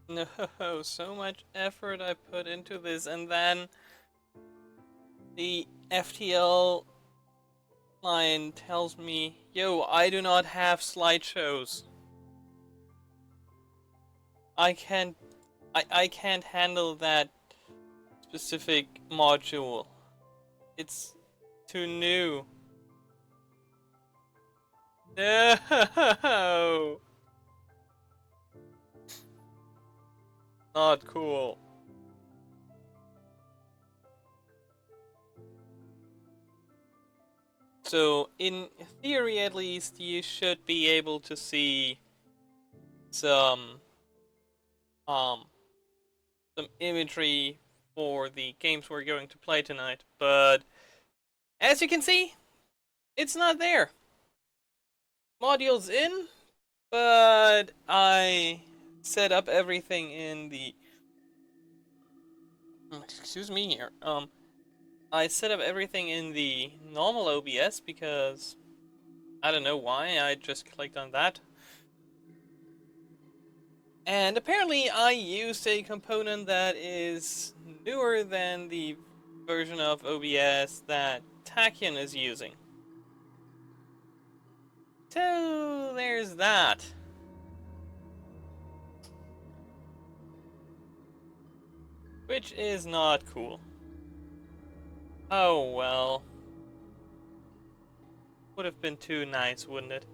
No, so much effort I put into this, and then the FTL line tells me, yo, I do not have slideshows. I can't I can't handle that specific module. It's too new. No, not cool. So, in theory at least, you should be able to see some um some imagery for the games we're going to play tonight, but as you can see, it's not there. Modules in, but I set up everything in the excuse me here. I set up everything in the normal OBS because I don't know why, I just clicked on that. And apparently I used a component that is newer than the version of OBS that Tachyon is using. So there's that. Which is not cool. Oh well. Would have been too nice, wouldn't it?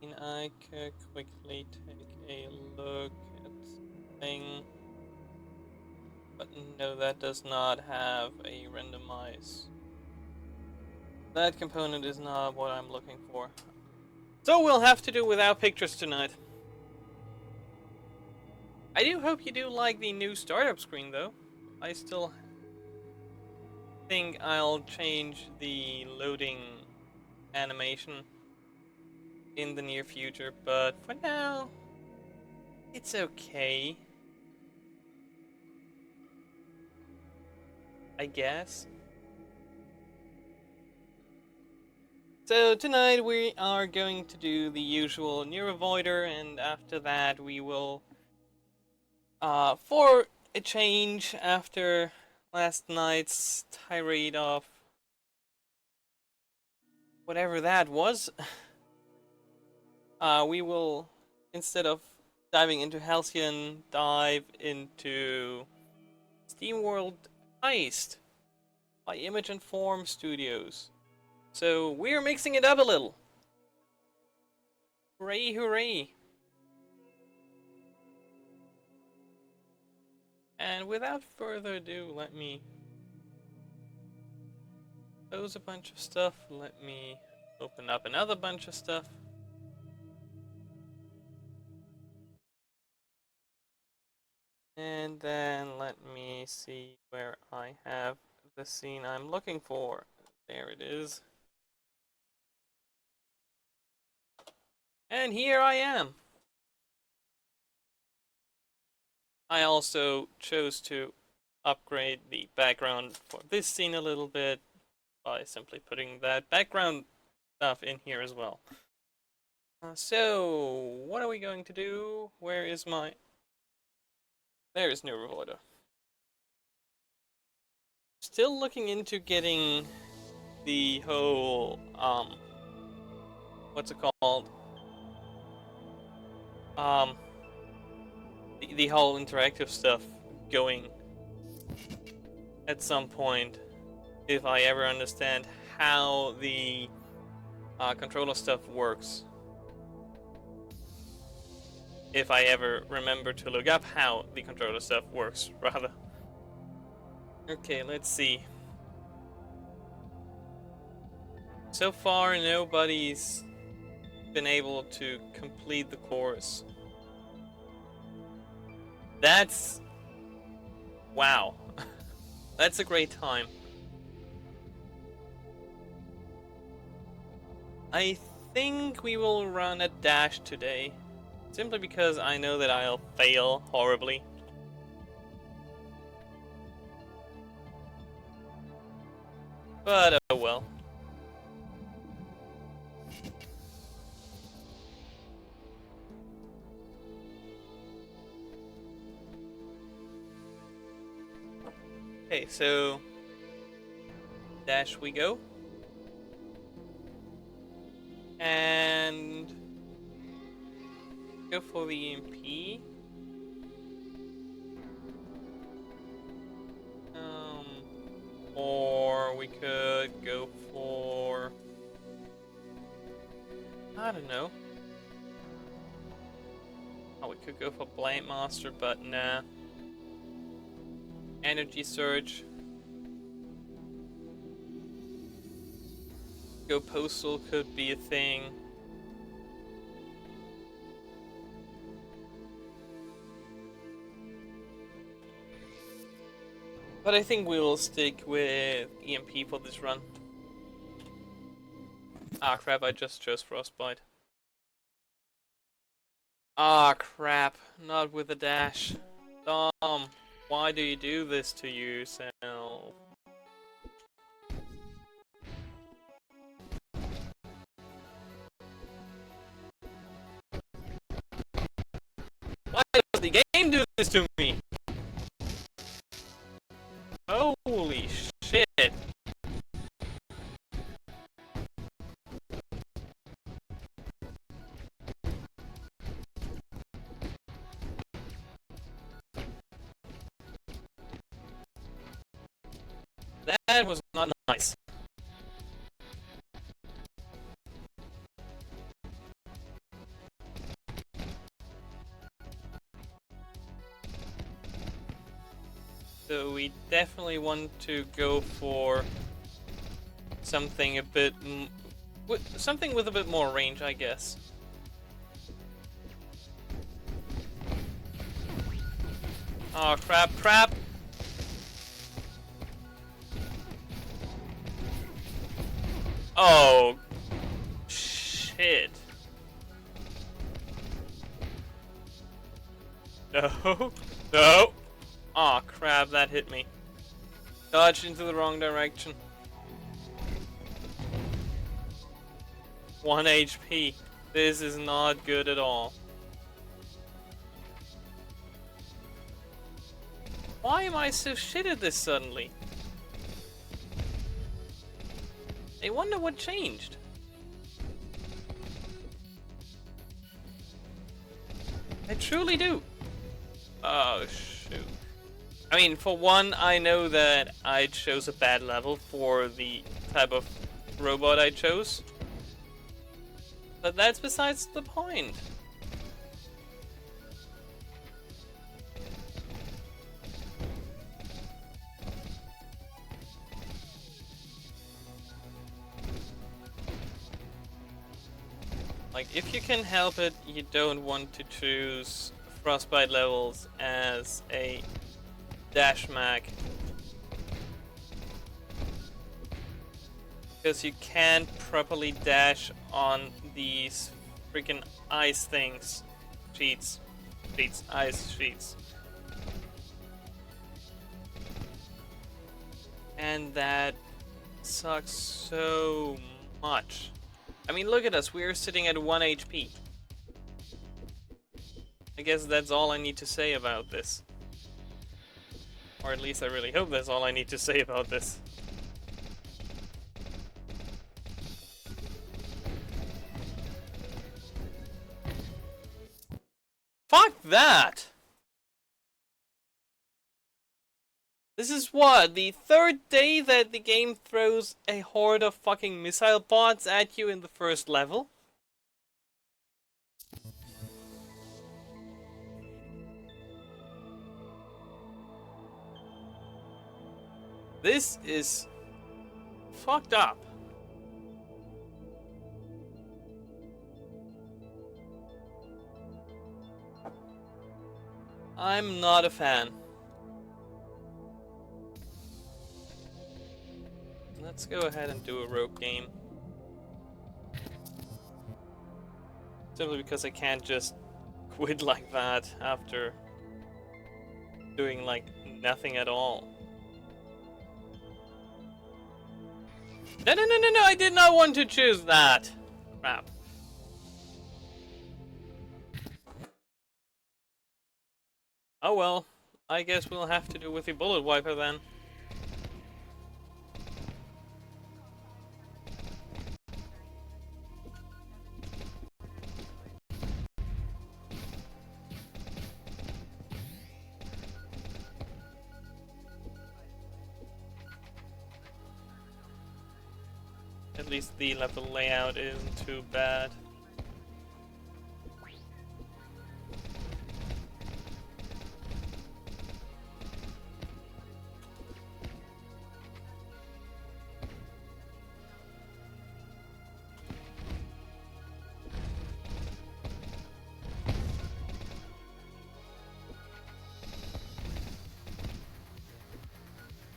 And I could quickly take a look at something. But no, that does not have a randomize. That component is not what I'm looking for. So we'll have to do without pictures tonight. I do hope you do like the new startup screen though. I still think I'll change the loading animation in the near future, but for now, it's okay, I guess. So tonight we are going to do the usual Neurovoider, and after that we will, for a change after last night's tirade of whatever that was, we will, instead of diving into Halcyon, dive into SteamWorld Heist by Image and Form Studios. So we're mixing it up a little. Hooray, hooray. And without further ado, let me close a bunch of stuff. Let me open up another bunch of stuff. And then let me see where I have the scene I'm looking for. There it is. And here I am. I also chose to upgrade the background for this scene a little bit by simply putting that background stuff in here as well. So, what are we going to do? Where is my... There is New Revolta. Still looking into getting the whole, what's it called? Um, the whole interactive stuff going at some point, if I ever understand how the controller stuff works. If I ever remember to look up how the controller stuff works, rather. Okay, let's see. So far, nobody's been able to complete the course. That's... wow. That's a great time. I think we will run a dash today, simply because I know that I'll fail horribly. But oh well. Okay, so dash we go. And go for the EMP. Or we could go for, I don't know. Oh, we could go for Blade Master, but nah. Energy Surge. Go Postal could be a thing. But I think we'll stick with EMP for this run. Ah crap, I just chose Frostbite. Ah crap, not with a dash. Dom, why do you do this to yourself? Why does the game do this to me? Holy shit. That was not nice. So we definitely want to go for something a bit, something with a bit more range, I guess. Oh crap, crap! Oh, shit. No, no! Aw, oh, crap, that hit me. Dodged into the wrong direction. 1 HP. This is not good at all. Why am I so shit at this suddenly? I wonder what changed. I truly do. Oh, shoot. I mean, for one, I know that I chose a bad level for the type of robot I chose. But that's besides the point. Like, if you can help it, you don't want to choose Frostbite levels as a dash mag. Because you can't properly dash on these freaking ice things. Ice sheets. And that sucks so much. I mean, look at us, we're sitting at 1 HP. I guess that's all I need to say about this. Or at least I really hope that's all I need to say about this. Fuck that! This is what, the third day that the game throws a horde of fucking missile bots at you in the first level? This is fucked up. I'm not a fan. Let's go ahead and do a rope game. Simply because I can't just quit like that after doing like nothing at all. No, no, no, no, no, I did not want to choose that. Crap. Oh well, I guess we'll have to do with the bullet wiper then. At least the level layout isn't too bad.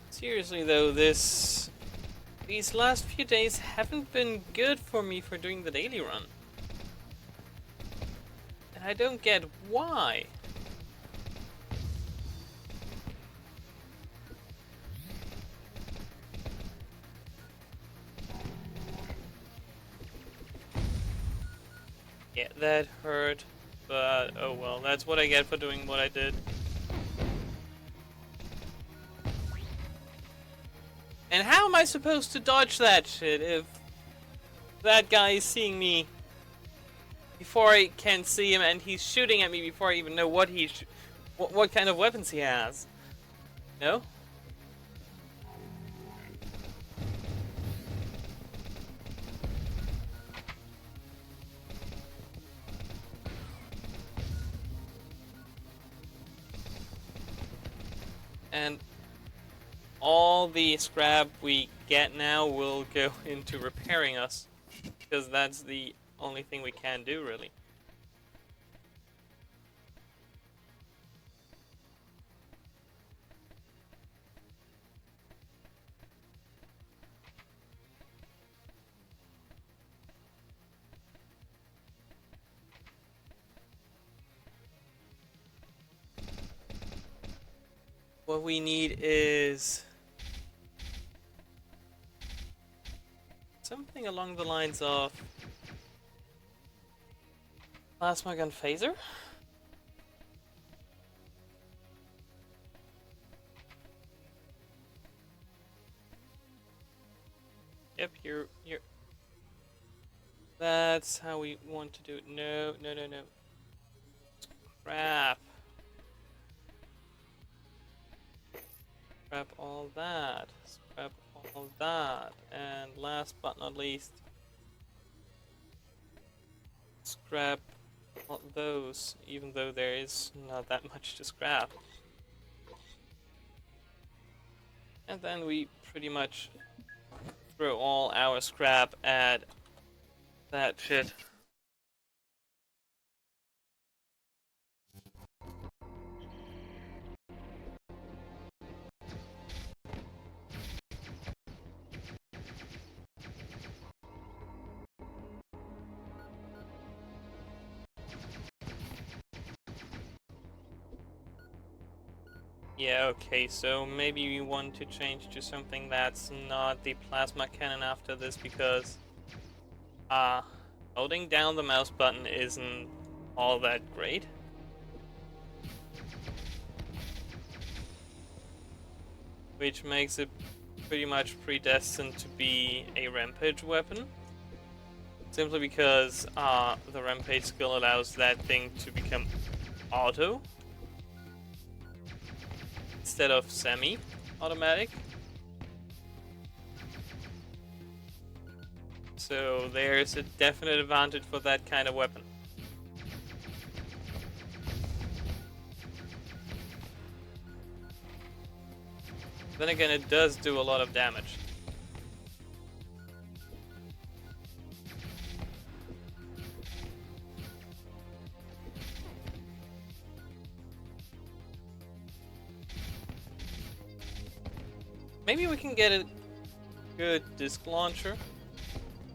Seriously though, these last few days haven't been good for me for doing the daily run. And I don't get why. Yeah, that hurt, but oh well, that's what I get for doing what I did. And how am I supposed to dodge that shit if that guy is seeing me before I can see him and he's shooting at me before I even know what what kind of weapons he has? No? And all the scrap we get now will go into repairing us, because that's the only thing we can do, really. What we need is something along the lines of plasma gun phaser. Yep, you're. That's how we want to do it. No, no, no, no. Crap. Scrap all that. Scrap all that. And last but not least, scrap all those, even though there is not that much to scrap. And then we pretty much throw all our scrap at that shit. Yeah, okay, so maybe we want to change to something that's not the plasma cannon after this, because holding down the mouse button isn't all that great. Which makes it pretty much predestined to be a rampage weapon. Simply because the rampage skill allows that thing to become auto instead of semi-automatic. So there's a definite advantage for that kind of weapon. Then again, it does do a lot of damage. Maybe we can get a good disc launcher.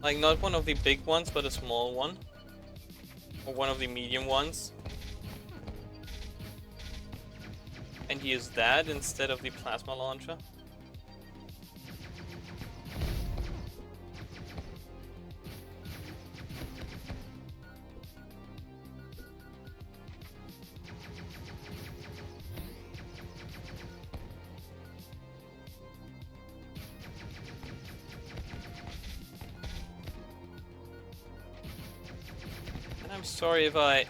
Like, not one of the big ones, but a small one. Or one of the medium ones. And use that instead of the plasma launcher. I'm sorry if I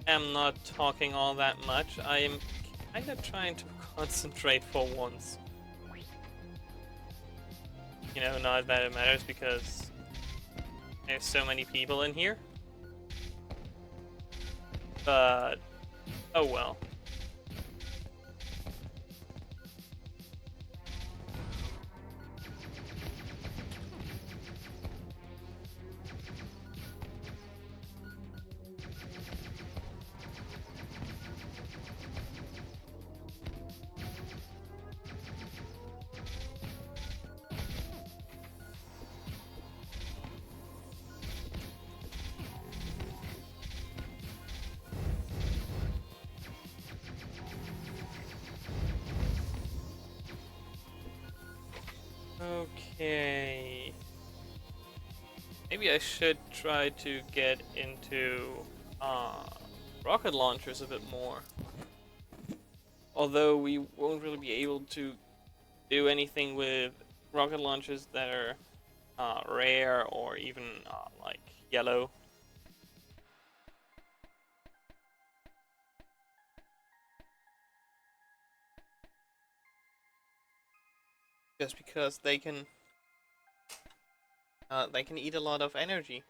am not talking all that much. I am kind of trying to concentrate for once. You know, not that it matters because there's so many people in here. But, oh well. Okay. Maybe I should try to get into rocket launchers a bit more. Although we won't really be able to do anything with rocket launchers that are rare or even like yellow. Just because they can eat a lot of energy.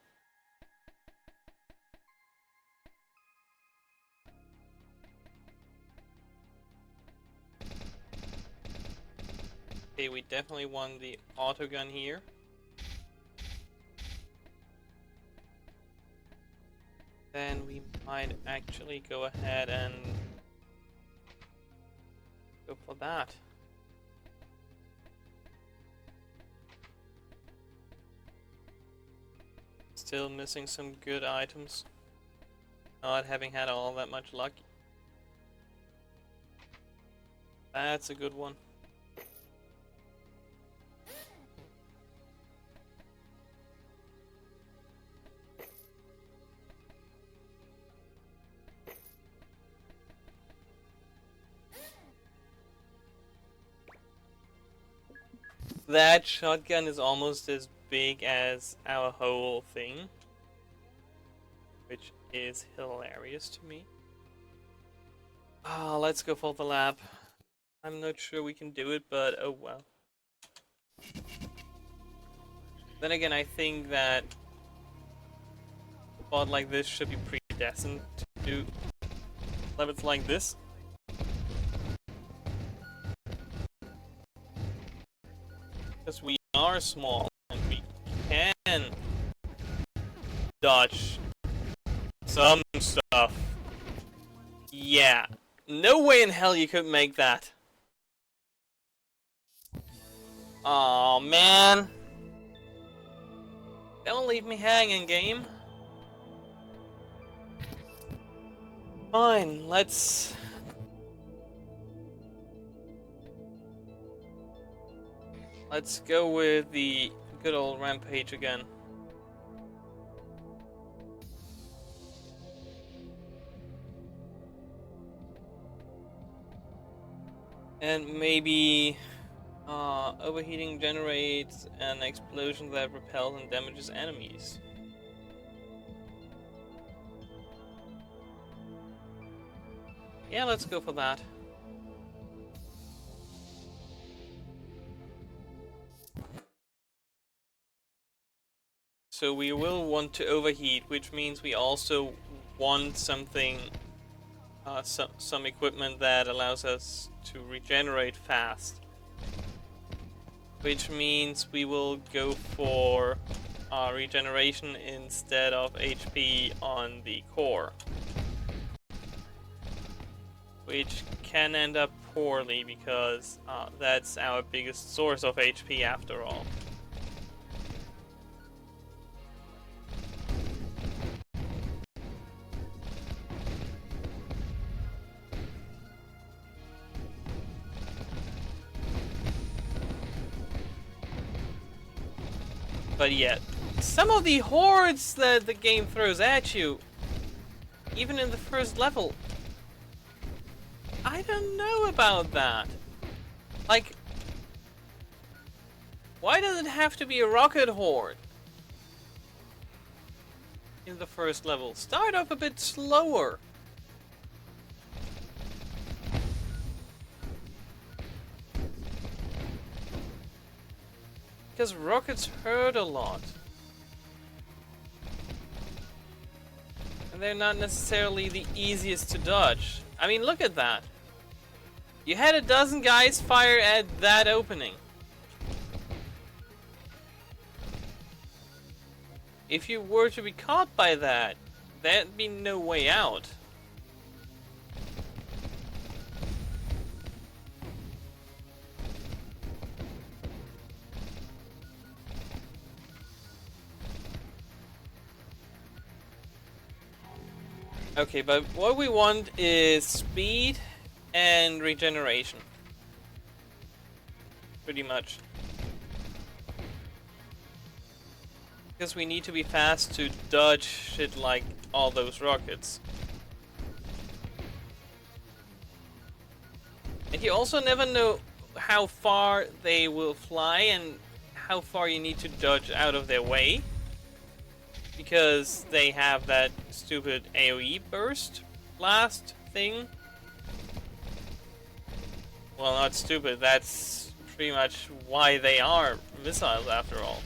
Okay, we definitely want the autogun here. Then we might actually go ahead and go for that. Still missing some good items. Not having had all that much luck. That's a good one. That shotgun is almost as big as our whole thing, which is hilarious to me. Let's go for the lab. I'm not sure we can do it, but oh well. Then again, I think that a spot like this should be pretty decent to do levels like this. Because we are small and we can dodge some stuff. Yeah, no way in hell you could make that. Aw, man. Don't leave me hanging, game. Fine, let's go with the good old rampage again. And maybe overheating generates an explosion that repels and damages enemies. Yeah, let's go for that. So we will want to overheat, which means we also want something, some equipment that allows us to regenerate fast. Which means we will go for regeneration instead of HP on the core. Which can end up poorly because that's our biggest source of HP after all. But yet, some of the hordes that the game throws at you, even in the first level, I don't know about that. Like, why does it have to be a rocket horde? in the first level. Start off a bit slower. Because rockets hurt a lot. And they're not necessarily the easiest to dodge. I mean, look at that. You had a dozen guys fire at that opening. If you were to be caught by that, there'd be no way out. Okay, but what we want is speed and regeneration. Pretty much. Because we need to be fast to dodge shit like all those rockets. And you also never know how far they will fly and how far you need to dodge out of their way. Because they have that stupid AoE burst blast thing. Well, not stupid, that's pretty much why they are missiles after all.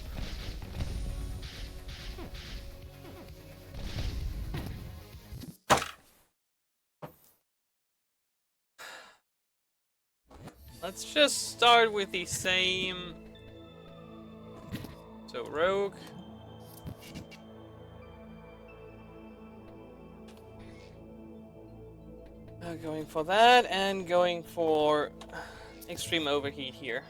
Let's just start with the same. So, Rogue. Going for that, and going for extreme overheat here.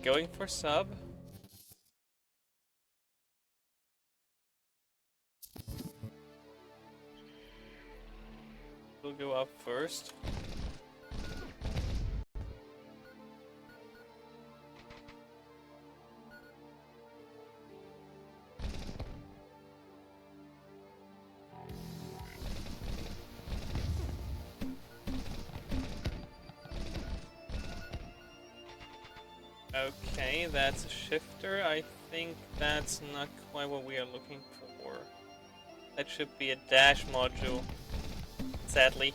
Going for sub. We'll go up first. Okay, that's a shifter. I think that's not quite what we are looking for. That should be a dash module, sadly.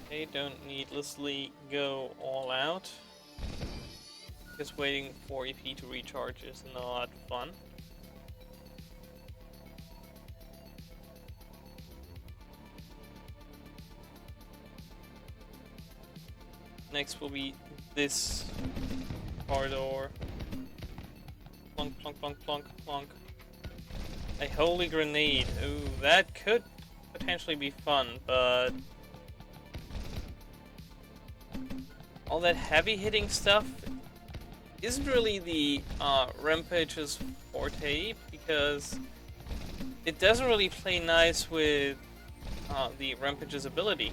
Okay, don't needlessly go all out. Just waiting for EP to recharge is not fun. Next will be this corridor. Plunk, plunk, plunk, plunk, plunk. A holy grenade. Ooh, that could potentially be fun, but all that heavy hitting stuff isn't really the Rampage's forte, because it doesn't really play nice with the Rampage's ability,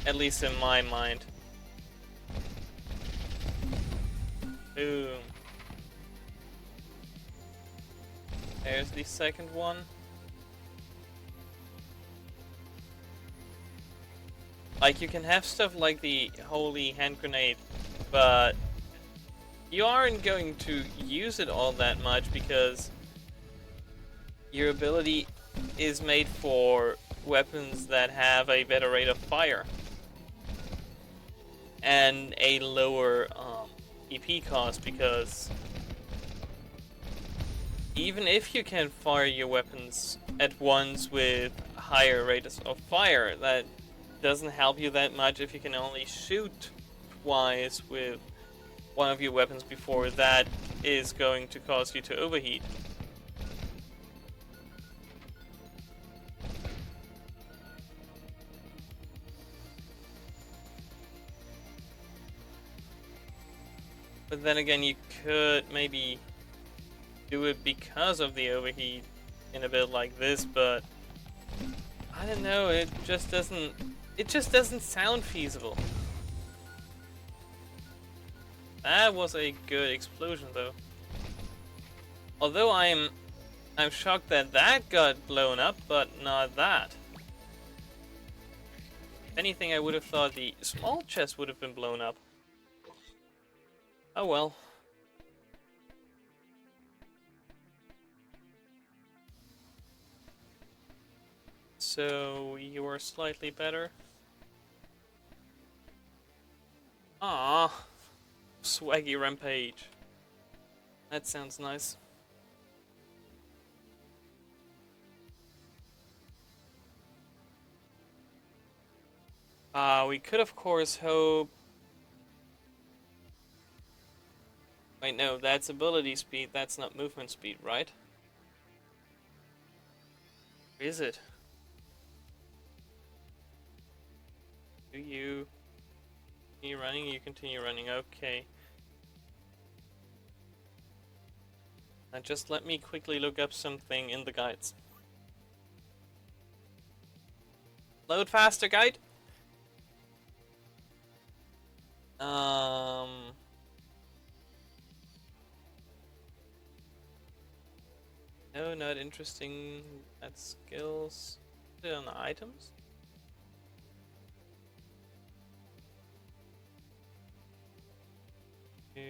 at least in my mind. Boom. There's the second one. Like, you can have stuff like the holy hand grenade, but you aren't going to use it all that much because your ability is made for weapons that have a better rate of fire and a lower EP cost, because even if you can fire your weapons at once with higher rates of fire, that doesn't help you that much if you can only shoot twice with one of your weapons before that is going to cause you to overheat. But then again, you could maybe do it because of the overheat in a build like this, but I don't know, it just doesn't sound feasible. That was a good explosion though. Although I'm I'm shocked that that got blown up, but not that. If anything, I would have thought the small chest would have been blown up. Oh well. So, you're slightly better. Ah, swaggy rampage. That sounds nice. We could of course hope... Wait, no, that's ability speed, that's not movement speed, right? Or is it? Do you continue running? You continue running, okay. Now just let me quickly look up something in the guides. Load faster, guide! No, not interesting. That's skills. Put it on the items. Two.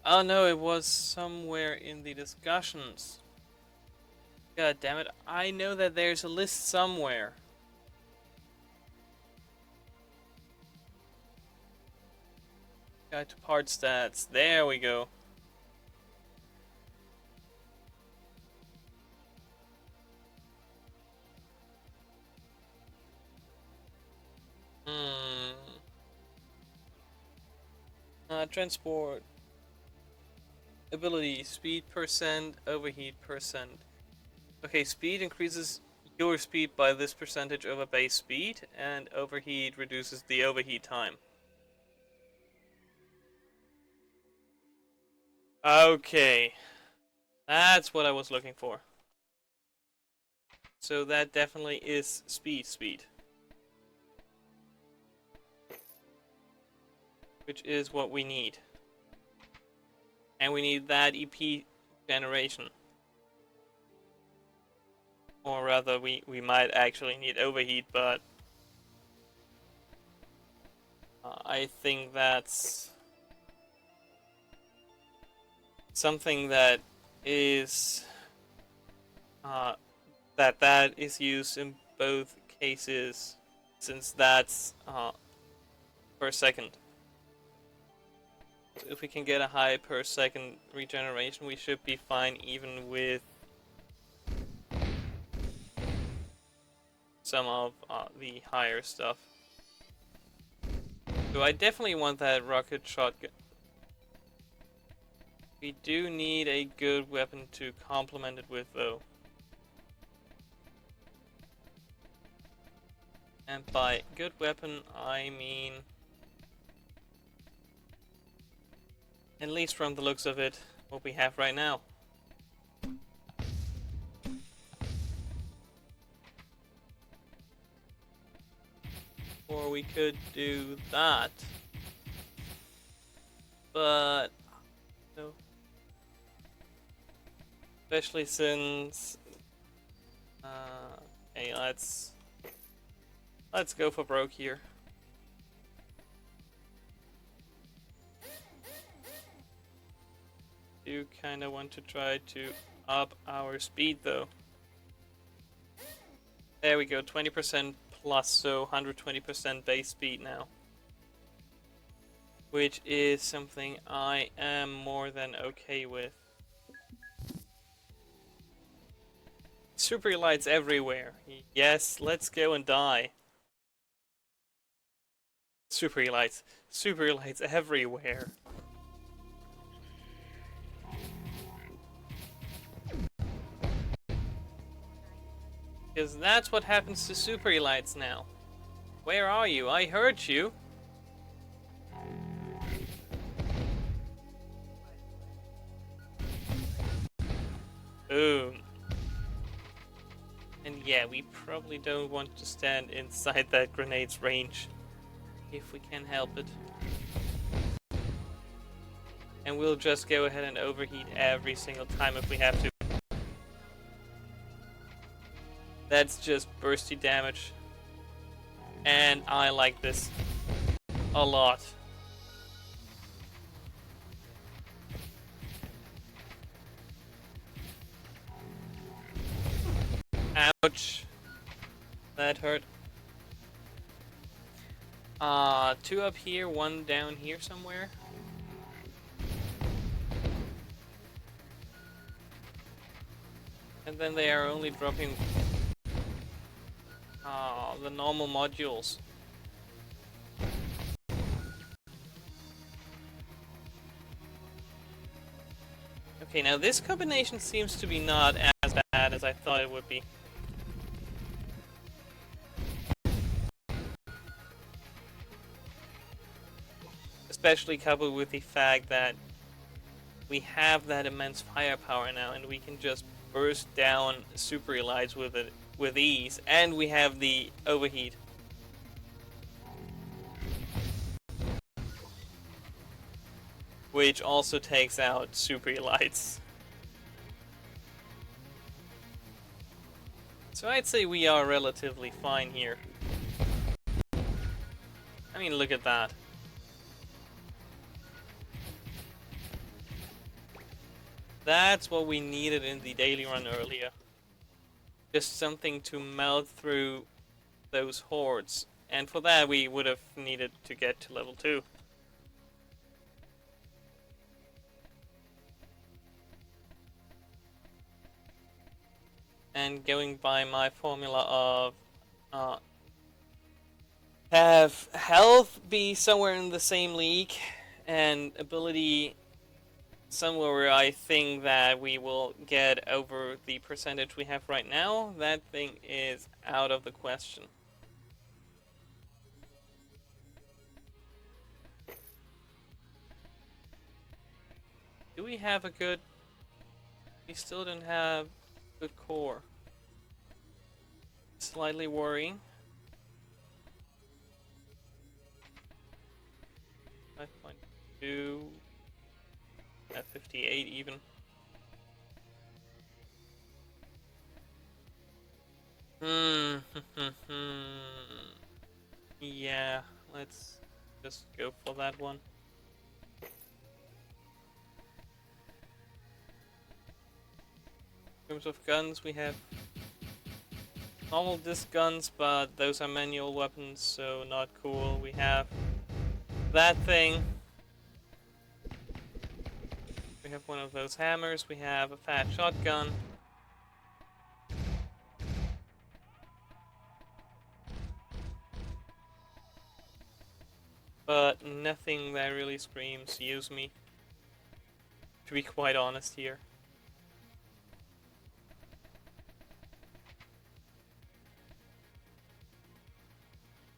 Oh no, it was somewhere in the discussions. God damn it, I know that there's a list somewhere. Guide to part stats, there we go. Transport. Ability, speed percent, overheat percent. Okay, speed increases your speed by this percentage over base speed, and overheat reduces the overheat time. Okay, that's what I was looking for. So that definitely is speed. Which is what we need. And we need that EP generation. Or rather, we might actually need overheat, but I think that's something that is that is used in both cases, since that's per second. So if we can get a high per second regeneration, we should be fine even with some of the higher stuff. So I definitely want that rocket shotgun. We do need a good weapon to complement it with, though. And by good weapon, I mean, at least from the looks of it, what we have right now. Or we could do that. But no. Especially since okay, let's go for broke here. Do kinda want to try to up our speed though. There we go, 20% plus, so 120% base speed now. Which is something I am more than okay with. Super lights everywhere. Yes, let's go and die. Super lights everywhere. Because that's what happens to super lights now. Where are you? I heard you. Boom. yeah, we probably don't want to stand inside that grenade's range if we can help it. And we'll just go ahead and overheat every single time if we have to. That's just bursty damage. And I like this a lot. Ouch. That hurt. 2 up here, 1 down here somewhere. And then they are only dropping the normal modules. Okay, now this combination seems to be not as bad as I thought it would be. Especially coupled with the fact that we have that immense firepower now, and we can just burst down super elites with it with ease, and we have the overheat. Which also takes out super elites. So I'd say we are relatively fine here. I mean, look at that. That's what we needed in the daily run earlier. Just something to melt through those hordes. And for that we would have needed to get to level 2. And going by my formula of have health be somewhere in the same league and ability somewhere where I think that we will get over the percentage we have right now, that thing is out of the question. Do we have a good... We still don't have good core. Slightly worrying. 5.2 at 58 even. Yeah, let's just go for that one. In terms of guns, we have normal disc guns, but those are manual weapons, so not cool. We have that thing. We have one of those hammers. We have a fat shotgun. But nothing that really screams, use me. To be quite honest here.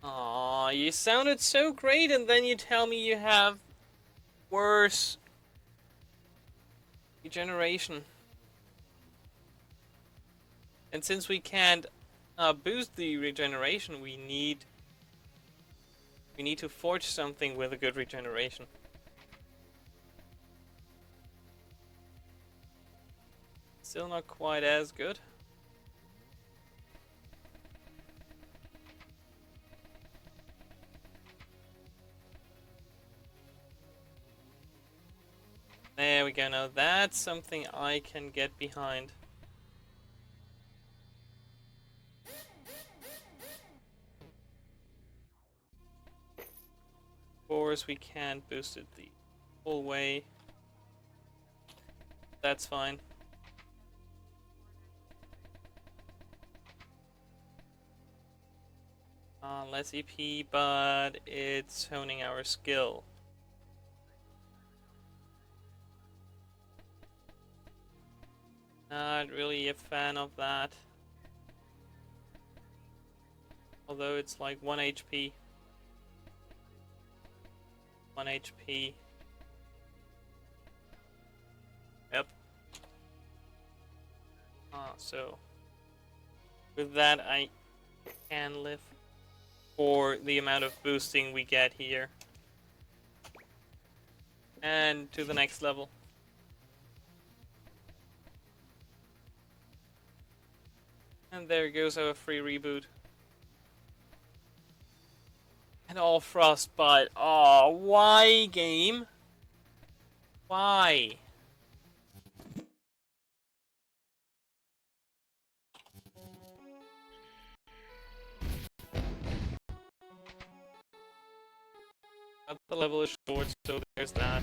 Aw, you sounded so great, and then you tell me you have worse regeneration. And since we can't boost the regeneration, we need to forge something with a good regeneration. Still not quite as good. There we go, now that's something I can get behind. Of course, we can't boost it the whole way. That's fine. Less EP, but it's honing our skill. Not really a fan of that. Although it's like 1 HP. 1 HP. Yep. So With that, I can live for the amount of boosting we get here. And to the next level. And there goes our free reboot. And all frostbite. Oh, why, game? Why? But the level is short, so there's that.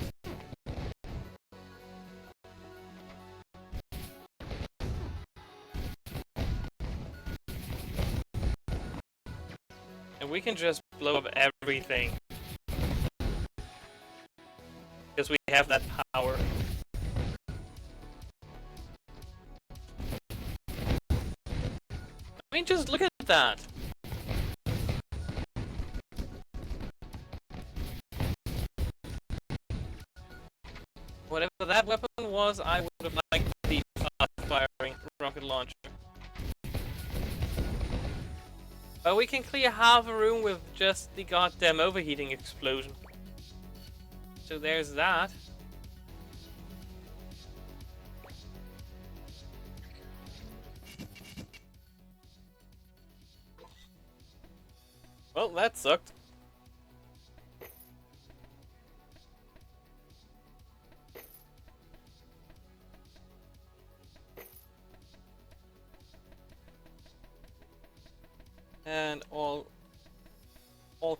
And we can just blow up everything. Because we have that power. I mean, just look at that. Whatever that weapon was, I would have liked the fast-firing rocket launcher. But we can clear half a room with just the goddamn overheating explosion. So there's that. Well, that sucked. And all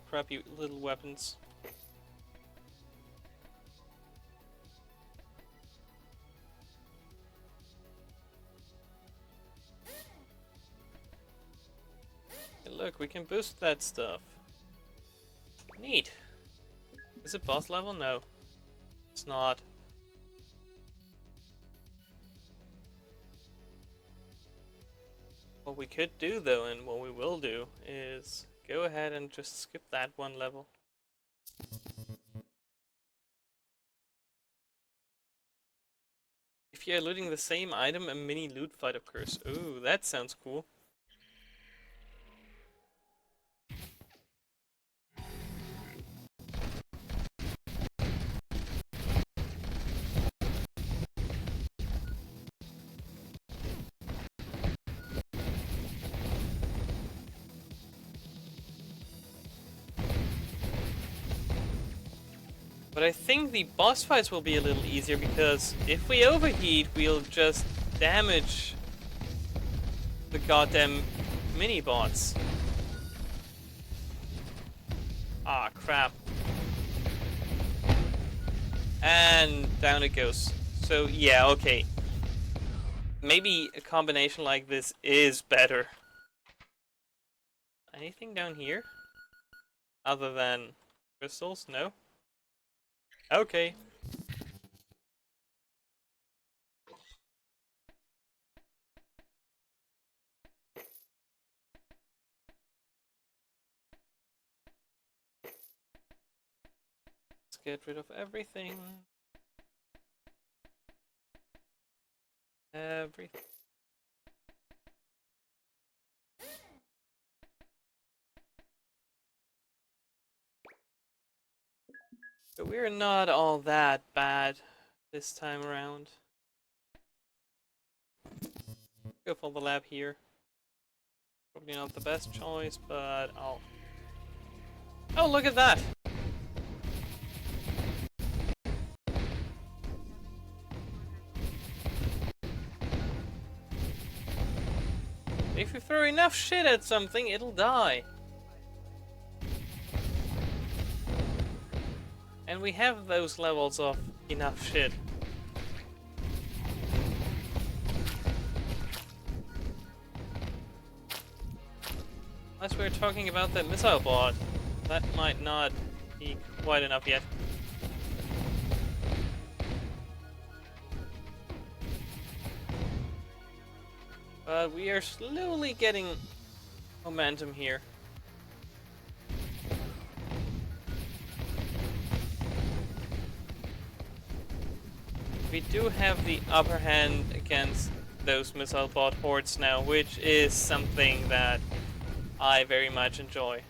crappy little weapons. Hey, look, we can boost that stuff. Neat. Is it boss level? No. It's not. What we could do though, and what we will do, is go ahead and just skip that one level. If you're looting the same item, a mini loot fight occurs. Ooh, that sounds cool. But I think the boss fights will be a little easier because if we overheat, we'll just damage the goddamn mini-bots. Ah, crap. And down it goes. So, yeah, okay. Maybe a combination like this is better. Anything down here? Other than crystals? No? Okay. Let's get rid of everything. Everything. So we're not all that bad this time around. Go for the lab here. Probably not the best choice, but I'll... Oh, look at that! If you throw enough shit at something, it'll die. And we have those levels of enough shit. Unless we're talking about the missile bot. That might not be quite enough yet. But we are slowly getting momentum here. We do have the upper hand against those missile bot hordes now, which is something that I very much enjoy.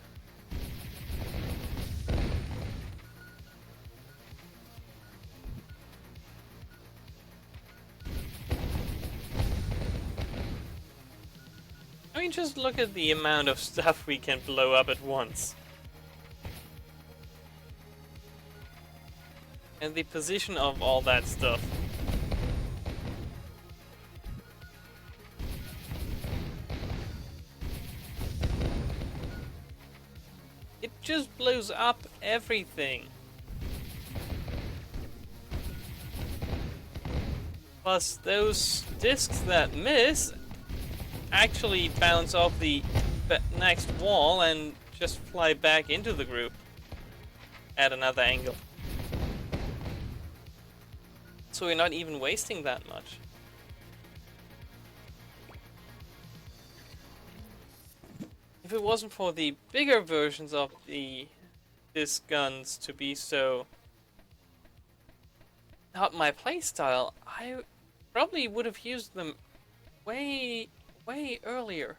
I mean, just look at the amount of stuff we can blow up at once. And the position of all that stuff. It just blows up everything. Plus, those discs that miss actually bounce off the next wall and just fly back into the group at another angle. So we're not even wasting that much. If it wasn't for the bigger versions of the disc guns to be so not my playstyle, I probably would have used them way earlier.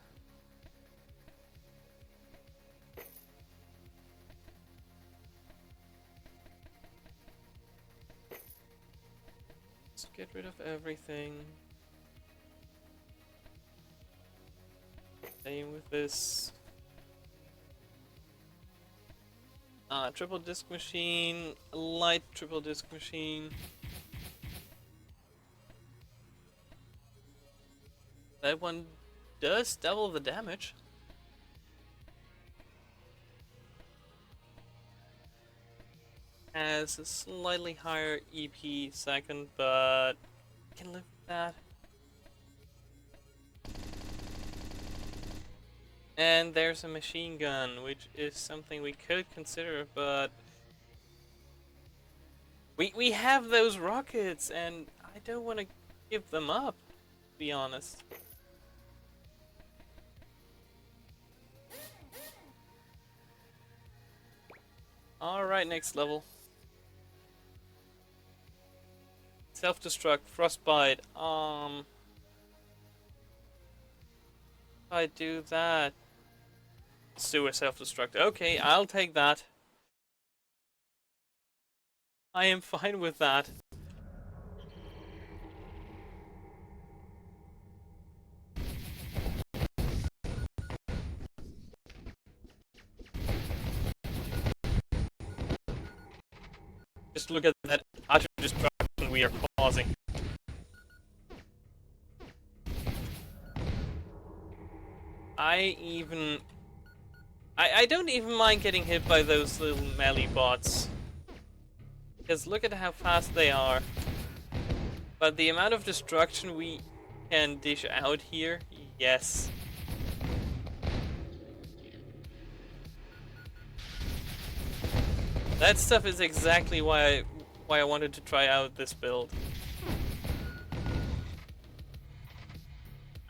Let's get rid of everything. Same with this. Triple disc machine, light triple disc machine. That one does double the damage. Has a slightly higher EP second, but I can live with that. And there's a machine gun, which is something we could consider, but we have those rockets, and I don't want to give them up, to be honest. Alright, next level. Self-destruct, frostbite. If I do that, sewer self-destruct. Okay, I'll take that. I am fine with that. Just look at that utter destruction we are causing. I don't even mind getting hit by those little melee bots. Because look at how fast they are. But the amount of destruction we can dish out here, yes. That stuff is exactly why I wanted to try out this build.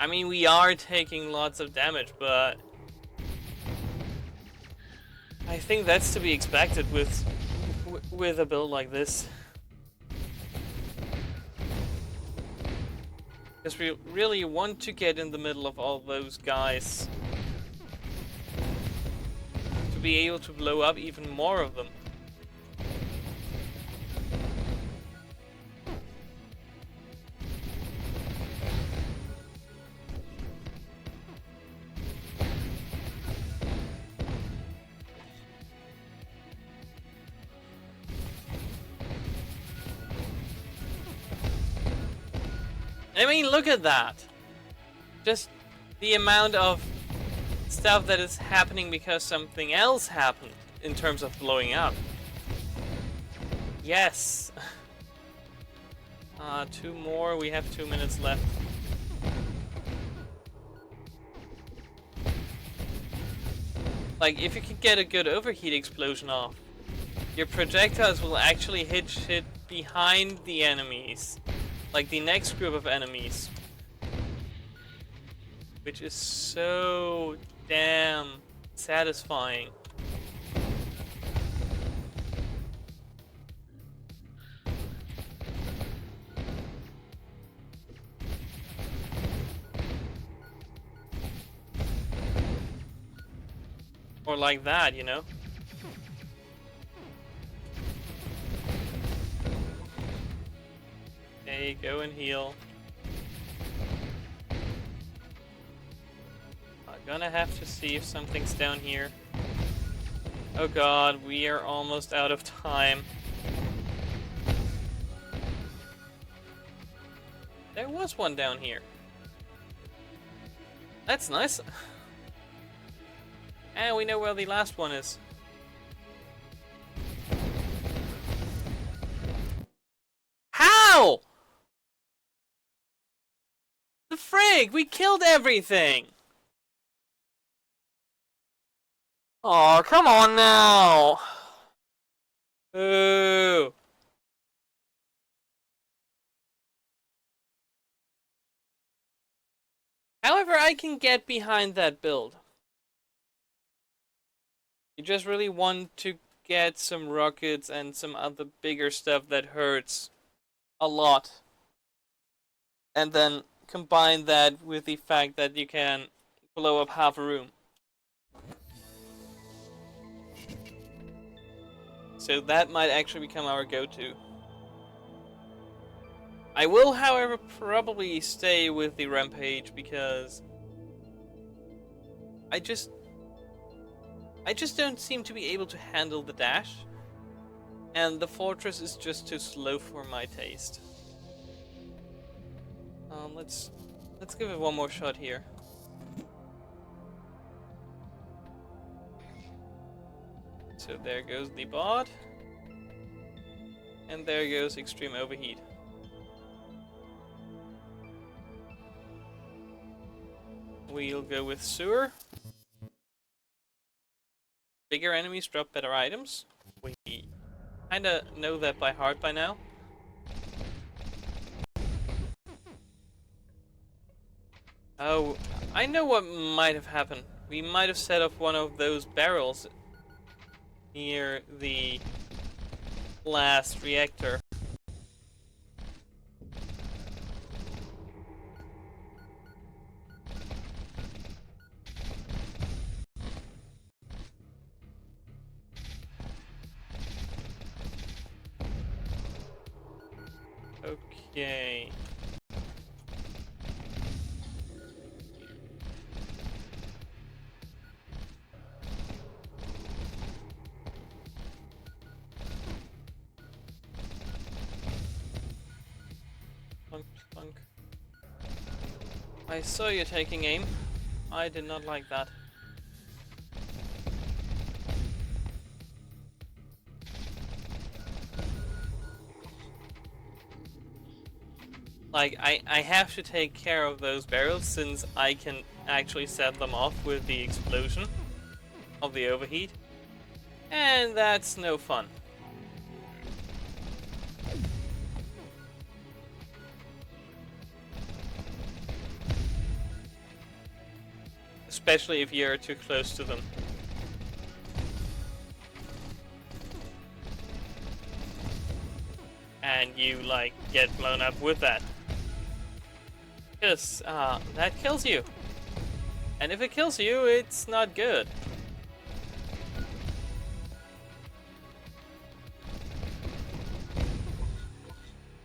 I mean, we are taking lots of damage, but I think that's to be expected with a build like this. Because we really want to get in the middle of all those guys to be able to blow up even more of them. I mean, look at that. Just the amount of stuff that is happening because something else happened in terms of blowing up. Yes. 2 more. We have 2 minutes left. Like, if you can get a good overheat explosion off, your projectiles will actually hit shit behind the enemies. Like the next group of enemies. Which is so damn satisfying. Or like that, you know? Okay, go and heal. I'm gonna have to see if something's down here. Oh god, we are almost out of time. There was one down here. That's nice. And we know where the last one is. How? The frig! We killed everything! Oh, come on now! Ooh. However, I can get behind that build. You just really want to get some rockets and some other bigger stuff that hurts a lot. And then combine that with the fact that you can blow up half a room. So that might actually become our go-to. I will, however, probably stay with the rampage because I just don't seem to be able to handle the dash, and the fortress is just too slow for my taste. Let's give it one more shot here. So there goes the bot, and there goes extreme overheat. We'll go with sewer. Bigger enemies drop better items. We kinda know that by heart by now. Oh, I know what might have happened. We might have set up one of those barrels near the last reactor. Okay. Plunk, plunk. I saw you taking aim. I did not like that. Like, I have to take care of those barrels since I can actually set them off with the explosion of the overheat. And that's no fun. Especially if you're too close to them. And you, like, get blown up with that. Because, that kills you. And if it kills you, it's not good.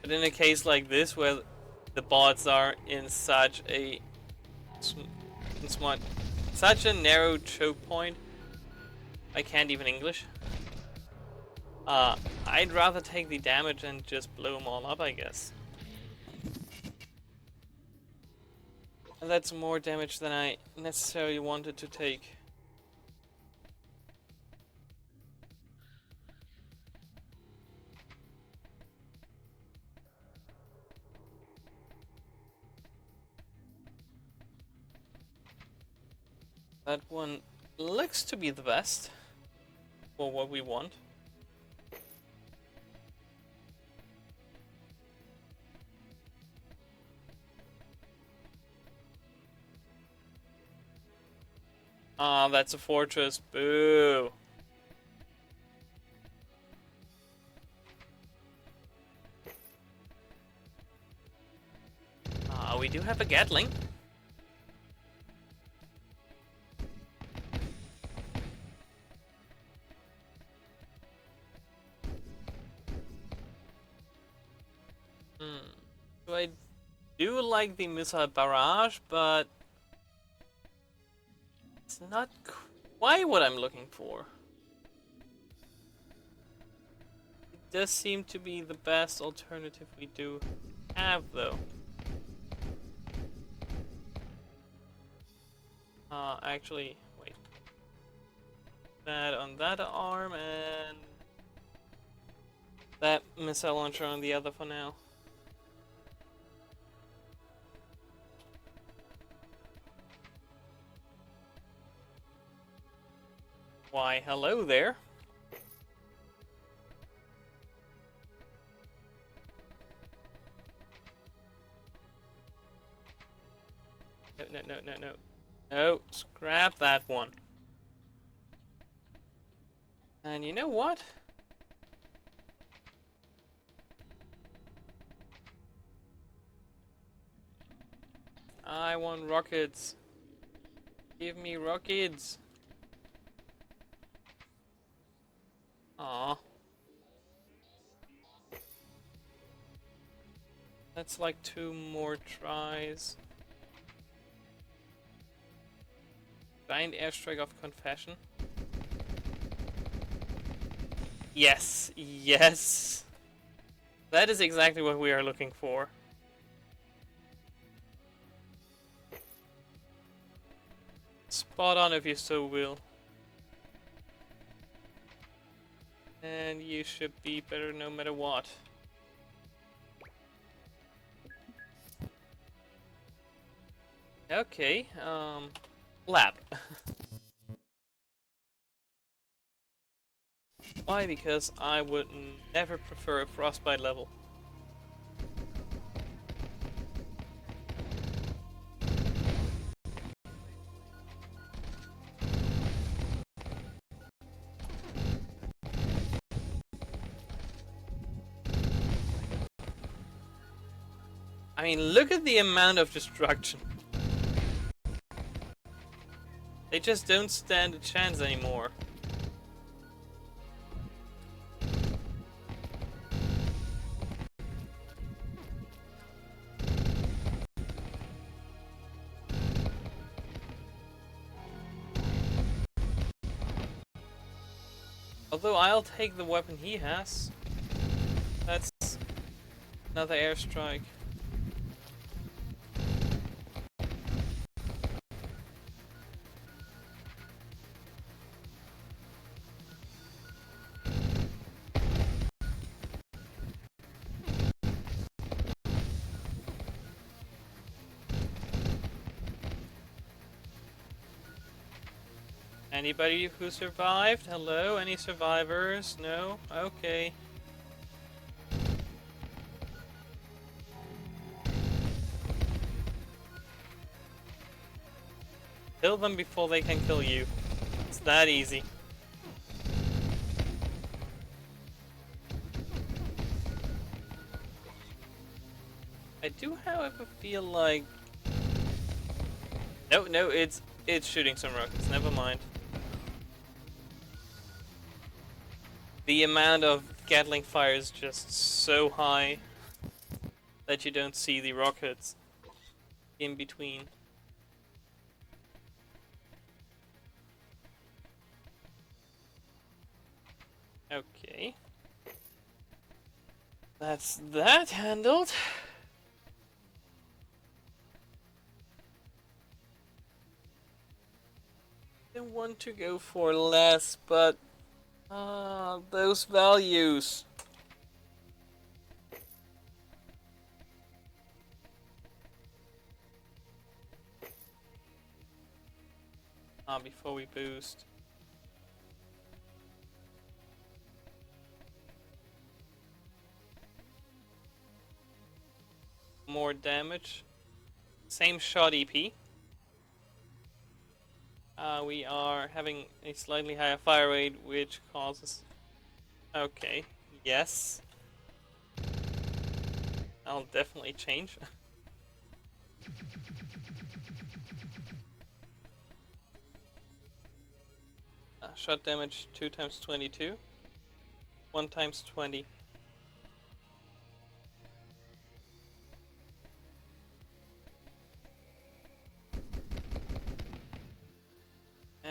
But in a case like this, where the bots are in such a such a narrow choke point, I can't even English. I'd rather take the damage and just blow them all up, I guess. And that's more damage than I necessarily wanted to take. That one looks to be the best for what we want. Ah, that's a fortress. Boo. We do have a Gatling. So I do like the missile barrage, but it's not quite what I'm looking for. It does seem to be the best alternative we do have, though. Actually, wait. That on that arm and that missile launcher on the other for now. Why, hello there. No, no, no, no, no. No, scrap that one. And you know what? I want rockets. Give me rockets. Aw. That's like 2 more tries. Giant airstrike of confession. Yes, yes. That is exactly what we are looking for. Spot on if you so will. And you should be better no matter what. Okay, lab. Why? Because I would never prefer a frostbite level. I mean, look at the amount of destruction. They just don't stand a chance anymore. Although I'll take the weapon he has. That's another airstrike. Anybody who survived? Hello? Any survivors? No? Okay. Kill them before they can kill you. It's that easy. I do, however, feel like... No, it's shooting some rockets. Never mind. The amount of Gatling fire is just so high that you don't see the rockets in between. Okay. That's that handled. I want to go for less, but those values. Before we boost. More damage. Same shot EP. We are having a slightly higher fire rate, which causes... Okay, yes. I'll definitely change. Shot damage 2 times 22. 1 times 20.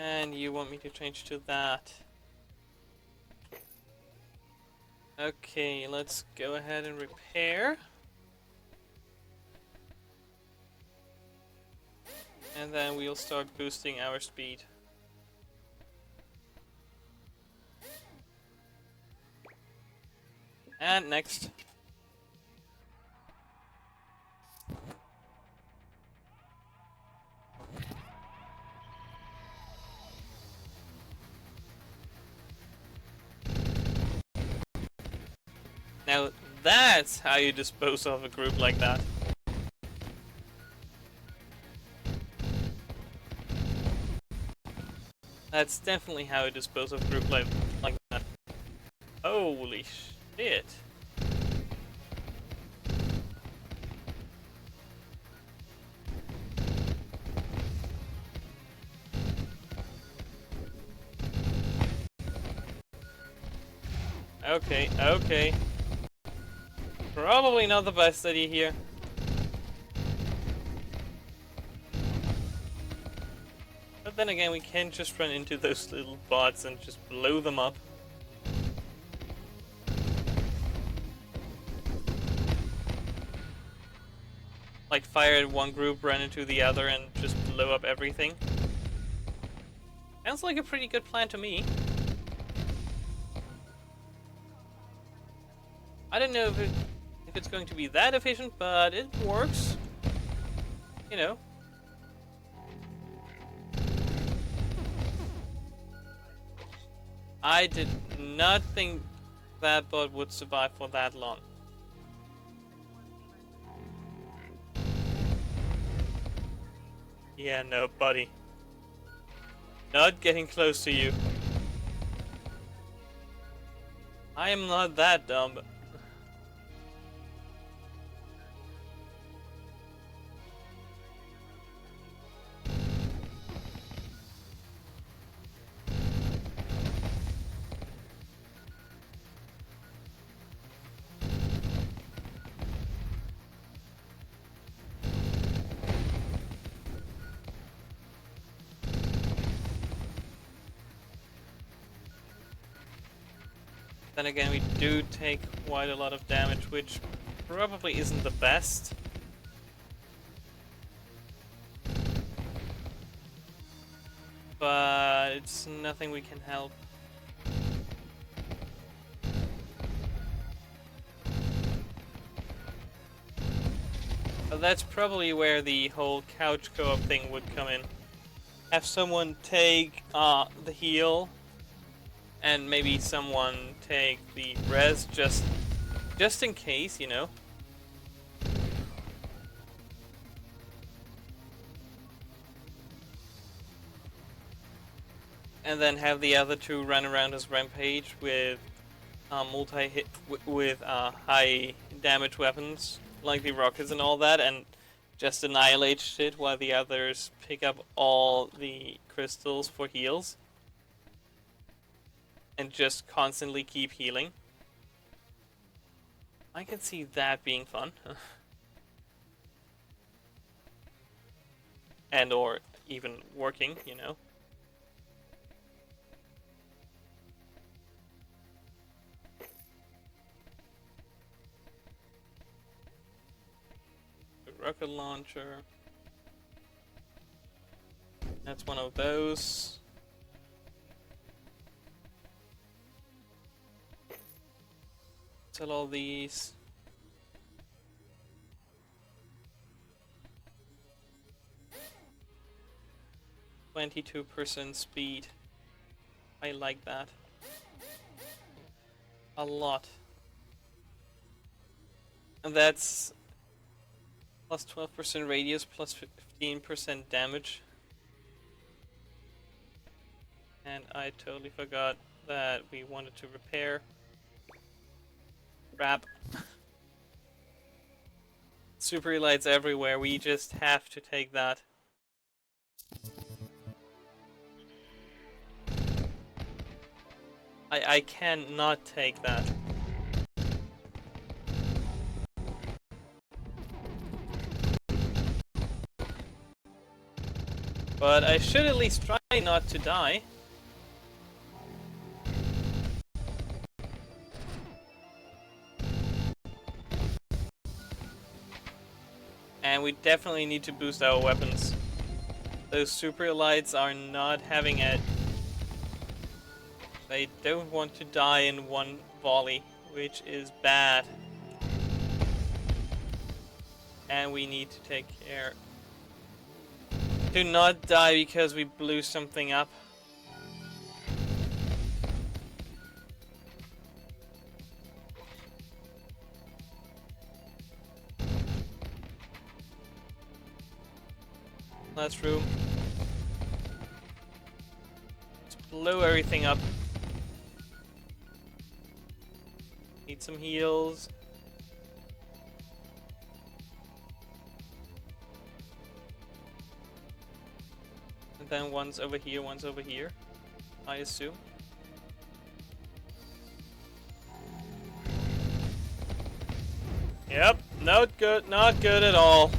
And you want me to change to that. Okay, let's go ahead and repair. And then we'll start boosting our speed. And next. Now that's how you dispose of a group like that. That's definitely how you dispose of a group like that. Holy shit. Okay, okay. Probably not the best idea here. But then again, we can just run into those little bots and just blow them up. Like fire at one group, run into the other, and just blow up everything. Sounds like a pretty good plan to me. I don't know if it's going to be that efficient, but it works. You know. I did not think that bot would survive for that long. Yeah, no, buddy. Not getting close to you. I am not that dumb. Then again, we do take quite a lot of damage, which probably isn't the best. But it's nothing we can help. But that's probably where the whole couch co-op thing would come in. Have someone take the heal, and maybe someone take the res just in case, you know. And then have the other two run around as rampage with multi-hit with high damage weapons like the rockets and all that, and just annihilate shit while the others pick up all the crystals for heals. And just constantly keep healing. I can see that being fun. And or even working, you know. The rocket launcher. That's one of those. Sell all these. %, speed. I like that. A lot. And that's plus 12% radius, plus 15% damage. And I totally forgot that we wanted to repair. Crap. Super elites everywhere, we just have to take that. I cannot take that. But I should at least try not to die. And we definitely need to boost our weapons. Those super elites are not having it. They don't want to die in one volley, which is bad. And we need to take care to not die because we blew something up. Last room. Let's blow everything up. Need some heals. And then one's over here, I assume. Yep, not good at all.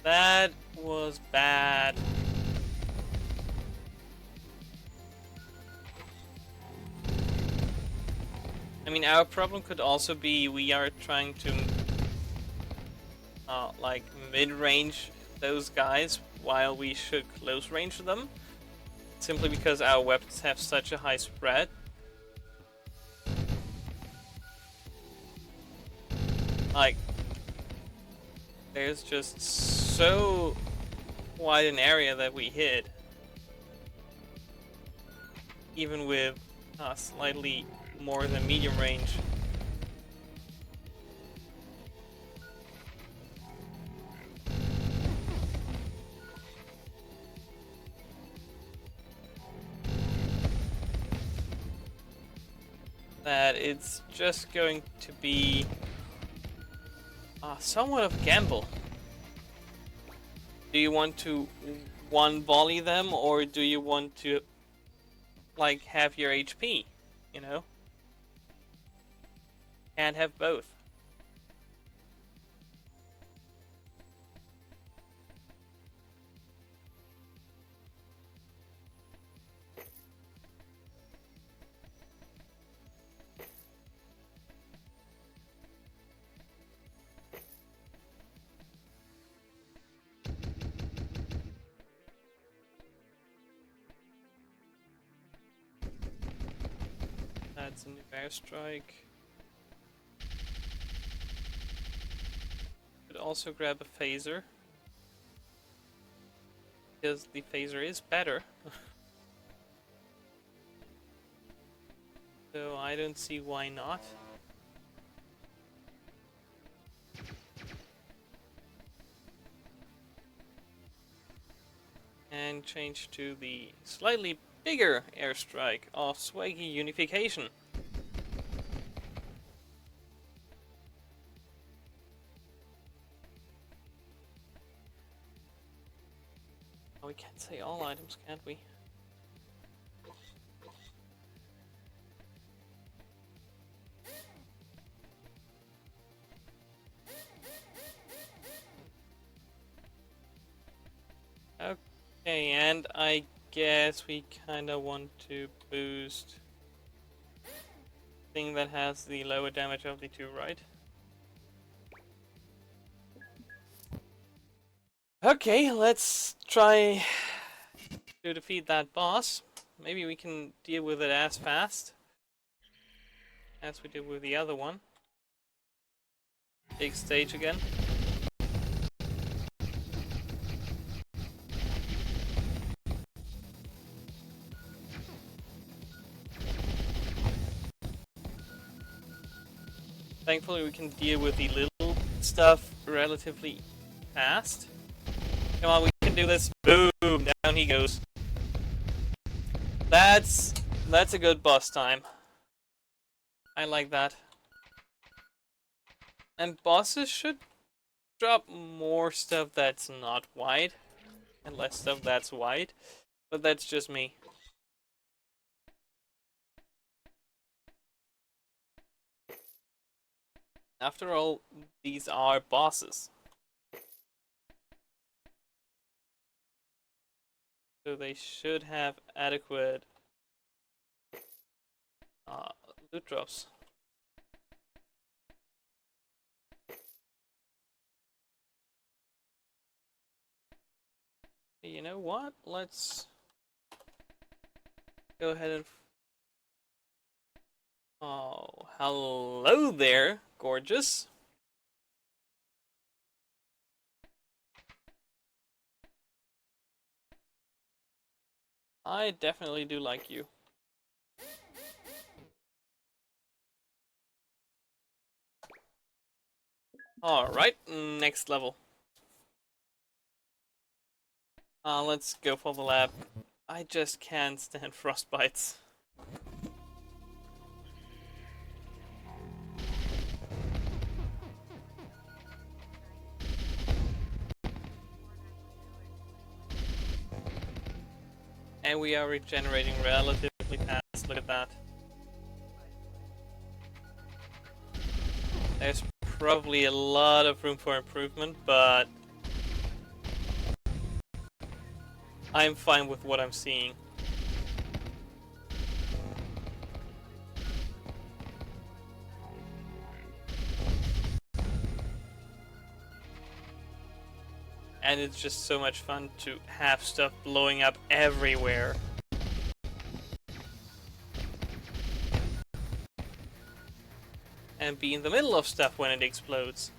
That was bad. I mean, our problem could also be we are trying to like mid-range those guys while we should close range them, simply because our weapons have such a high spread. Like, there's just so wide an area that we hit, even with slightly more than medium range. That it's just going to be somewhat of a gamble. Do you want to one volley them, or do you want to like have your HP? You know, can't have both. That's a new airstrike. Could also grab a phaser, because the phaser is better. So I don't see why not. And change to the slightly bigger airstrike of Swaggy Unification. Oh, we can't say all items, can't we? Okay, and I guess we kinda want to boost thing that has the lower damage of the two, right? Okay, let's try to defeat that boss. Maybe we can deal with it as fast as we did with the other one. Big stage again. Thankfully we can deal with the little stuff relatively fast. Come on, we can do this. Boom! Down he goes. That's a good boss time. I like that. And bosses should drop more stuff that's not wide and less stuff that's wide, but that's just me. After all, these are bosses. So they should have adequate loot drops. You know what? Let's go ahead and... Oh, hello there, gorgeous. I definitely do like you. Alright, next level. Let's go for the lab. I just can't stand frostbites. And we are regenerating relatively fast, look at that. There's probably a lot of room for improvement, but I'm fine with what I'm seeing. And it's just so much fun to have stuff blowing up everywhere. And be in the middle of stuff when it explodes.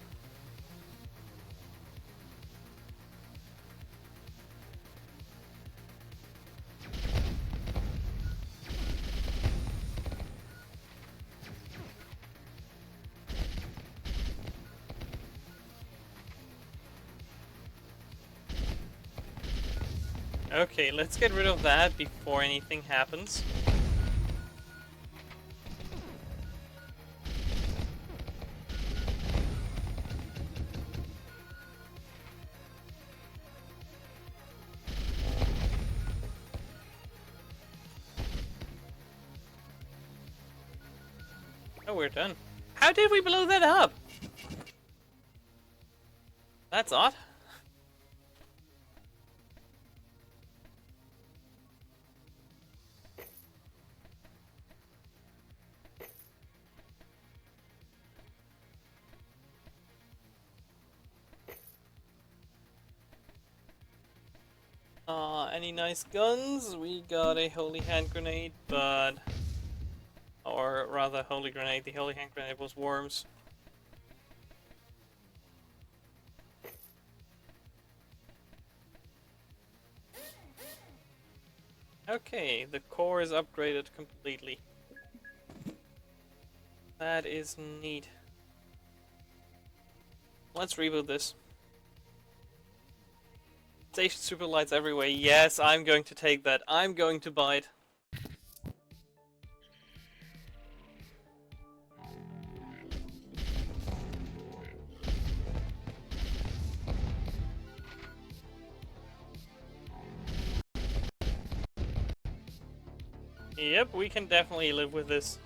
Okay, let's get rid of that before anything happens. Oh, we're done. How did we blow that up? That's odd. Any nice guns? We got a holy hand grenade, but... Or rather, holy grenade. The holy hand grenade was worms. Okay, the core is upgraded completely. That is neat. Let's reboot this. Station super lights everywhere. Yes, I'm going to take that. I'm going to buy it. Yep, we can definitely live with this.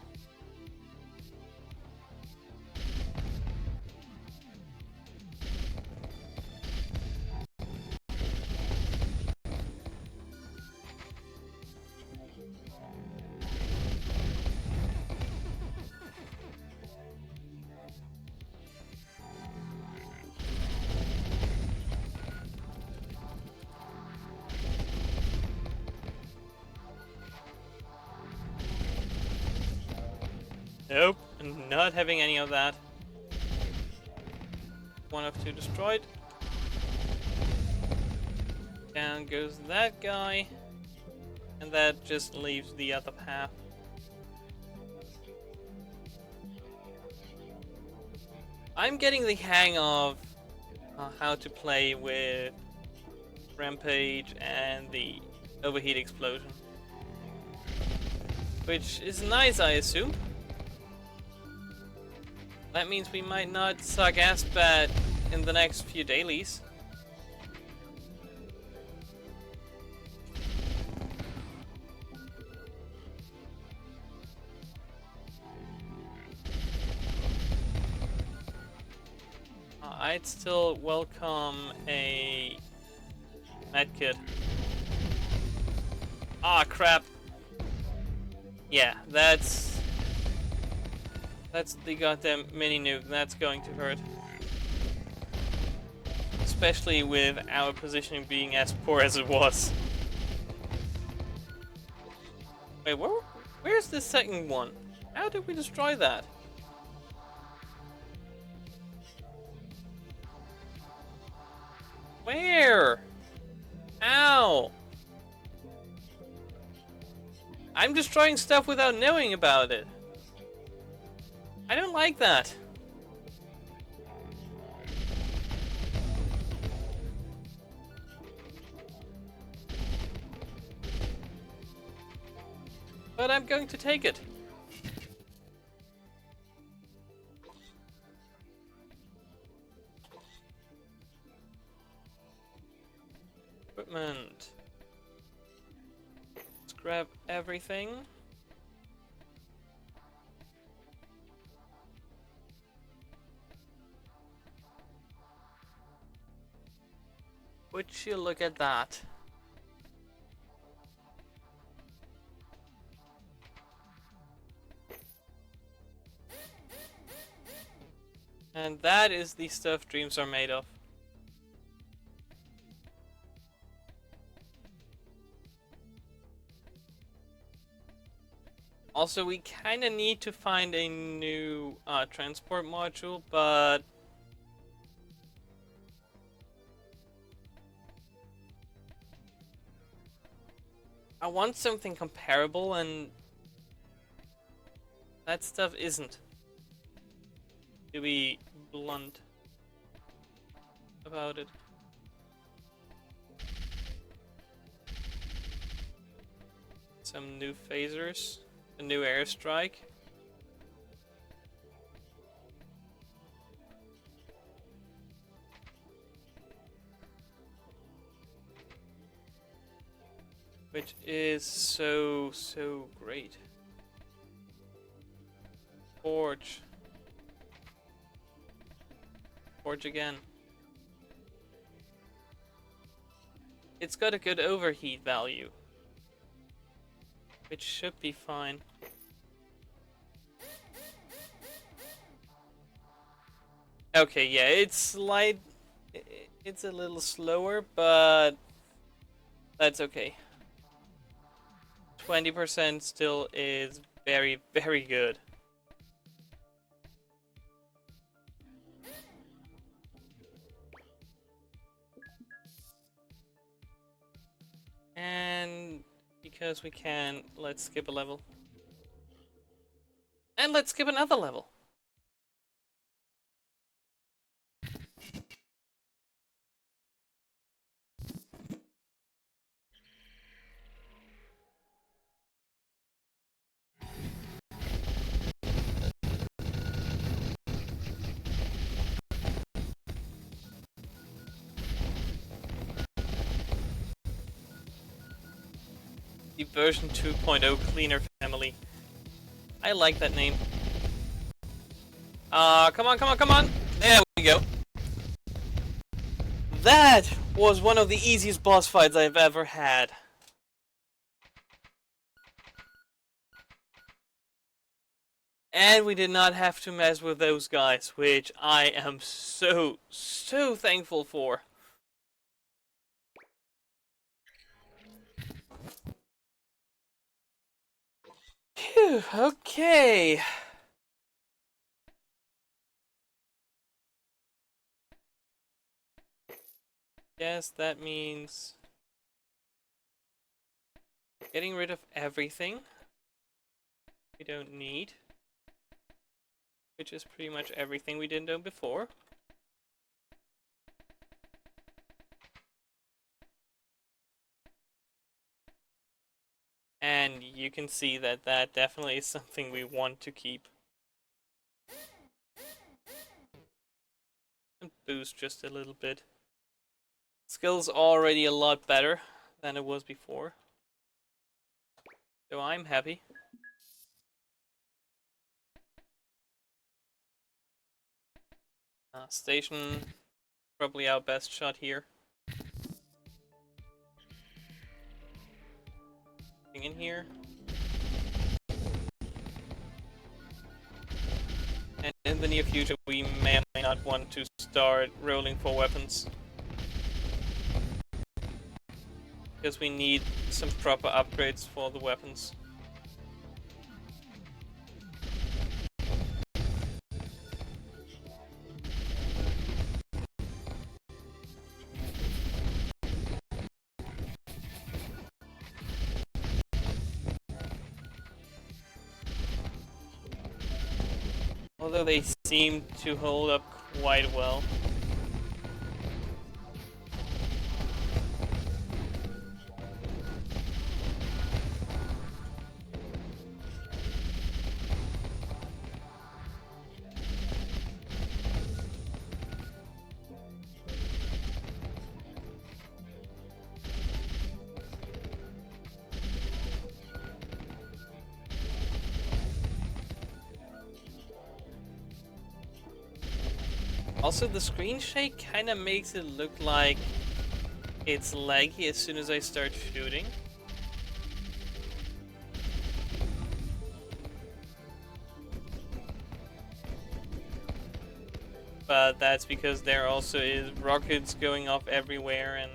Nope, not having any of that. One of two destroyed. Down goes that guy. And that just leaves the other path. I'm getting the hang of how to play with Rampage and the overheat explosion. Which is nice, I assume. That means we might not suck ass bad in the next few dailies. I'd still welcome a medkit. Ah, crap. Yeah, that's the goddamn mini nuke. That's going to hurt. Especially with our positioning being as poor as it was. Wait, where's the second one? How did we destroy that? Where? Ow! I'm destroying stuff without knowing about it. I don't like that. But I'm going to take it. Equipment. Let's grab everything. Would you look at that? And that is the stuff dreams are made of. Also, we kind of need to find a new transport module, but I want something comparable, and that stuff isn't. To be blunt about it. Some new phasers, a new airstrike. Which is so great. Forge. Forge again. It's got a good overheat value, which should be fine. Okay, yeah, it's it's a little slower, but that's okay. 20% still is very good. And because we can, let's skip a level. And let's skip another level. The version 2.0 cleaner family. I like that name. Come on. There we go. That was one of the easiest boss fights I've ever had. And we did not have to mess with those guys, which I am so thankful for. Phew, okay. Yes, that means getting rid of everything we don't need, which is pretty much everything we didn't know before. And you can see that that definitely is something we want to keep. And boost just a little bit. Skill's already a lot better than it was before. So I'm happy. Station, probably our best shot here. in here. And in the near future, we may or may not want to start rolling for weapons. Because we need some proper upgrades for the weapons. Although they seem to hold up quite well. Also, the screen shake kind of makes it look like it's laggy as soon as I start shooting. But that's because there also is rockets going off everywhere, and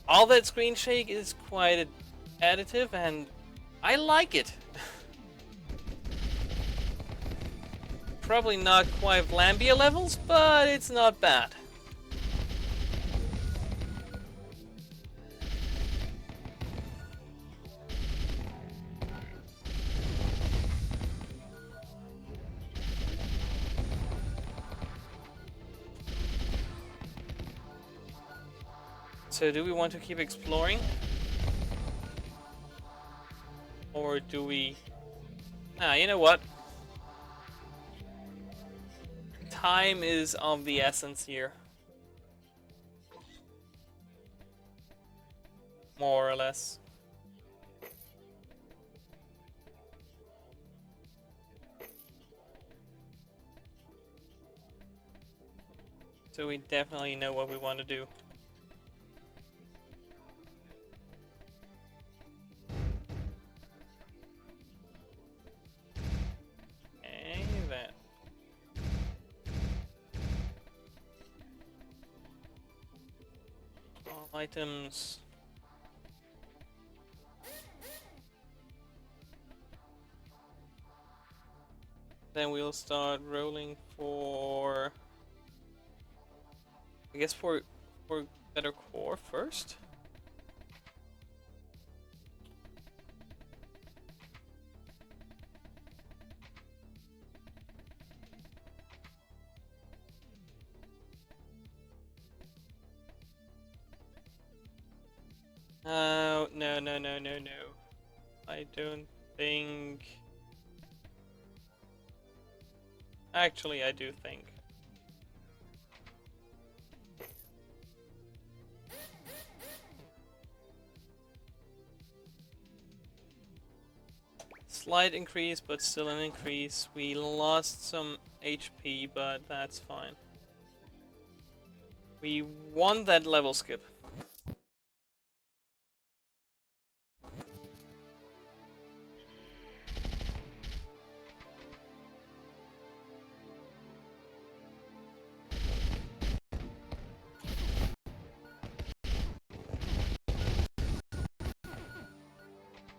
all that screen shake is quite additive, and I like it. Probably not quite Lambia levels, but it's not bad. So do we want to keep exploring? Or do we... you know what? Time is of the essence here. More or less. So we definitely know what we want to do. Okay, that. All items. Then we'll start rolling for... I guess for better core first. Oh, no. I don't think... Actually, I do think. Slight increase, but still an increase. We lost some HP, but that's fine. We won that level skip.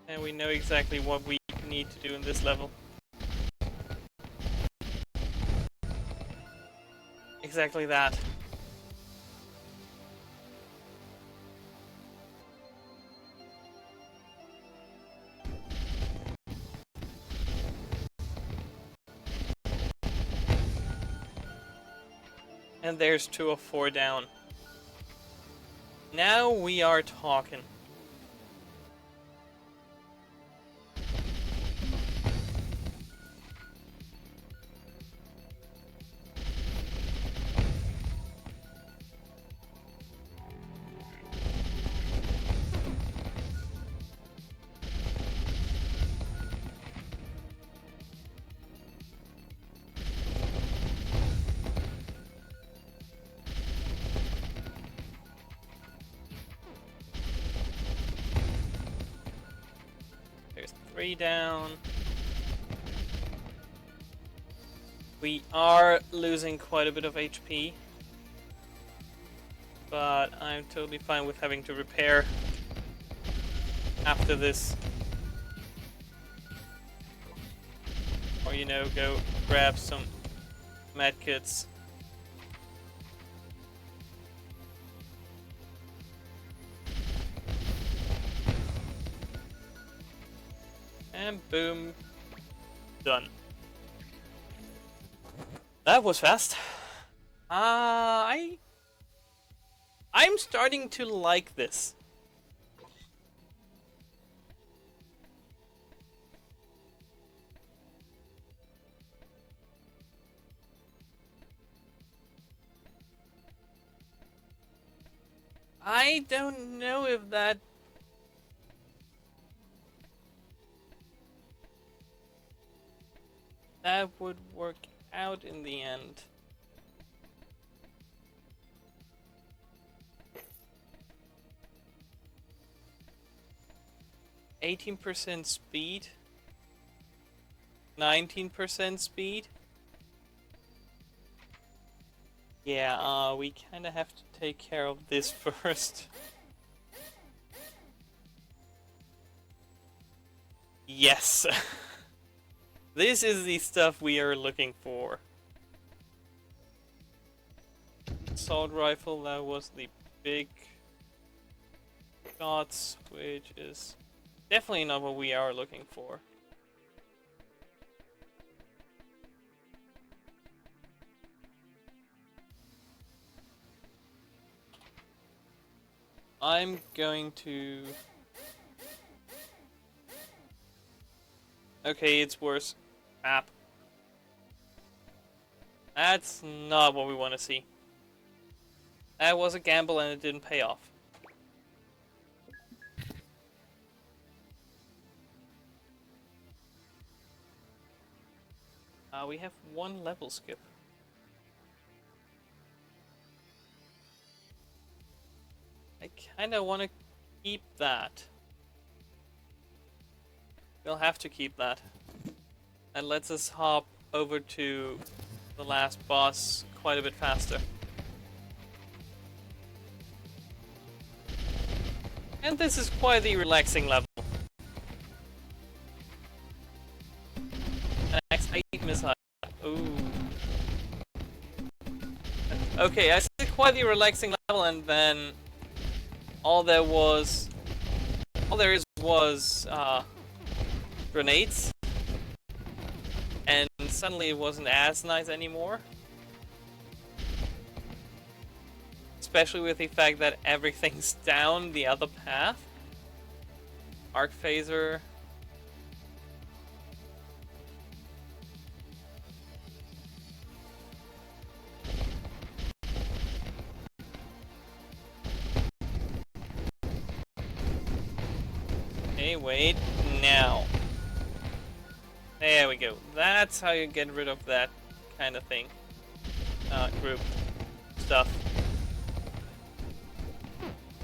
And we know exactly what we need to do in this level. Exactly that. And there's 2 of 4 down. Now we are talking. 3 down. We are losing quite a bit of HP, but I'm totally fine with having to repair after this. Or, you know, go grab some medkits. And boom. Done. That was fast. I'm starting to like this. I don't know if that would work out in the end. %, speed, 19% speed. Yeah, we kind of have to take care of this first. Yes! This is the stuff we are looking for. Assault rifle, that was the big shots, which is definitely not what we are looking for. I'm going to... Okay, it's worse. Map. That's not what we want to see. That was a gamble and it didn't pay off. We have 1 level skip. I kinda want to keep that. We'll have to keep that. That lets us hop over to the last boss quite a bit faster. And this is quite the relaxing level. An X8 missile. Ooh. Okay, I said quite the relaxing level, and then all there is was grenades, and suddenly it wasn't as nice anymore. Especially with the fact that everything's down the other path. Arc phaser. Hey, wait, now. There we go. That's how you get rid of that kind of thing. Group stuff.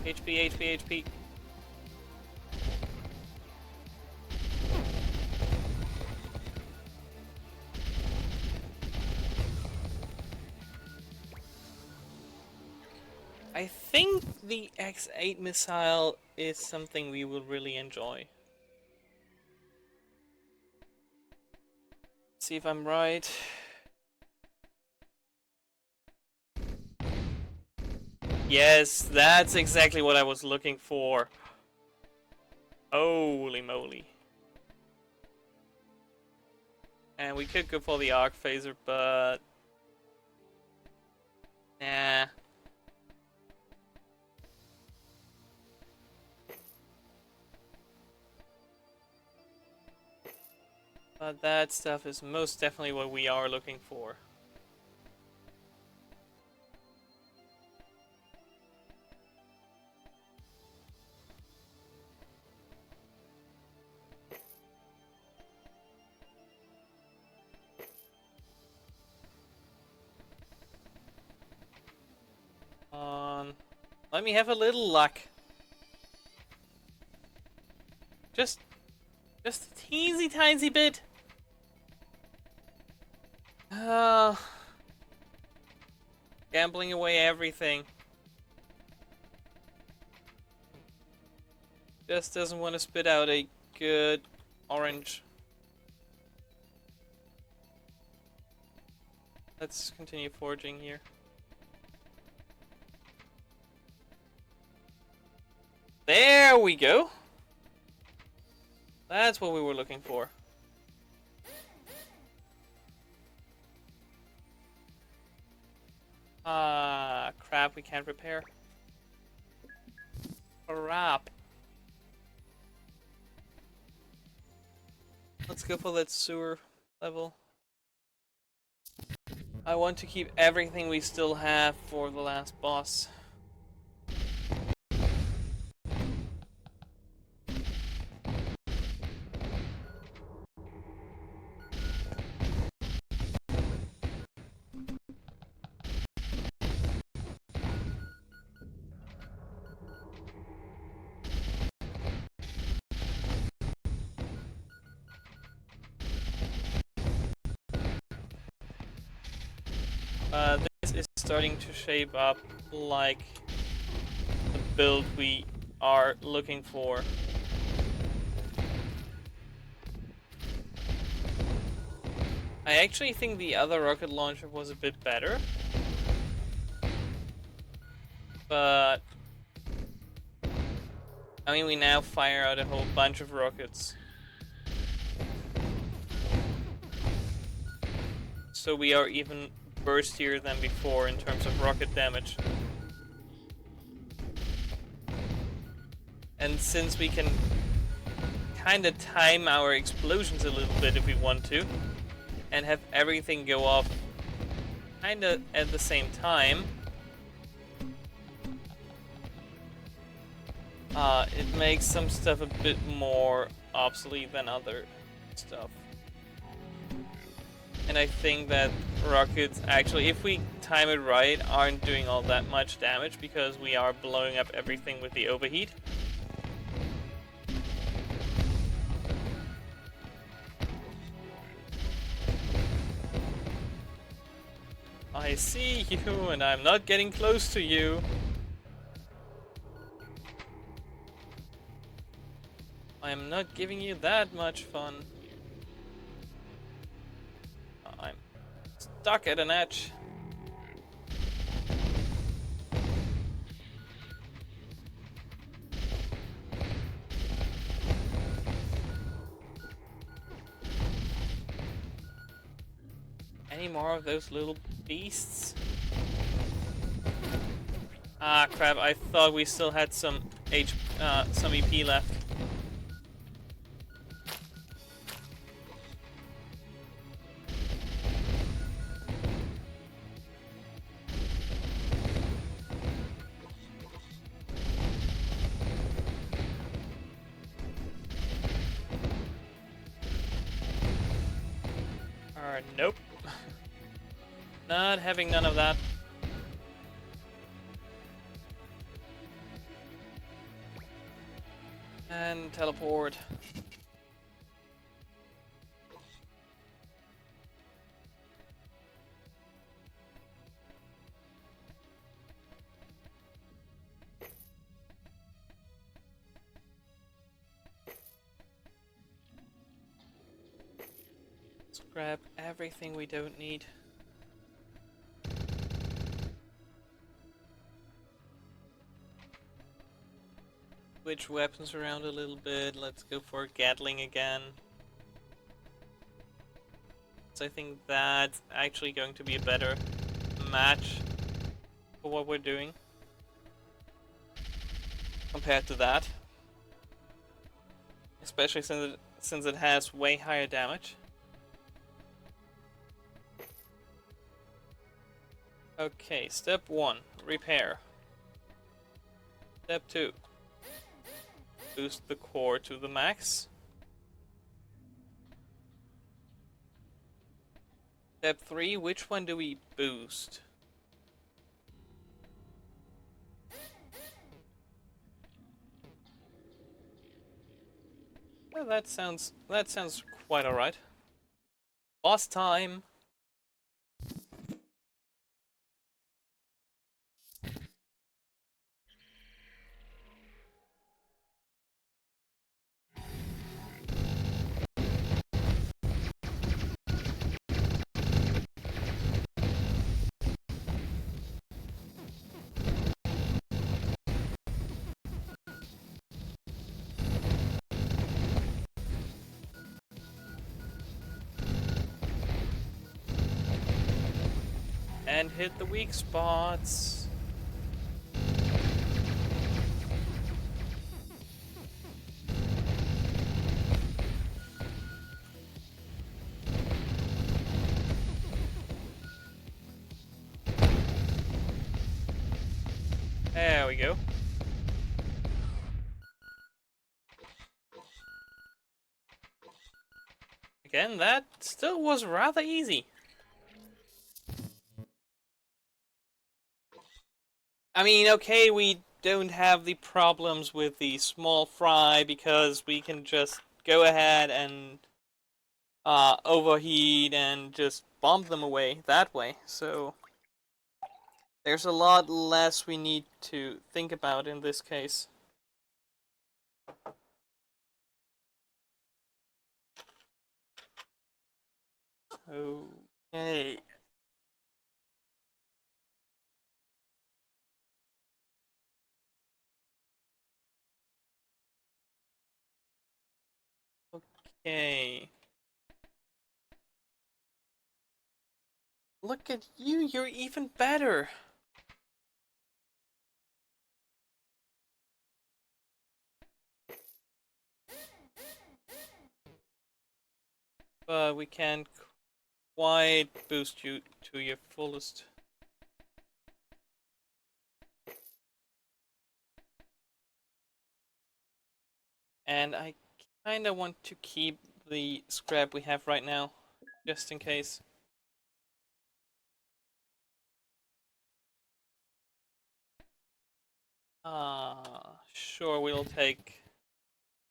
HP, HP, HP. I think the X8 missile is something we will really enjoy. See if I'm right. Yes, that's exactly what I was looking for. Holy moly. And we could go for the arc phaser, but... nah. But that stuff is most definitely what we are looking for. Let me have a little luck. Just Just a teensy tiny bit. Gambling away everything. Just doesn't want to spit out a good orange. Let's continue forging here. There we go. That's what we were looking for. Ah, crap, we can't repair. Crap. Let's go for that sewer level. I want to keep everything we still have for the last boss. This is starting to shape up like the build we are looking for. I actually think the other rocket launcher was a bit better. But I mean, we now fire out a whole bunch of rockets. So we are even burstier than before in terms of rocket damage. And since we can kind of time our explosions a little bit if we want to, and have everything go off kind of at the same time, it makes some stuff a bit more obsolete than other stuff. And I think that rockets actually, if we time it right, aren't doing all that much damage because we are blowing up everything with the overheat. I see you, and I'm not getting close to you. I'm not giving you that much fun. I'm stuck at an edge. Any more of those little beasts? Ah, crap! I thought we still had some EP left. Nope. Not having none of that. And teleport. Let's grab everything we don't need. Switch weapons around a little bit. Let's go for Gatling again. So I think that's actually going to be a better match for what we're doing compared to that. Especially since it has way higher damage. Okay, step 1, repair. Step 2, boost the core to the max. Step 3, which one do we boost? Well, that sounds quite alright. Boss time. And hit the weak spots. There we go. Again, that still was rather easy. I mean, okay, we don't have the problems with the small fry because we can just go ahead and overheat and just bomb them away that way. So there's a lot less we need to think about in this case. Okay. Okay. Look at you, you're even better. But we can't quite boost you to your fullest. And I kinda want to keep the scrap we have right now, just in case. Sure, we'll take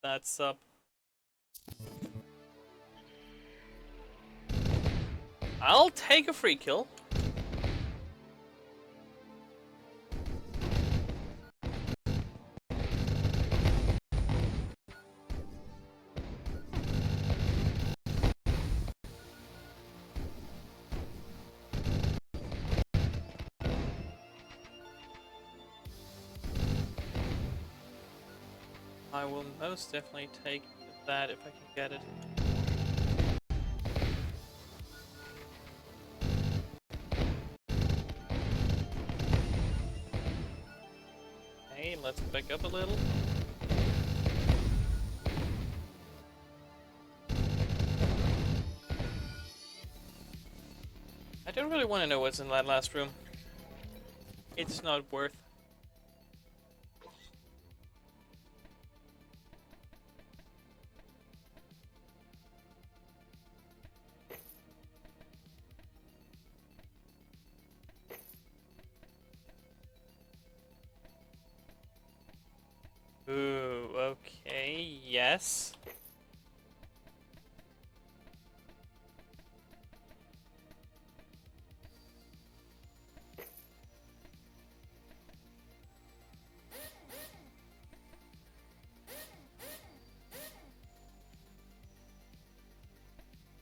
that sub. I'll take a free kill. I will most definitely take that if I can get it. Okay, let's back up a little. I don't really want to know what's in that last room. It's not worth. Ooh, okay, yes.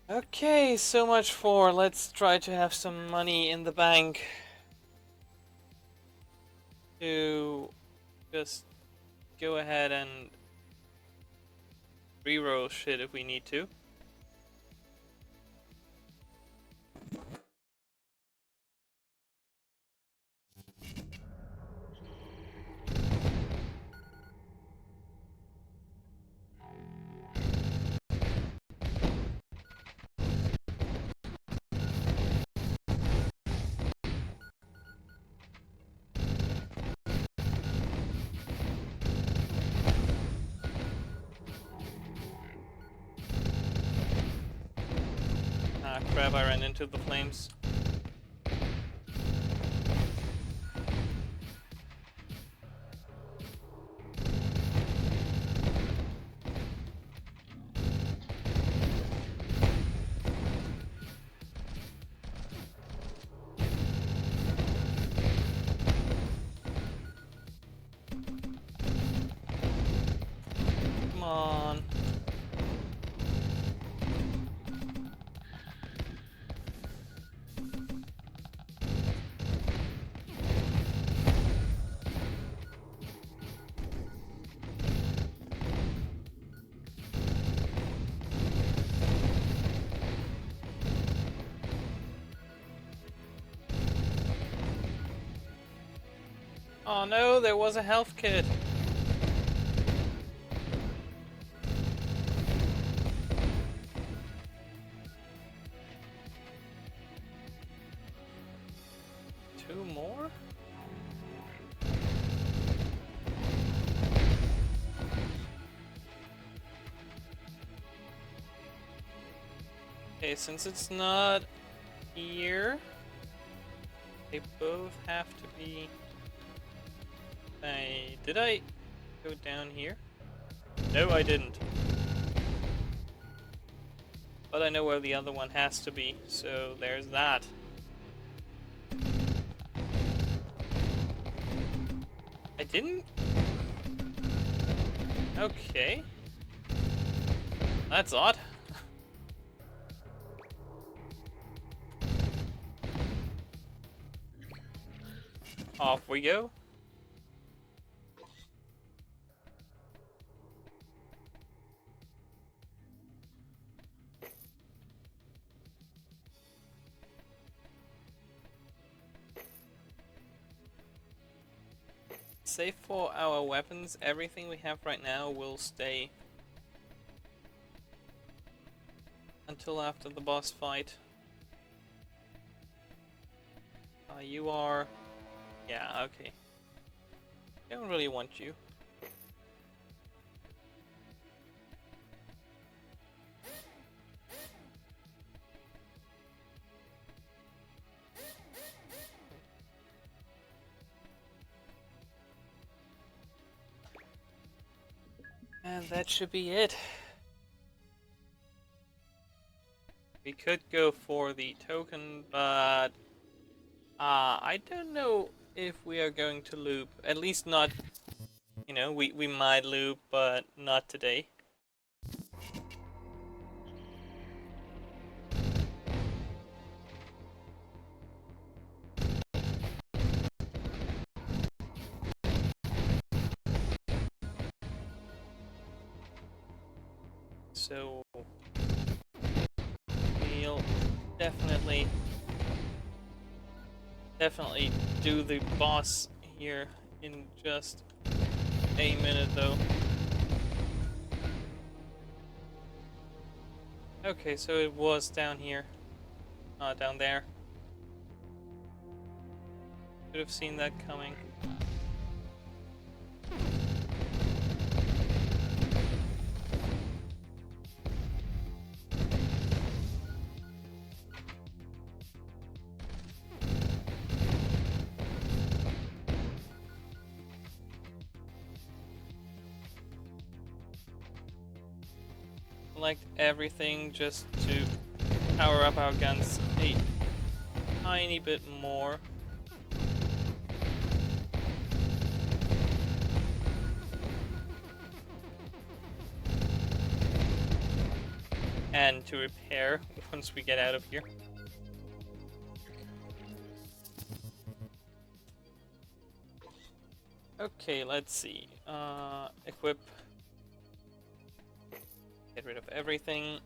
Okay, so much for let's try to have some money in the bank to just go ahead and reroll shit if we need to. Ah, crap, I ran into the flames. Oh no, there was a health kit. Two more? Okay, since it's not here, they both have to be... Did I go down here? No, I didn't. But I know where the other one has to be, so there's that. I didn't? Okay. That's odd. Off we go. Save for our weapons, everything we have right now will stay until after the boss fight. You are... Yeah, okay. Don't really want you. And that should be it. We could go for the token, but I don't know if we are going to loop. At least not, you know, we might loop, but not today. So we'll definitely do the boss here in just a minute though. Okay, so it was down here. Down there. Could have seen that coming. Collect everything just to power up our guns a tiny bit more. And to repair once we get out of here. Okay, let's see. Equip. Get rid of everything.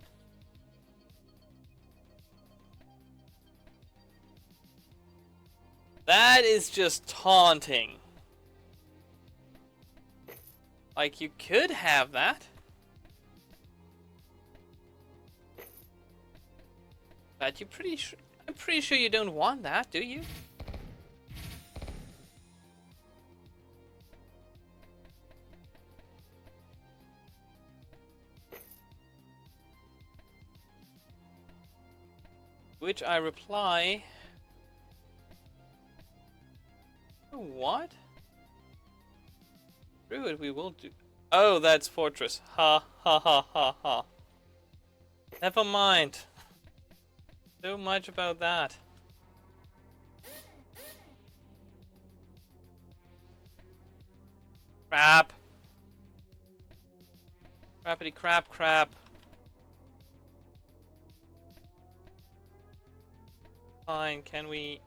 That is just taunting. Like, you could have that. But I'm pretty sure you don't want that, do you? Which I reply... What? Screw it, we will do... Oh, that's Fortress. Ha ha ha ha ha. Never mind. So much about that. Crap. Crappity crap crap. Fine, can we...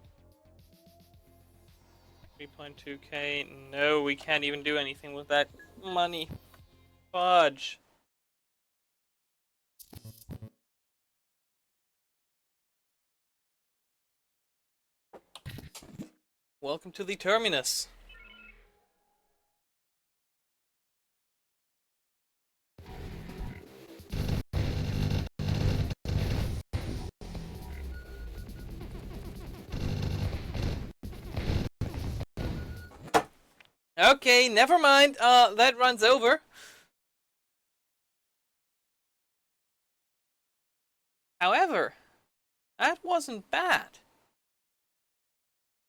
3.2k? No, we can't even do anything with that money. Fudge. Welcome to the Terminus. Okay, never mind. That runs over. However, that wasn't bad.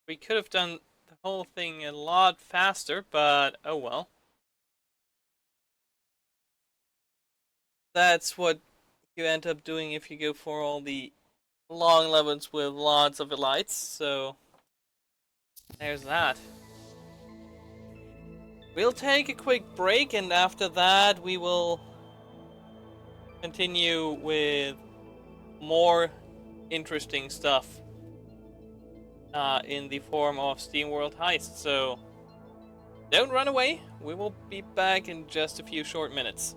We could have done the whole thing a lot faster, but oh well. That's what you end up doing if you go for all the long levels with lots of elites, so there's that. We'll take a quick break, and after that we will continue with more interesting stuff in the form of SteamWorld Heist. So don't run away. We will be back in just a few short minutes.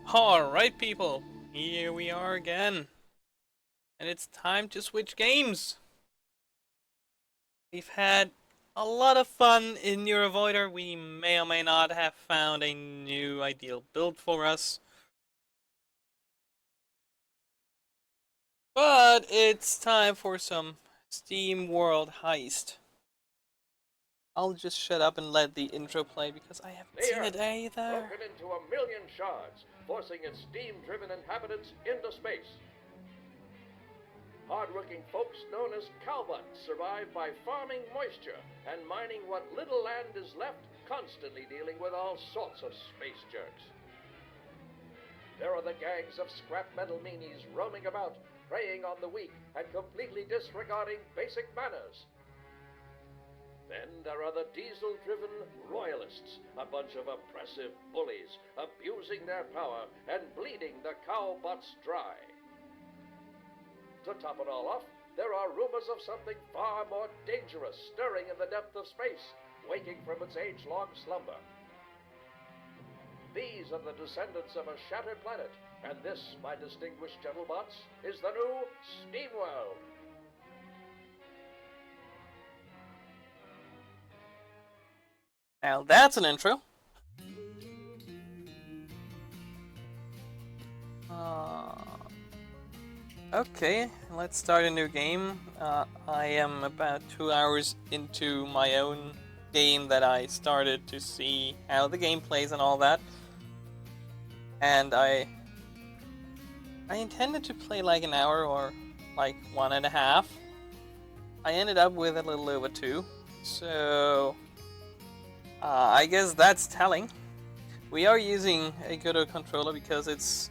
Alright, people, here we are again. And it's time to switch games. We've had a lot of fun in New Avoider. We may or may not have found a new ideal build for us. But it's time for some Steam World Heist. I'll just shut up and let the intro play because I haven't seen it either. Broken into 1,000,000 shards, forcing its steam-driven inhabitants into space. Hard-working folks known as Cowboys survive by farming moisture and mining what little land is left, constantly dealing with all sorts of space jerks. There are the gangs of scrap metal meanies roaming about, preying on the weak and completely disregarding basic manners. Then there are the diesel-driven royalists, a bunch of oppressive bullies, abusing their power and bleeding the cowbots dry. To top it all off, there are rumors of something far more dangerous stirring in the depth of space, waking from its age-long slumber. These are the descendants of a shattered planet, and this, my distinguished gentlebots, is the new SteamWorld. Now that's an intro. Okay, let's start a new game. I am about 2 hours into my own game that I started to see how the game plays and all that. And I intended to play like an hour or like 1.5. I ended up with a little over 2. So I guess that's telling. We are using a good old controller because it's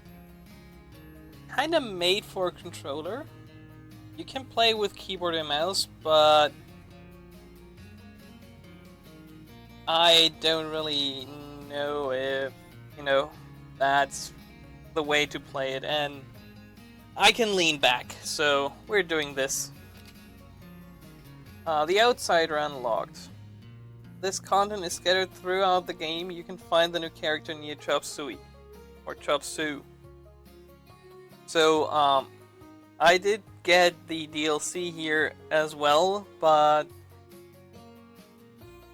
kind of made for a controller. You can play with keyboard and mouse, but I don't really know if, that's the way to play it, and I can lean back, so we're doing this. The outside are unlocked. This content is scattered throughout the game. You can find the new character near Chop Suey, or Chop Sue. So, I did get the DLC here as well, but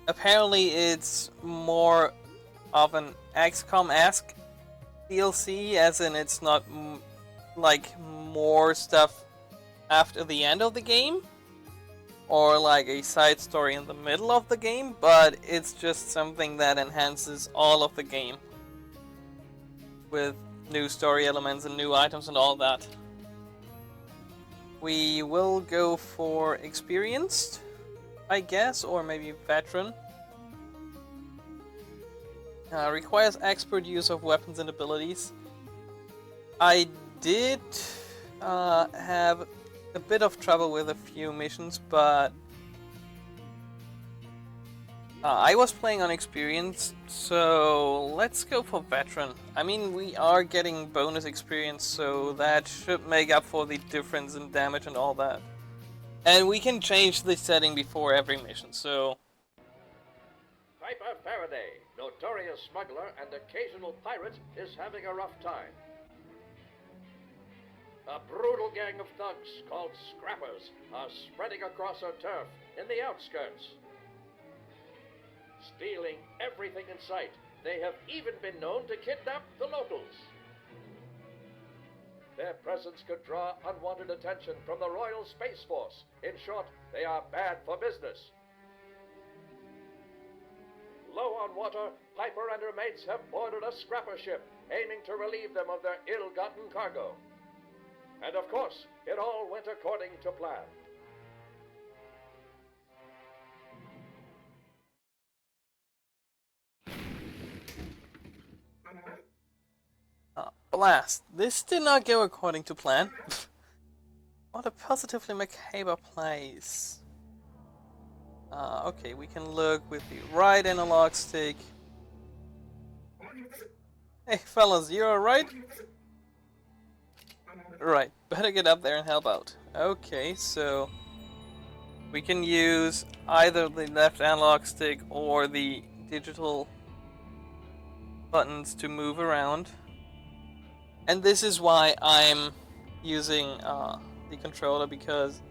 apparently it's more of an XCOM-esque DLC, as in it's not like more stuff after the end of the game, or like a side story in the middle of the game, but it's just something that enhances all of the game with new story elements and new items and all that. We will go for experienced, I guess, or maybe veteran. Requires expert use of weapons and abilities. I did have a bit of trouble with a few missions, but I was playing on experience, so let's go for veteran. I mean, we are getting bonus experience, so that should make up for the difference in damage and all that. And we can change the setting before every mission, so Piper Faraday, notorious smuggler and occasional pirate, is having a rough time. A brutal gang of thugs called Scrappers are spreading across her turf in the outskirts, stealing everything in sight. They have even been known to kidnap the locals. Their presence could draw unwanted attention from the Royal Space Force. In short, they are bad for business. Low on water, Piper and her mates have boarded a scrapper ship, aiming to relieve them of their ill-gotten cargo. And of course, it all went according to plan. blast. This did not go according to plan. What a positively macabre place. Okay, we can look with the right analog stick. Hey fellas, you alright? Right, better get up there and help out. Okay, so we can use either the left analog stick or the digital buttons to move around. And this is why I'm using the controller, because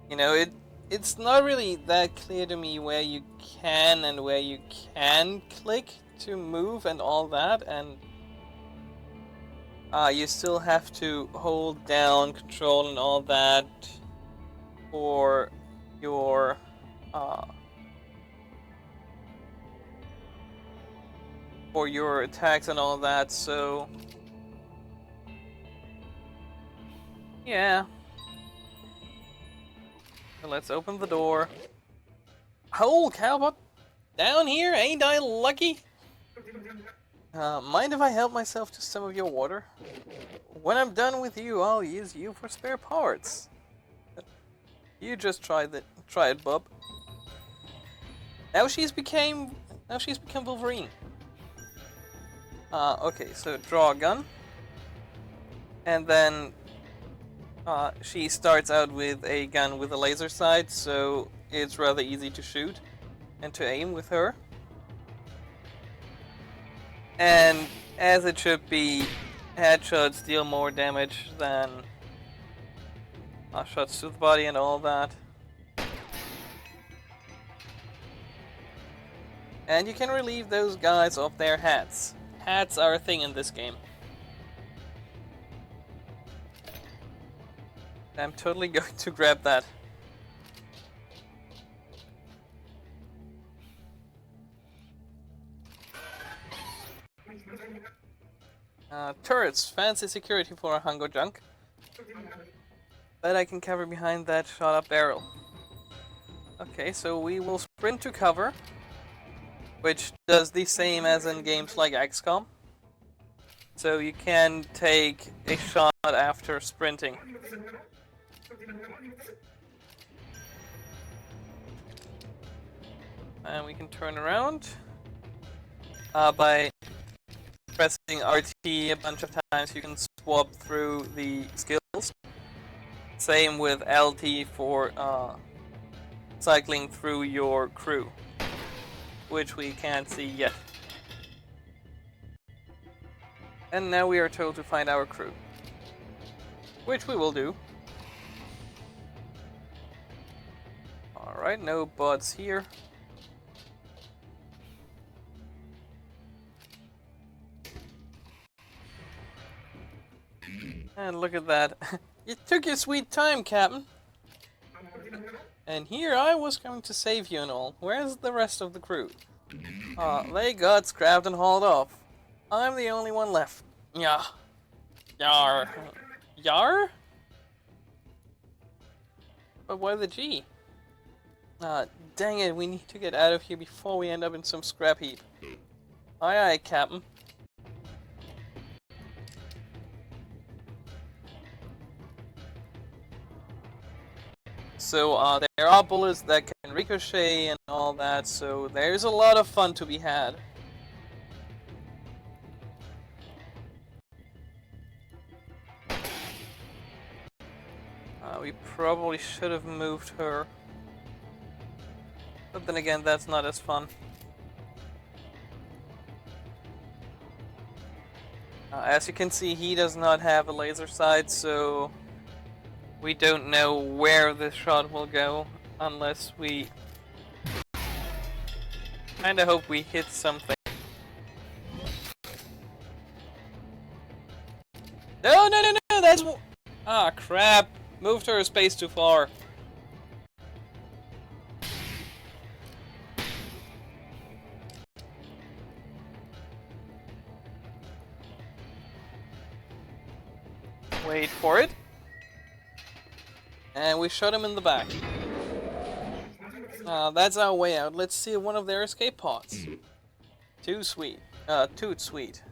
you know it's not really that clear to me where you can and where you can click to move and all that, and you still have to hold down control and all that for your uh, attacks and all that. So yeah, so let's open the door. Oh, cowbot, down here, ain't I lucky? Mind if I help myself to some of your water? When I'm done with you, I'll use you for spare parts. You just try it, bub. Now she's become Wolverine. Okay, so draw a gun, and then she starts out with a gun with a laser sight, so it's rather easy to shoot and to aim with her. And as it should be, headshots deal more damage than shots to the body and all that. And you can relieve those guys of their hats. Hats are a thing in this game. I'm totally going to grab that. Turrets, fancy security for a Hungo junk. But I can cover behind that shot up barrel. Okay, so we will sprint to cover, which does the same as in games like XCOM. So you can take a shot after sprinting. And we can turn around by pressing RT a bunch of times. You can swap through the skills. Same with LT for cycling through your crew, which we can't see yet. And now we are told to find our crew, which we will do. Alright, no bots here. And look at that. You took your sweet time, Captain. And here I was going to save you and all. Where's the rest of the crew? They got scrapped and hauled off. I'm the only one left. Yeah. Yar. Yar? But why the G? Dang it, we need to get out of here before we end up in some scrap heap. Aye aye, Captain. So, there are bullets that can ricochet and all that, so there's a lot of fun to be had. We probably should have moved her. But then again, that's not as fun. As you can see, he does not have a laser sight, so we don't know where this shot will go unless we kinda hope we hit something. No, no, no, no, that's... Ah, crap. Moved her a space too far. Wait for it. And we shot him in the back. That's our way out. Let's see one of their escape pods. Too sweet. Toot sweet.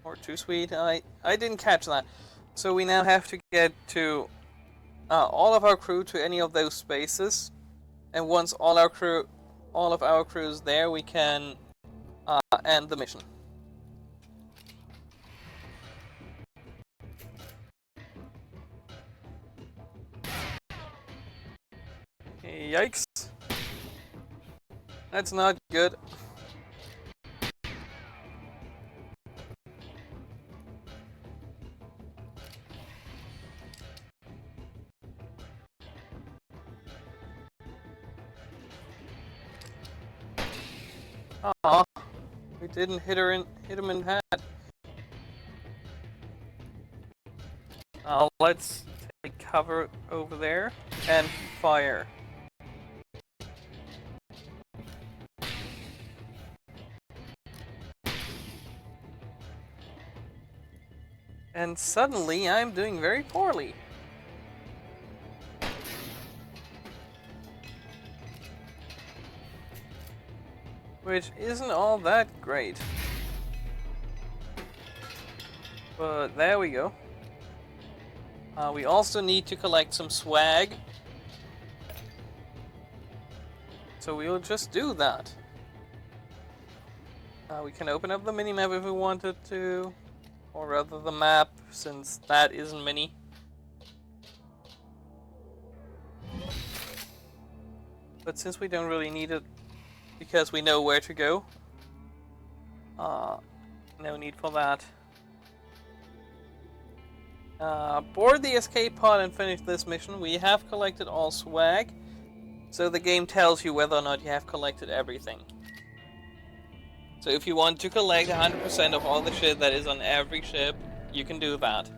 Or too sweet. I didn't catch that. So we now have to get to all of our crew to any of those spaces. And once all of our crew is there, we can end the mission. Yikes. That's not good. Aw, we didn't hit him in the head. Let's take cover over there and fire. And suddenly I'm doing very poorly. Which isn't all that great. But there we go. We also need to collect some swag. So we'll just do that. We can open up the minimap if we wanted to. Or rather the map, since that isn't mini. But since we don't really need it, because we know where to go, no need for that. Board the escape pod and finish this mission. We have collected all swag, so the game tells you whether or not you have collected everything. So if you want to collect 100% of all the shit that is on every ship, you can do that.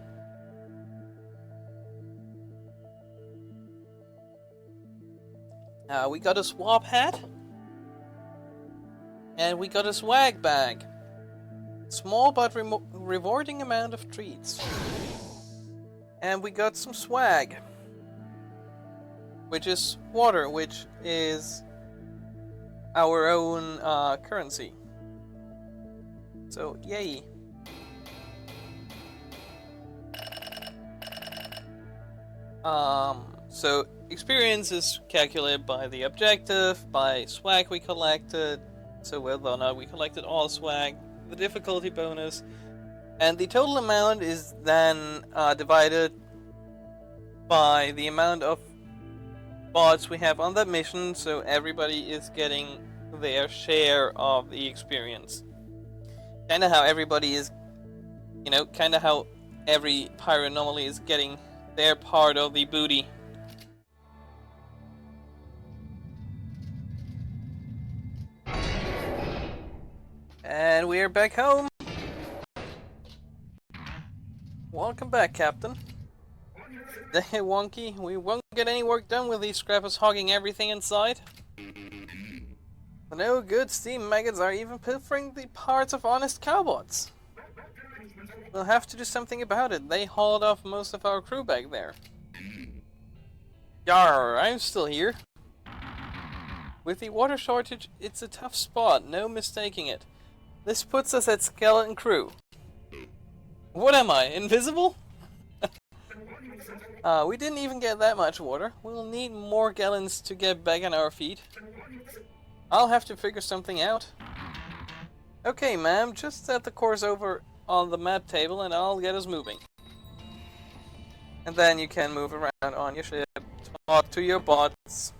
We got a swap hat. And we got a swag bag. Small but rewarding amount of treats. And we got some swag. Which is water, which is our own currency. So, yay. So experience is calculated by the objective, by swag we collected, so whether or not we collected all swag, the difficulty bonus, and the total amount is then divided by the amount of bots we have on that mission, so everybody is getting their share of the experience. Kinda how everybody is, kinda how every pirate normally is getting their part of the booty. And we're back home. Welcome back, Captain. Hey, Wonky, we won't get any work done with these scrappers hogging everything inside. No good steam maggots are even pilfering the parts of honest cowboys. We'll have to do something about it. They hauled off most of our crew back there. Yarr, I'm still here. With the water shortage, it's a tough spot, no mistaking it. This puts us at skeleton crew. What am I, invisible? We didn't even get that much water. We'll need more gallons to get back on our feet. I'll have to figure something out. Okay, ma'am, just set the course over on the map table and I'll get us moving. And then you can move around on your ship, talk to your bots.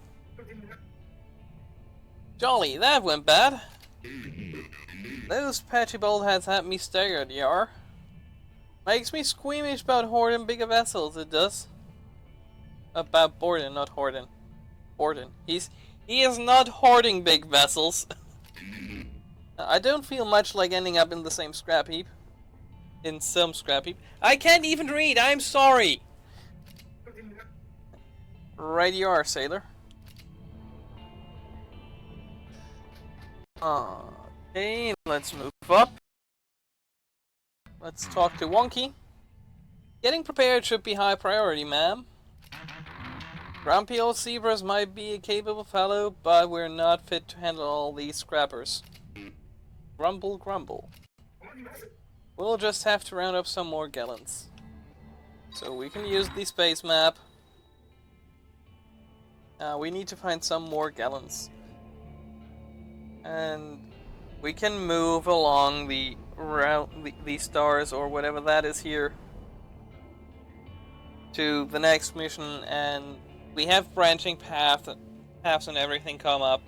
Jolly, that went bad. Those patchy bold heads had me staggered, yar. Makes me squeamish about hoarding bigger vessels, it does. About Borden, not Horden. Borden. He is not hoarding big vessels. I don't feel much like ending up in the same scrap heap. In some scrap heap. I can't even read, I'm sorry! Right you are, sailor. Okay, let's move up. Let's talk to Wonky. Getting prepared should be high priority, ma'am. Grumpy old zebras might be a capable fellow, but we're not fit to handle all these scrappers. Grumble, grumble. We'll just have to round up some more gallons. So we can use the space map. We need to find some more gallons. And we can move along the route, the stars or whatever that is here, to the next mission, and we have branching paths and everything come up.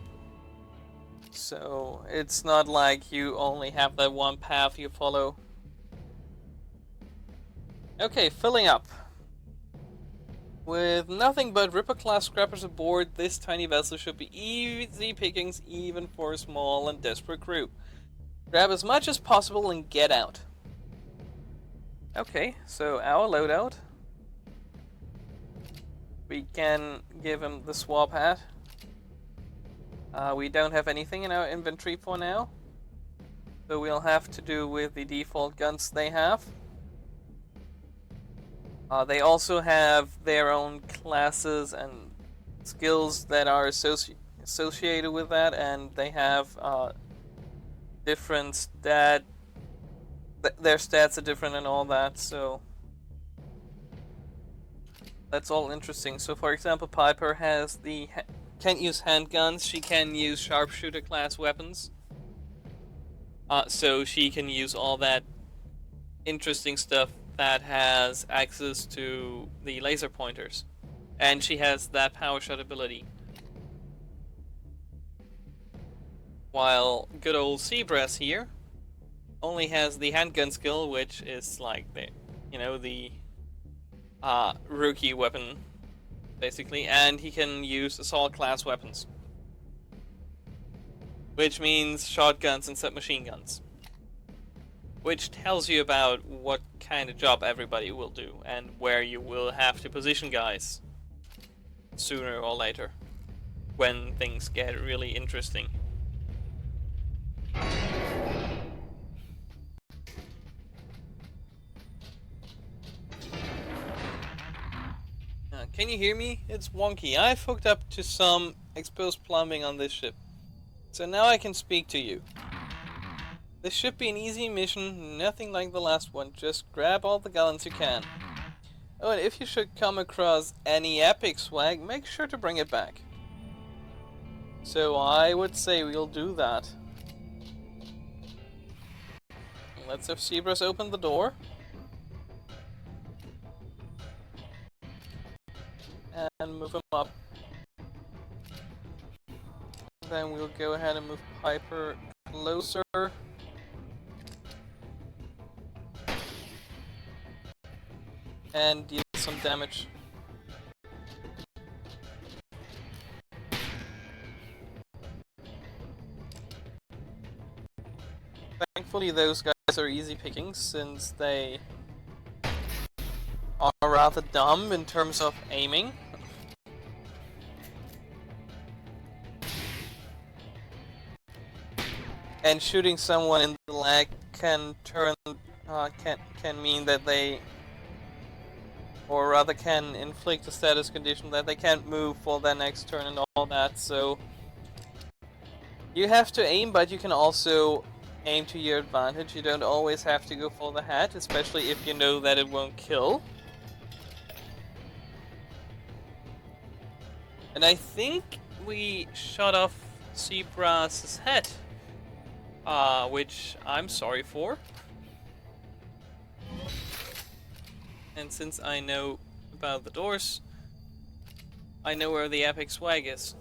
So it's not like you only have that one path you follow. Okay, filling up. With nothing but Ripper-class scrappers aboard, this tiny vessel should be easy pickings even for a small and desperate crew. Grab as much as possible and get out. Okay, so our loadout. We can give him the swap hat. We don't have anything in our inventory for now, so we'll have to do with the default guns they have. They also have their own classes and skills that are associated with that, and they have different their stats are different and all that, so that's all interesting. So for example, Piper has can't use handguns, she can use sharpshooter class weapons. So she can use all that interesting stuff that has access to the laser pointers. And she has that power shot ability. While good old Seabrass here only has the handgun skill, which is like the rookie weapon, basically, and he can use assault class weapons. Which means shotguns and submachine guns. Which tells you about what kind of job everybody will do and where you will have to position guys sooner or later when things get really interesting. Can you hear me? It's wonky. I've hooked up to some exposed plumbing on this ship, so now I can speak to you. This should be an easy mission, nothing like the last one. Just grab all the guns you can. Oh, and if you should come across any epic swag, make sure to bring it back. So I would say we'll do that. Let's have Zebras open the door. And move him up. Then we'll go ahead and move Piper closer. And deal some damage. Thankfully those guys are easy pickings since they are rather dumb in terms of aiming. And shooting someone in the leg can can mean that they, or rather can inflict a status condition that they can't move for their next turn and all that, so you have to aim, but you can also aim to your advantage. You don't always have to go for the hat, especially if you know that it won't kill. And I think we shot off Seabrass's head. Which I'm sorry for. And since I know about the doors, I know where the epic swag is.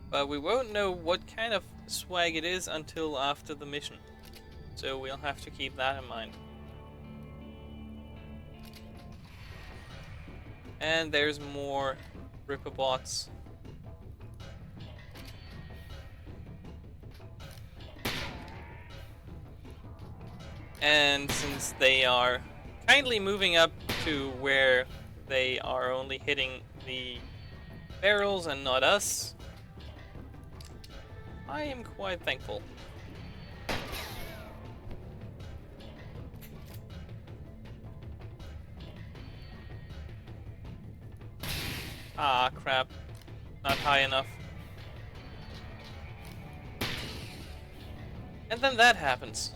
But we won't know what kind of swag it is until after the mission. So we'll have to keep that in mind. And there's more Ripper bots. And since they are kindly moving up to where they are only hitting the barrels and not us, I am quite thankful. Ah, crap. Not high enough. And then that happens.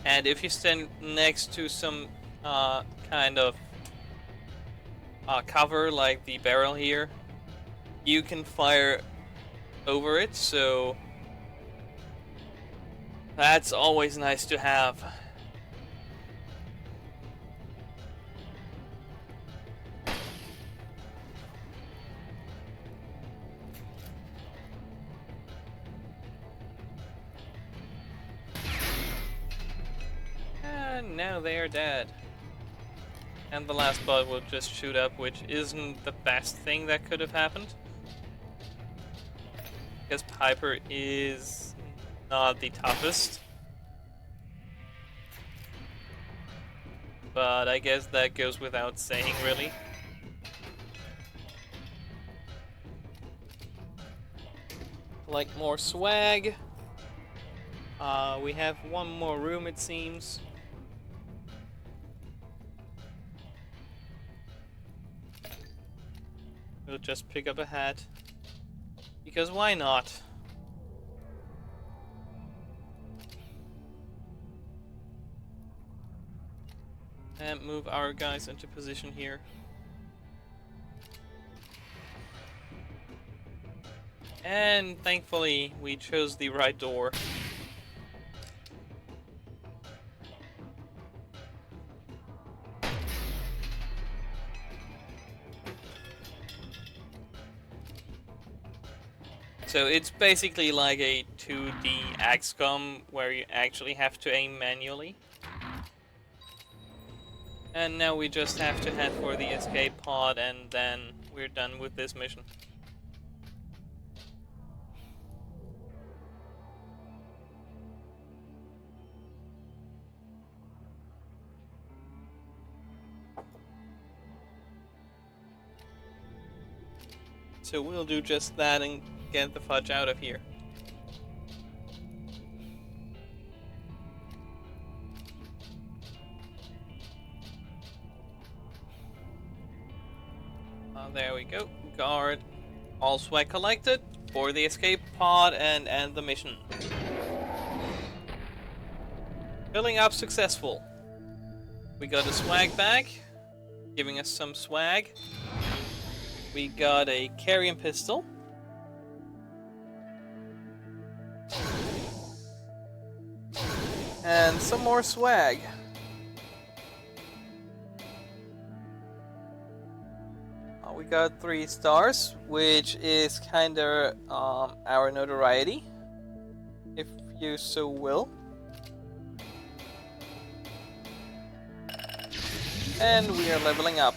And if you stand next to some kind of cover like the barrel here, you can fire over it, so that's always nice to have. now they are dead. And the last bot will just shoot up, which isn't the best thing that could have happened. Because Piper is not the toughest. But I guess that goes without saying, really. Like more swag. We have one more room, it seems. We'll just pick up a hat. Because why not? And move our guys into position here. And thankfully, we chose the right door. So it's basically like a 2D XCOM where you actually have to aim manually. And now we just have to head for the escape pod and then we're done with this mission. So we'll do just that and get the fudge out of here. There we go. Guard. All swag collected for the escape pod and end the mission. Filling up successful. We got a swag back, giving us some swag. We got a carrion pistol. And some more swag. We got 3 stars, which is kinda our notoriety, if you so will. And we are leveling up.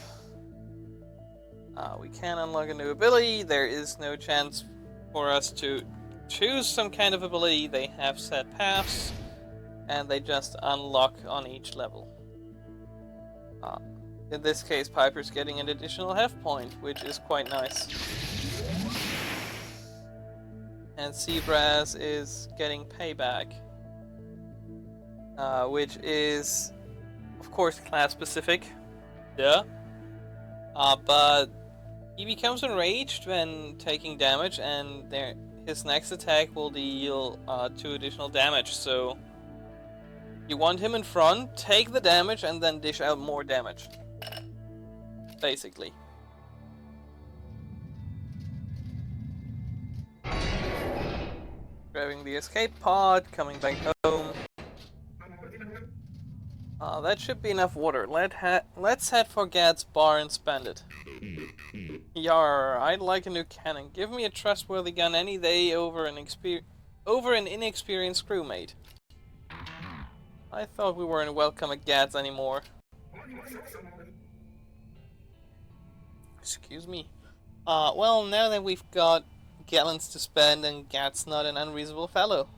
We can unlock a new ability. There is no chance for us to choose some kind of ability. They have set paths, and they just unlock on each level. In this case, Piper's getting an additional health point, which is quite nice. And Seabrass is getting payback, which is, of course, class specific. Yeah. But he becomes enraged when taking damage, and his next attack will deal 2 additional damage. So you want him in front, take the damage, and then dish out more damage. Basically. Grabbing the escape pod, coming back home. That should be enough water. Let's head for Gad's bar and spend it. Yar, I'd like a new cannon. Give me a trustworthy gun any day over an inexperienced crewmate. I thought we weren't welcome at Gad's anymore. Excuse me. Well, now that we've got gallons to spend and Gad's not an unreasonable fellow.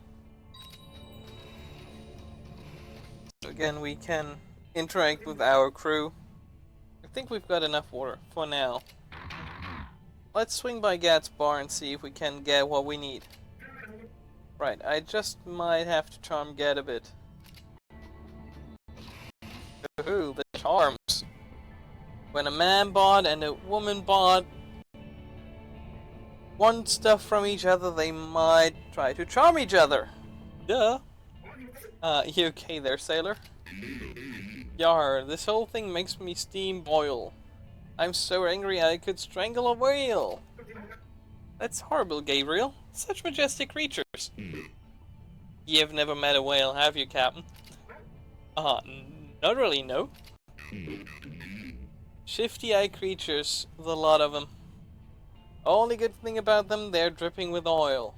Again, we can interact with our crew. I think we've got enough water for now. Let's swing by Gad's bar and see if we can get what we need. Right, I just might have to charm Gad a bit. Ooh, the charms. When a man bot and a woman bot want stuff from each other, they might try to charm each other. Duh. You okay there, sailor? Yar, this whole thing makes me steam boil. I'm so angry I could strangle a whale. That's horrible, Gabriel. Such majestic creatures. You've never met a whale, have you, Captain? Not really, no. Shifty-eyed creatures, with a lot of them. Only good thing about them, they're dripping with oil.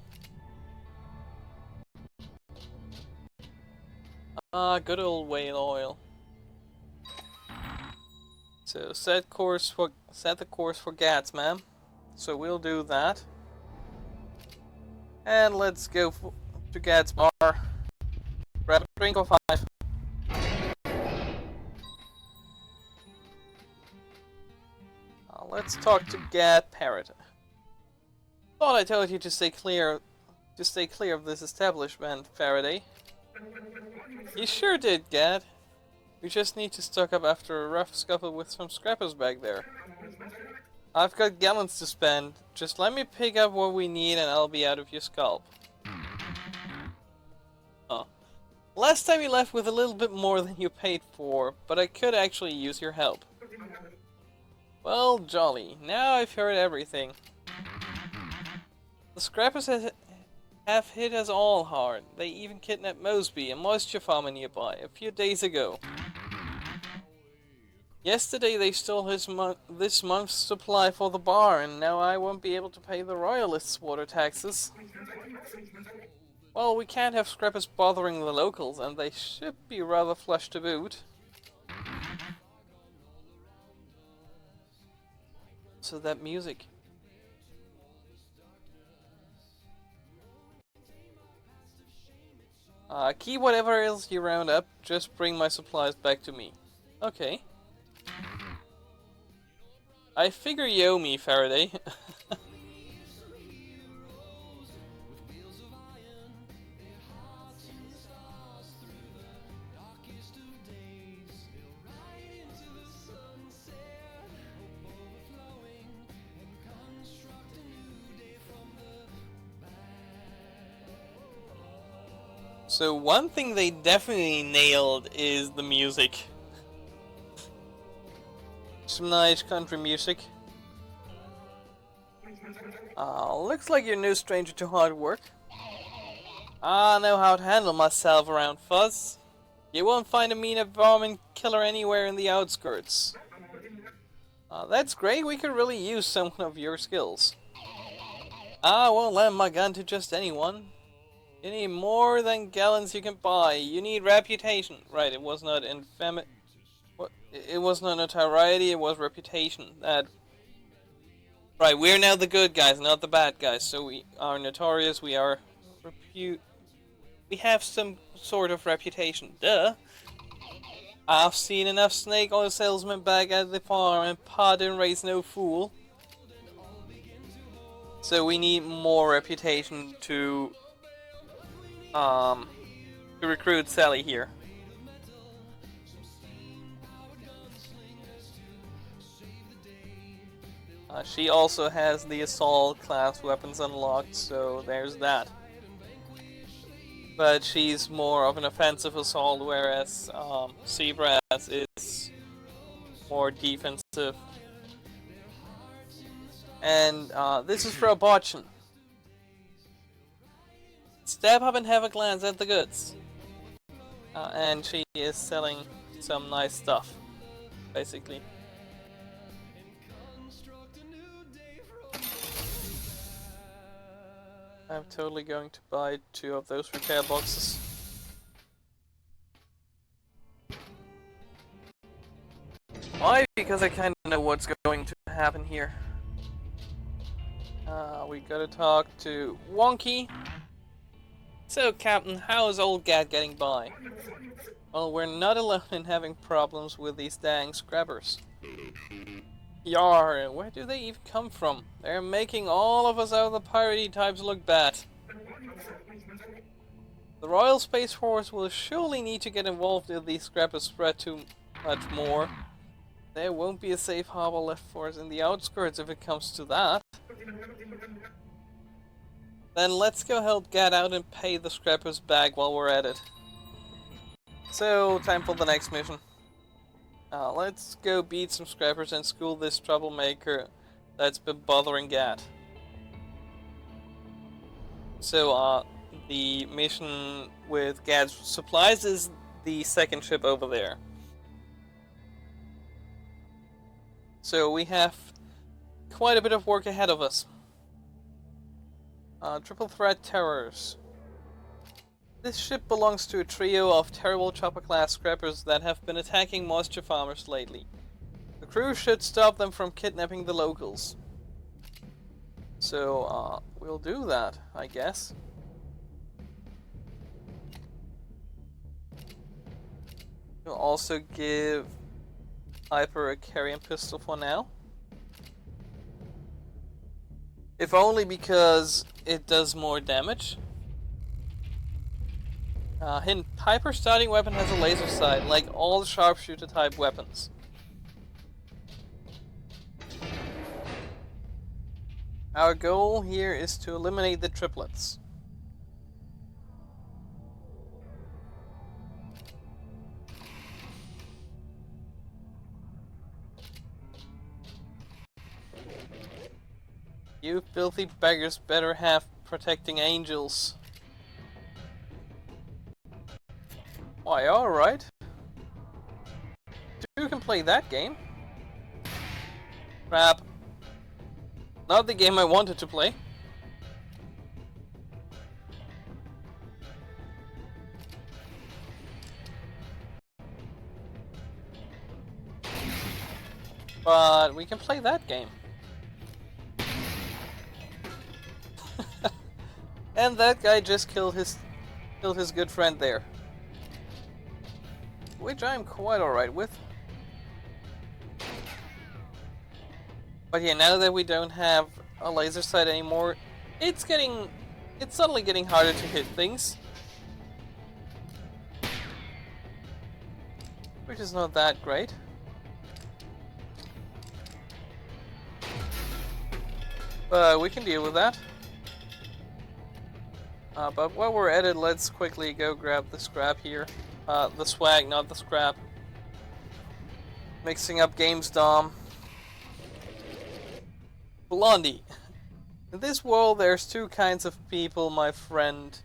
Good old whale oil. So set the course for Gats, ma'am. So we'll do that. And let's go to Gad's bar. Grab a drink or 5. Let's talk to Gad Parrot. Thought I told you to stay clear of this establishment, Faraday. You sure did, Gad. We just need to stock up after a rough scuffle with some scrappers back there. I've got gallons to spend. Just let me pick up what we need and I'll be out of your scalp. Oh. Last time you left with a little bit more than you paid for, but I could actually use your help. Well, jolly. Now I've heard everything. The scrappers have hit us all hard. They even kidnapped Mosby, a moisture farmer nearby, a few days ago. Yesterday they stole this month's supply for the bar, and now I won't be able to pay the royalists' water taxes. Well, we can't have scrappers bothering the locals, and they should be rather flush to boot. So that music. Keep whatever else you round up, just bring my supplies back to me. Okay. I figure you owe me, Faraday. So one thing they definitely nailed is the music. Some nice country music. Looks like you're no stranger to hard work. I know how to handle myself around Fuzz. You won't find a meaner varmint killer anywhere in the outskirts. That's great, we could really use some of your skills. I won't lend my gun to just anyone. You need more than gallons you can buy. You need reputation. Right, it was not it was not notoriety, it was reputation. Right, we're now the good guys, not the bad guys. So we are notorious, we have some sort of reputation. Duh. I've seen enough snake oil salesmen back at the farm, and Pa didn't raise no fool. So we need more reputation to recruit Sally here. She also has the assault class weapons unlocked, so there's that. But she's more of an offensive assault, whereas Seabrass is more defensive. And this is for a botchin. Step up and have a glance at the goods. And she is selling some nice stuff, basically. I'm totally going to buy 2 of those repair boxes. Why? Because I kinda know what's going to happen here. We gotta talk to Wonky. So, Captain, how is old Gad getting by? Well, we're not alone in having problems with these dang scrappers. Yar, where do they even come from? They're making all of us other piratey types look bad. The Royal Space Force will surely need to get involved if these scrappers spread too much more. There won't be a safe harbor left for us in the outskirts if it comes to that. Then let's go help Gad out and pay the scrappers back while we're at it. So, time for the next mission. Let's go beat some scrappers and school this troublemaker that's been bothering Gad. So, the mission with Gad's supplies is the second ship over there. So we have quite a bit of work ahead of us. Triple threat terrors. This ship belongs to a trio of terrible chopper-class scrappers that have been attacking moisture farmers lately. The crew should stop them from kidnapping the locals. So, we'll do that, I guess. We'll also give Piper a carrying pistol for now. If only because it does more damage. Hint, Piper's starting weapon has a laser sight, like all sharpshooter type weapons. Our goal here is to eliminate the triplets. You filthy beggars better have protecting angels. Why, alright. You can play that game. Crap. Not the game I wanted to play. But we can play that game. And that guy just killed his good friend there. Which I'm quite alright with. But yeah, now that we don't have a laser sight anymore, it's suddenly getting harder to hit things. Which is not that great. But we can deal with that. But while we're at it, let's quickly go grab the scrap here. The swag, not the scrap. Mixing up games, Dom. Blondie. In this world, there's two kinds of people, my friend.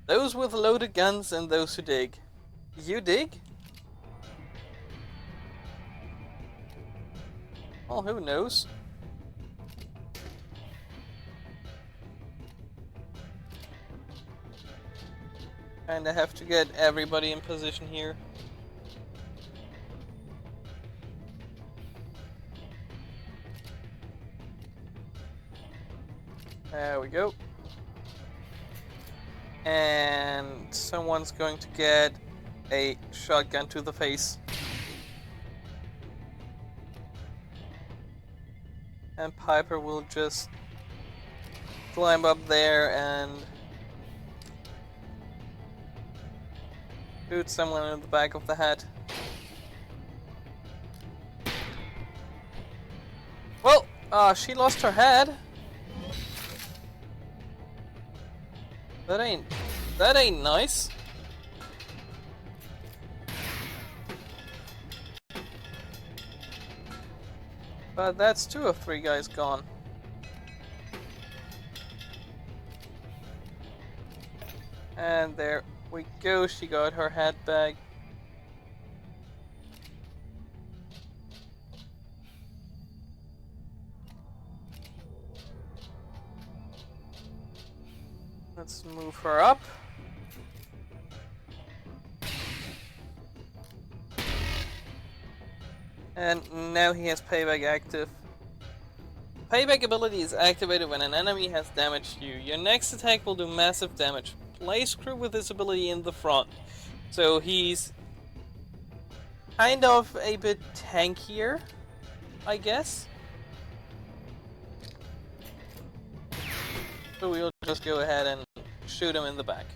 Those with loaded guns and those who dig. You dig? Well, who knows? Kinda have to get everybody in position here. There we go. And someone's going to get a shotgun to the face. And Piper will just climb up there and shoot someone in the back of the head. Well, she lost her head. That ain't nice. But that's 2 of 3 guys gone. And there we go, she got her head back. Let's move her up. And now he has payback active. Payback ability is activated when an enemy has damaged you. Your next attack will do massive damage. Place crew with this ability in the front. So he's kind of a bit tankier, I guess. So we'll just go ahead and shoot him in the back.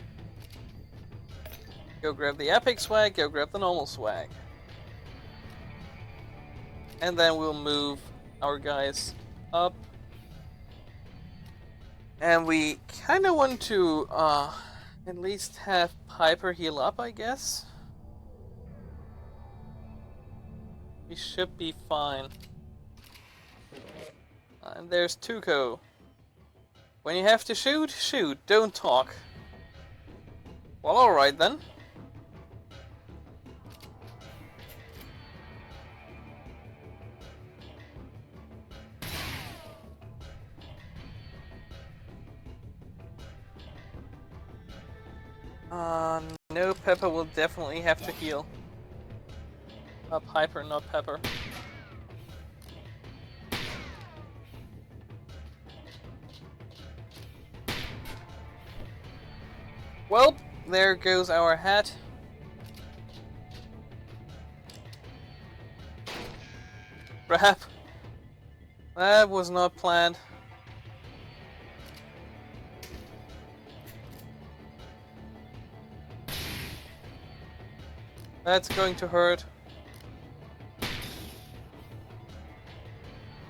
Go grab the epic swag, go grab the normal swag. And then we'll move our guys up. And we kind of want to at least have Piper heal up, I guess. We should be fine. And there's Tuco. When you have to shoot, shoot, don't talk. Well, alright then. No, Pepper will definitely have to heal. Piper, not Pepper. Well, there goes our hat. Crap. That was not planned. That's going to hurt.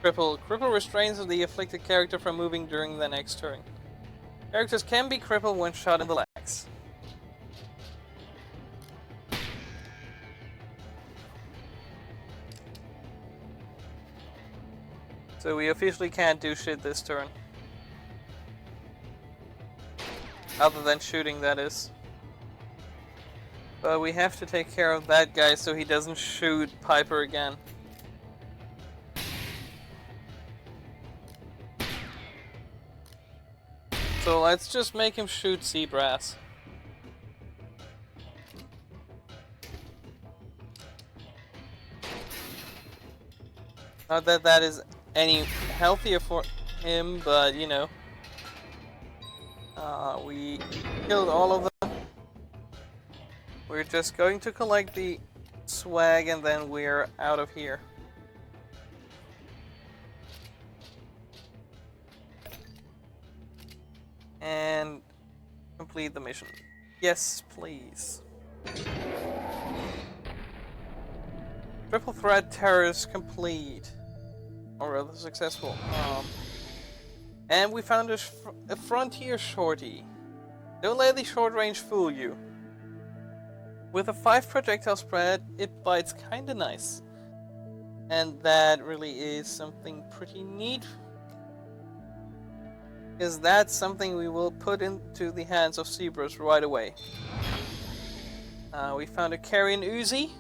Cripple. Cripple restrains the afflicted character from moving during the next turn. Characters can be crippled when shot in the legs. So we officially can't do shit this turn. Other than shooting, that is. But we have to take care of that guy so he doesn't shoot Piper again. So let's just make him shoot Seabrass. Not that that is any healthier for him, but you know. We killed all of them. We're just going to collect the swag and then we're out of here. And complete the mission. Yes, please. Triple threat terrorist complete. Or rather successful. And we found a frontier shorty. Don't let the short range fool you. With a 5 projectile spread, it bites kinda nice. And that really is something pretty neat. Because that's something we will put into the hands of Zebras right away. We found a carrion Uzi.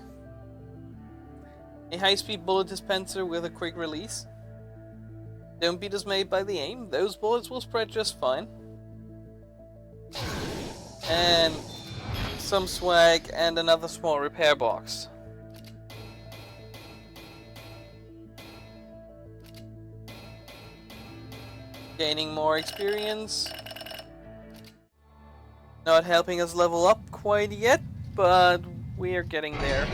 A high-speed bullet dispenser with a quick release. Don't be dismayed by the aim, those bullets will spread just fine. And some swag and another small repair box. Gaining more experience. Not helping us level up quite yet, but we are getting there.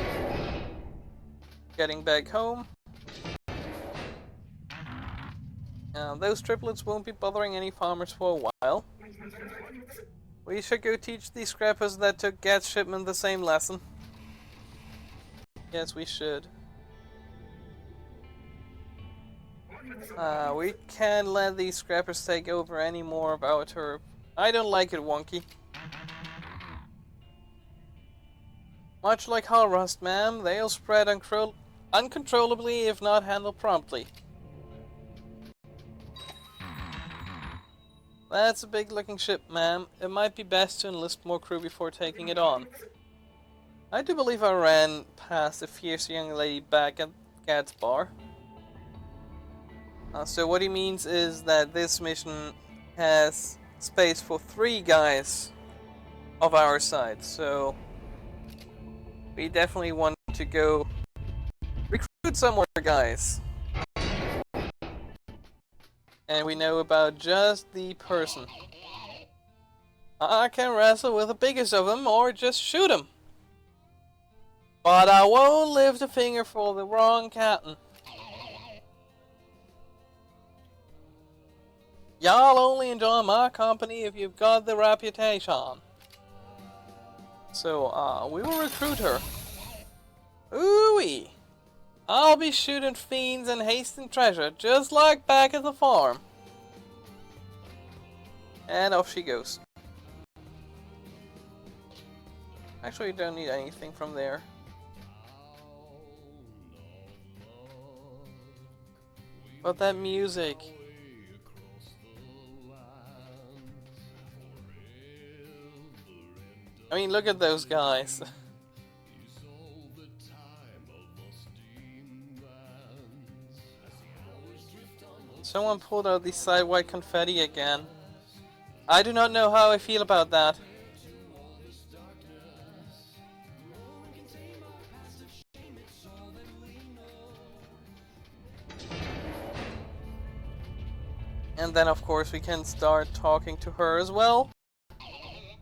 Getting back home. Those triplets won't be bothering any farmers for a while. We should go teach these scrappers that took Gat's shipment the same lesson. Yes, we should. We can't let these scrappers take over any more of our turf. I don't like it, Wonky. Much like hull rust, ma'am, they'll spread uncontrollably if not handled promptly. That's a big looking ship, ma'am. It might be best to enlist more crew before taking it on. I do believe I ran past a fierce young lady back at Gad's bar. So what he means is that this mission has space for 3 guys of our side, so we definitely want to go recruit some more guys. And we know about just the person. I can wrestle with the biggest of them or just shoot him. But I won't lift a finger for the wrong captain. Y'all only enjoy my company if you've got the reputation. So, we will recruit her. Ooh-wee! I'll be shooting fiends and hasting treasure, just like back at the farm. And off she goes. Actually, you don't need anything from there. But that music. I mean, look at those guys. Someone pulled out the side-wide confetti again. I do not know how I feel about that. And then of course we can start talking to her as well.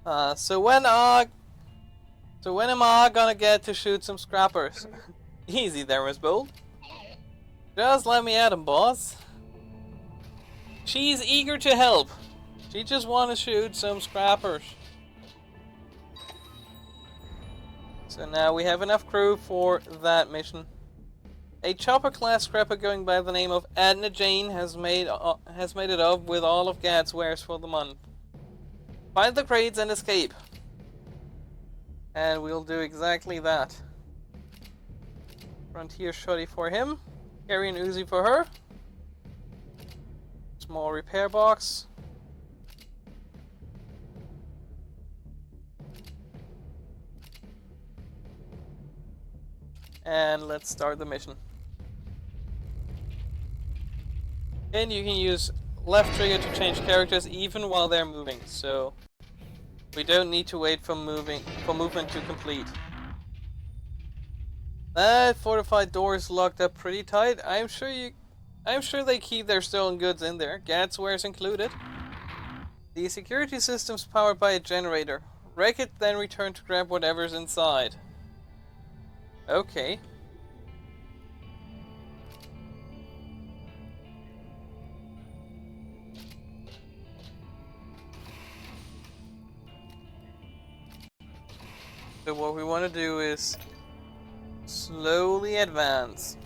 So when am I gonna get to shoot some scrappers? Easy there, Miss Bold. Just let me at 'em, boss. She's eager to help. She just wants to shoot some scrappers. So now we have enough crew for that mission. A chopper class scrapper going by the name of Adna Jane has made it up with all of Gad's wares for the month. Find the crates and escape. And we'll do exactly that. Frontier shotty for him. Carry an Uzi for her. Small repair box. And let's start the mission. And you can use left trigger to change characters even while they're moving, so we don't need to wait for movement to complete. That fortified door is locked up pretty tight. I'm sure they keep their stolen goods in there, Gad's wares included. The security system's powered by a generator. Wreck it, then return to grab whatever's inside. Okay. So what we want to do is slowly advance.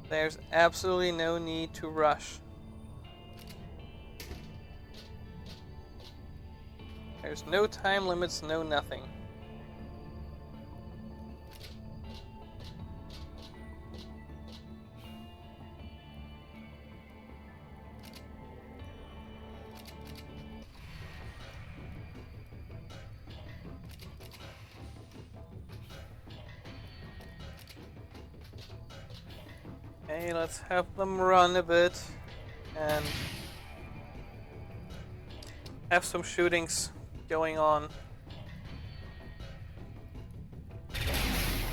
There's absolutely no need to rush. There's no time limits, no nothing. Okay, let's have them run a bit and have some shootings going on.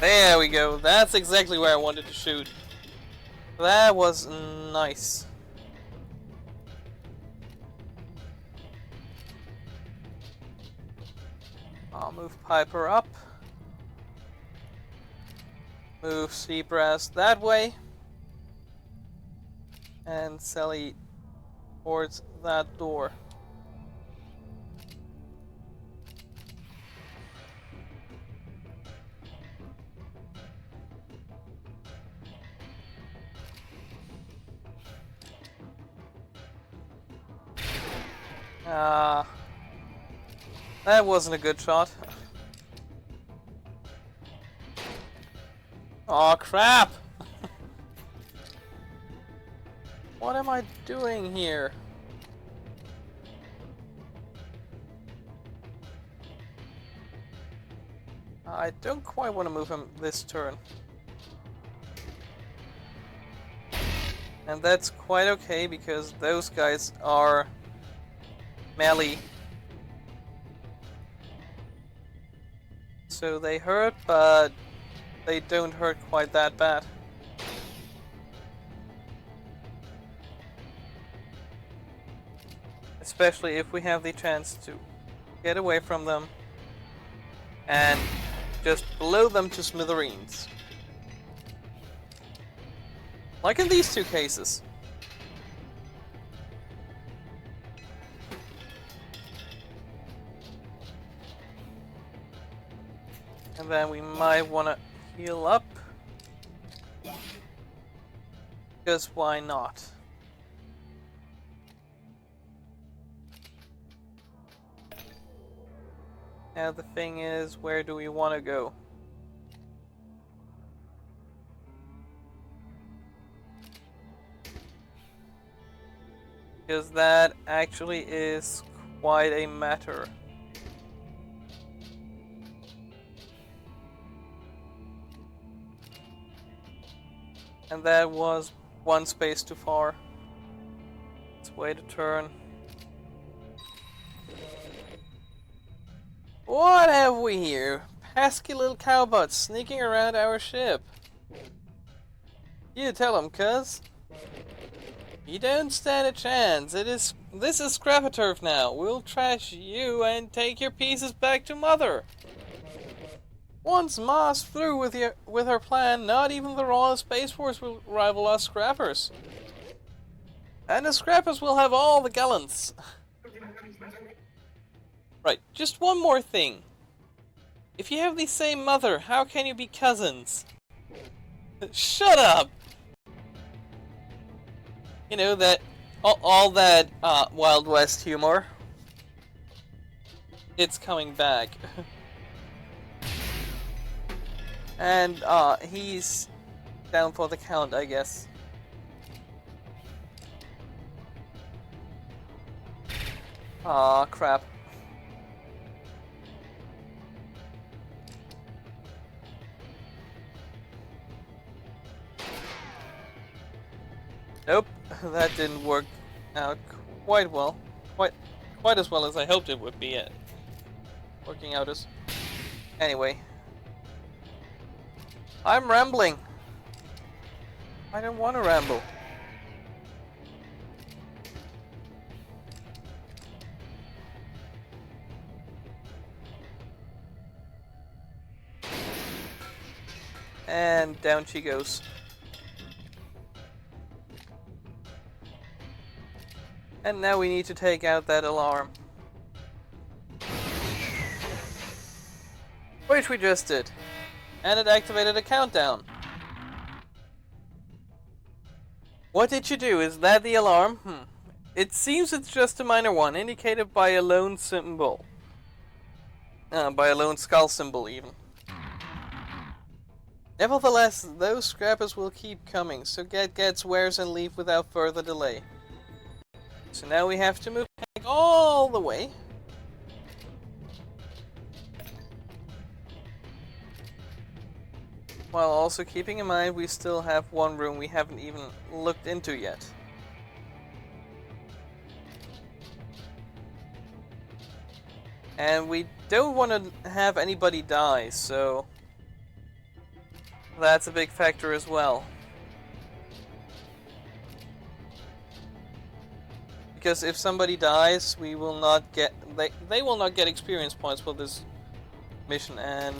There we go. That's exactly where I wanted to shoot. That was nice. I'll move Piper up. Move Seabrass that way. And Sally towards that door. That wasn't a good shot. Aw, crap! What am I doing here? I don't quite want to move him this turn. And that's quite okay because those guys are melee. So they hurt, but they don't hurt quite that bad. Especially if we have the chance to get away from them and just blow them to smithereens. Like in these two cases. And then we might want to heal up. Because why not? Now the thing is, where do we want to go? Because that actually is quite a matter. And that was one space too far. Let's wait a turn. What have we here? Pesky little cowbots sneaking around our ship. You tell them, cuz. You don't stand a chance. This is Scrapper now. We'll trash you and take your pieces back to Mother. Once Ma's through with her plan, not even the Royal Space Force will rival us Scrappers. And the Scrappers will have all the gallants. Right, just one more thing. If you have the same mother, how can you be cousins? Shut up! You know, that all that Wild West humor. It's coming back. And he's down for the count, I guess. Aw, crap. Nope, that didn't work out quite well. Quite as well as I hoped it would be at working out as. Anyway. I'm rambling. I don't want to ramble. And down she goes. And now we need to take out that alarm. Which we just did. And it activated a countdown. What did you do? Is that the alarm? It seems it's just a minor one, indicated by a lone symbol. By a lone skull symbol, even. Nevertheless, those scrappers will keep coming, so get swears and leave without further delay. So now we have to move back all the way. While also keeping in mind we still have one room we haven't even looked into yet. And we don't want to have anybody die, so that's a big factor as well. Because if somebody dies, we will not get they will not get experience points for this mission, and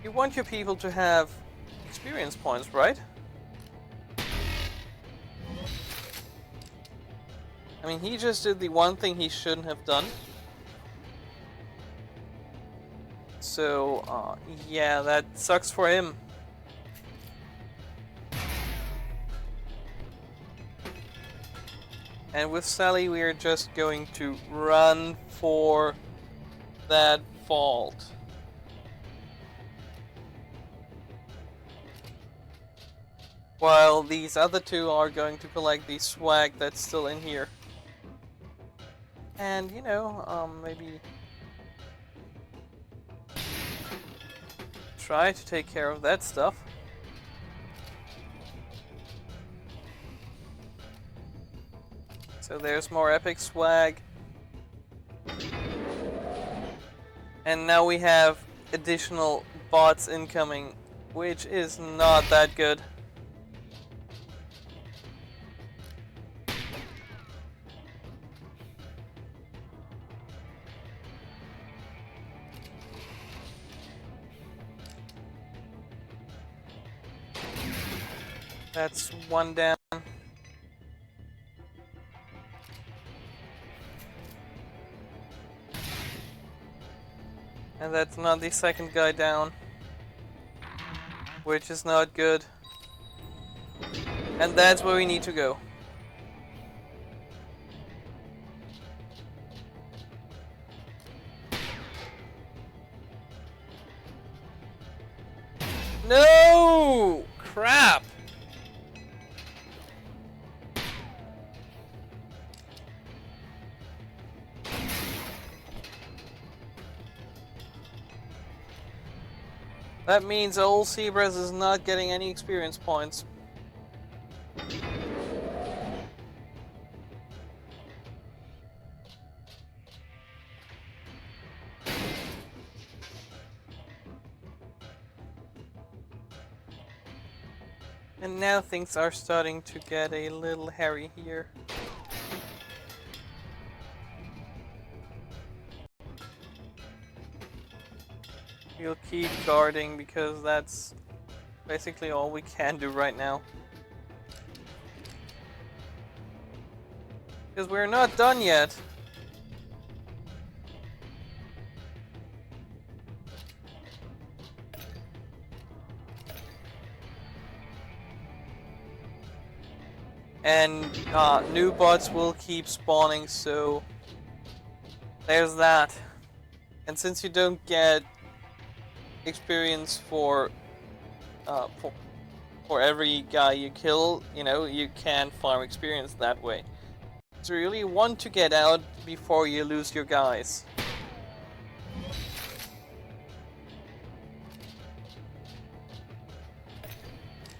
you want your people to have experience points, right? I mean, he just did the one thing he shouldn't have done. So, yeah, that sucks for him. And with Sally, we are just going to run for that vault. While these other two are going to collect the swag that's still in here. And, you know, maybe try to take care of that stuff. So there's more epic swag. And now we have additional bots incoming, which is not that good. That's one down. And that's not the second guy down. Which is not good. And that's where we need to go. No! Crap! That means old Zebras is not getting any experience points. And now things are starting to get a little hairy here. We'll keep guarding because that's basically all we can do right now. Because we're not done yet. And new bots will keep spawning, so there's that. And since you don't get experience for every guy you kill, you know, you can farm experience that way. So you really want to get out before you lose your guys.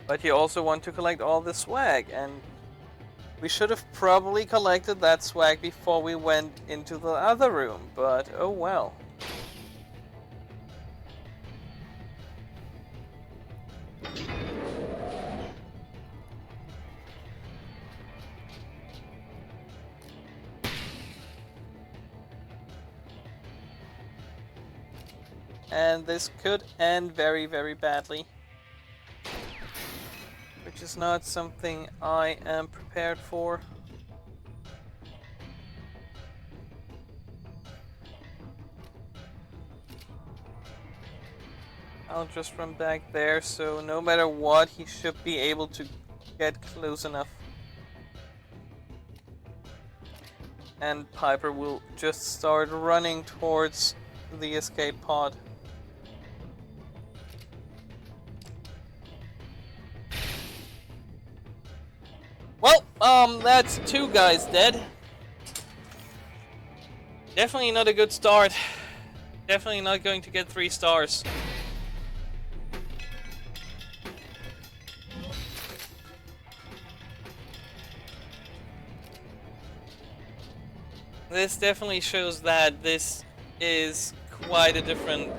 But you also want to collect all the swag, and we should have probably collected that swag before we went into the other room, but oh well. And this could end very, very badly. Which is not something I am prepared for. I'll just run back there, so no matter what, he should be able to get close enough. And Piper will just start running towards the escape pod. Well, that's 2 guys dead. Definitely not a good start. Definitely not going to get 3 stars. This definitely shows that this is quite a different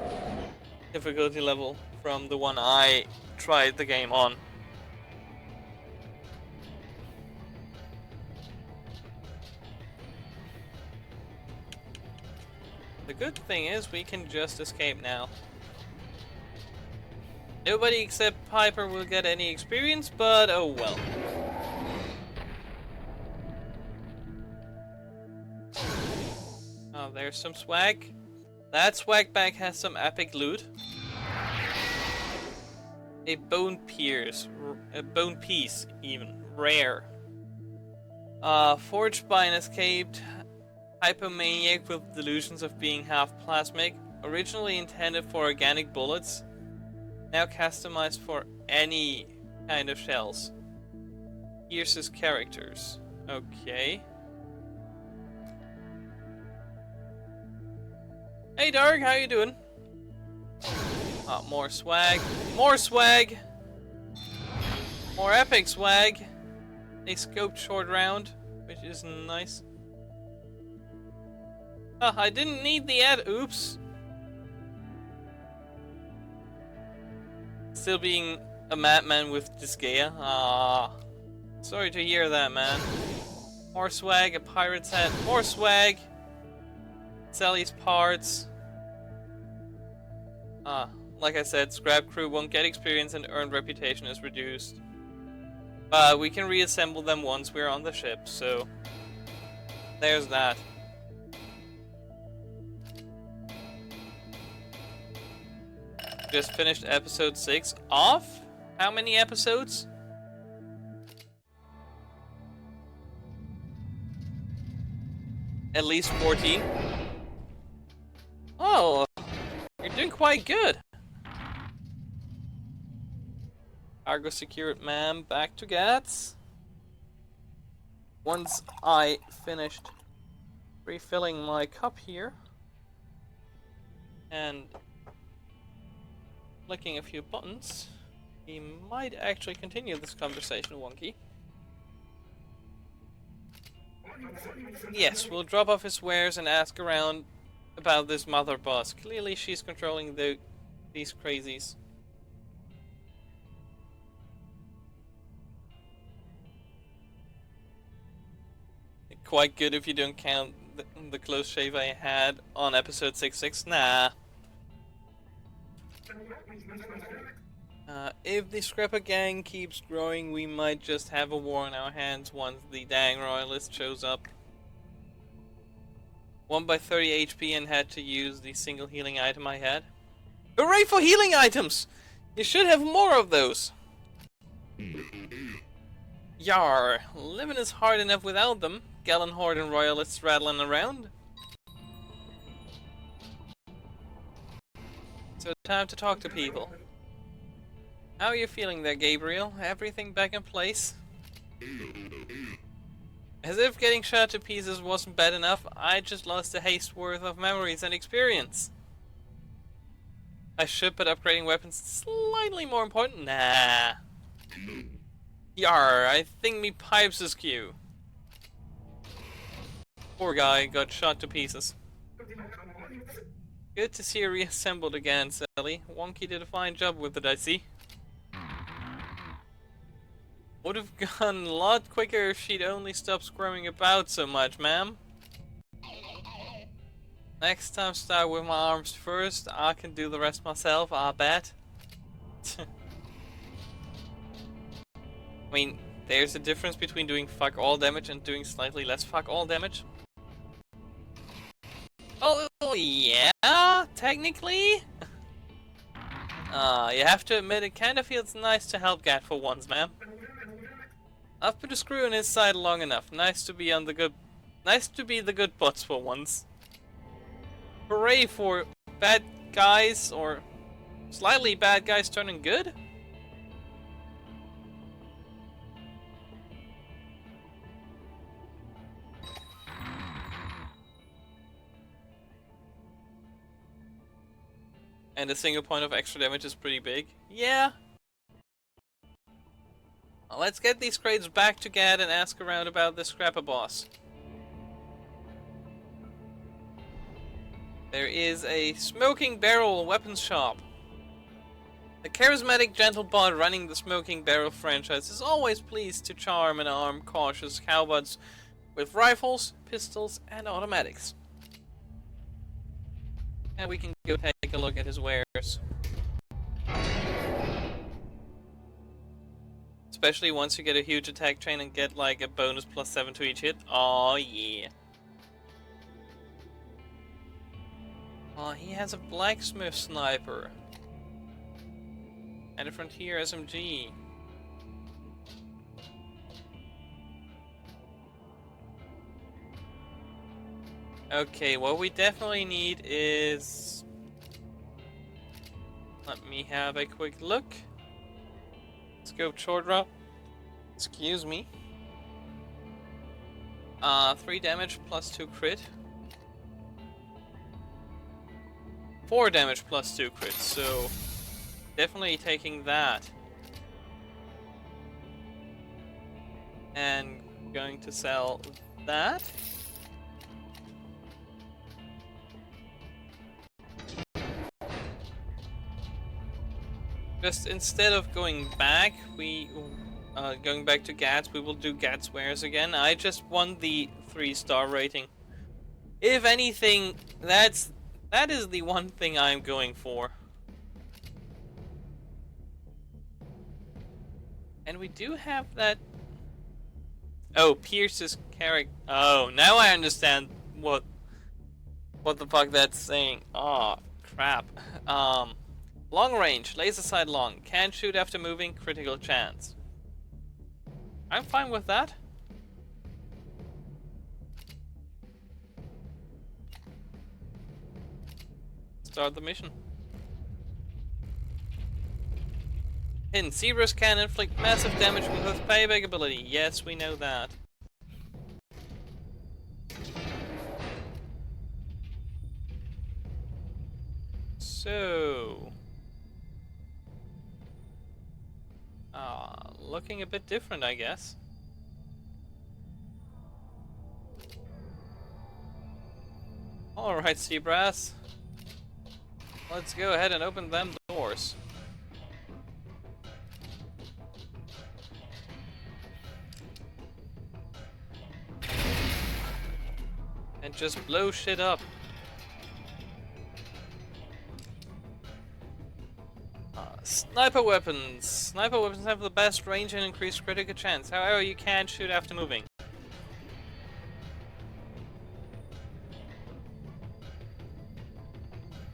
difficulty level from the one I tried the game on. The good thing is we can just escape now. Nobody except Piper will get any experience, but oh well. Oh, there's some swag. That swag bag has some epic loot. A bone piece even, rare. Forged by an escaped hypomaniac with delusions of being half plasmic, originally intended for organic bullets, now customized for any kind of shells. Here's his characters. Okay. Hey Dark, how you doing? Oh, more swag. More swag! More epic swag! A scoped short round, which is nice. I didn't need the ad. Oops. Still being a madman with Disgaea. Ah. Sorry to hear that, man. More swag, a pirate's hat. More swag! Sally's parts. Like I said, scrap crew won't get experience and earned reputation is reduced. But we can reassemble them once we're on the ship, so there's that. Just finished episode 6 of how many episodes? At least 14. Oh, you're doing quite good. Cargo secured, ma'am. Back to Gats. Once I finished refilling my cup here and clicking a few buttons, we might actually continue this conversation, Wonky. Yes, we'll drop off his wares and ask around about this mother boss. Clearly she's controlling these crazies. quite good if you don't count the close shave I had on episode 66. Nah. If the Scrapper gang keeps growing, we might just have a war on our hands once the dang royalist shows up. Won by 30 HP and had to use the single healing item I had. Hooray for healing items! You should have more of those. Yar, living is hard enough without them. Gallon Horde and royalists rattling around. So time to talk to people. How are you feeling there, Gabriel? Everything back in place? As if getting shot to pieces wasn't bad enough, I just lost a haste worth of memories and experience. I should, but upgrading weapons slightly more important? Nah. Yar, I think me pipes is askew. Poor guy got shot to pieces. Good to see you reassembled again, Sally. Wonky did a fine job with it, I see. Would have gone a lot quicker if she'd only stopped squirming about so much, ma'am. Next time start with my arms first, I can do the rest myself, I bet. I mean, there's a difference between doing fuck all damage and doing slightly less fuck all damage. Oh yeah, technically? You have to admit it kinda feels nice to help Gat for once, ma'am. I've put a screw in his side long enough. Nice to be the good butts for once. Hooray for bad guys, or slightly bad guys turning good? And a single point of extra damage is pretty big. Yeah. Well, let's get these crates back to Gad and ask around about the Scrapper boss. There is a Smoking Barrel weapons shop. The charismatic gentle bot running the Smoking Barrel franchise is always pleased to charm and arm cautious cowboys with rifles, pistols, and automatics. And we can go take a look at his wares. Especially once you get a huge attack chain and get like a bonus +7 to each hit. Oh yeah. Oh, he has a blacksmith sniper. And a Frontier SMG. Okay, what we definitely need is... Let me have a quick look. Scope Chordra. Excuse me. 3 damage +2 crit. 4 damage +2 crit, so definitely taking that. And going to sell that. Just instead of going back, going back to Gats, we will do Gats wares again. I just won the 3-star rating. If anything, that is the one thing I'm going for. And we do have that. Oh, Pierce's character. Oh, now I understand what the fuck that's saying. Oh, crap. Long range, laser sight long, can shoot after moving, critical chance. I'm fine with that. Start the mission. Hidden Zebras can inflict massive damage with payback ability. Yes, we know that. So... looking a bit different, I guess. Alright, Zebras. Let's go ahead and open them doors. and just blow shit up. Sniper weapons. Sniper weapons have the best range and increased critical chance. However, you can't shoot after moving.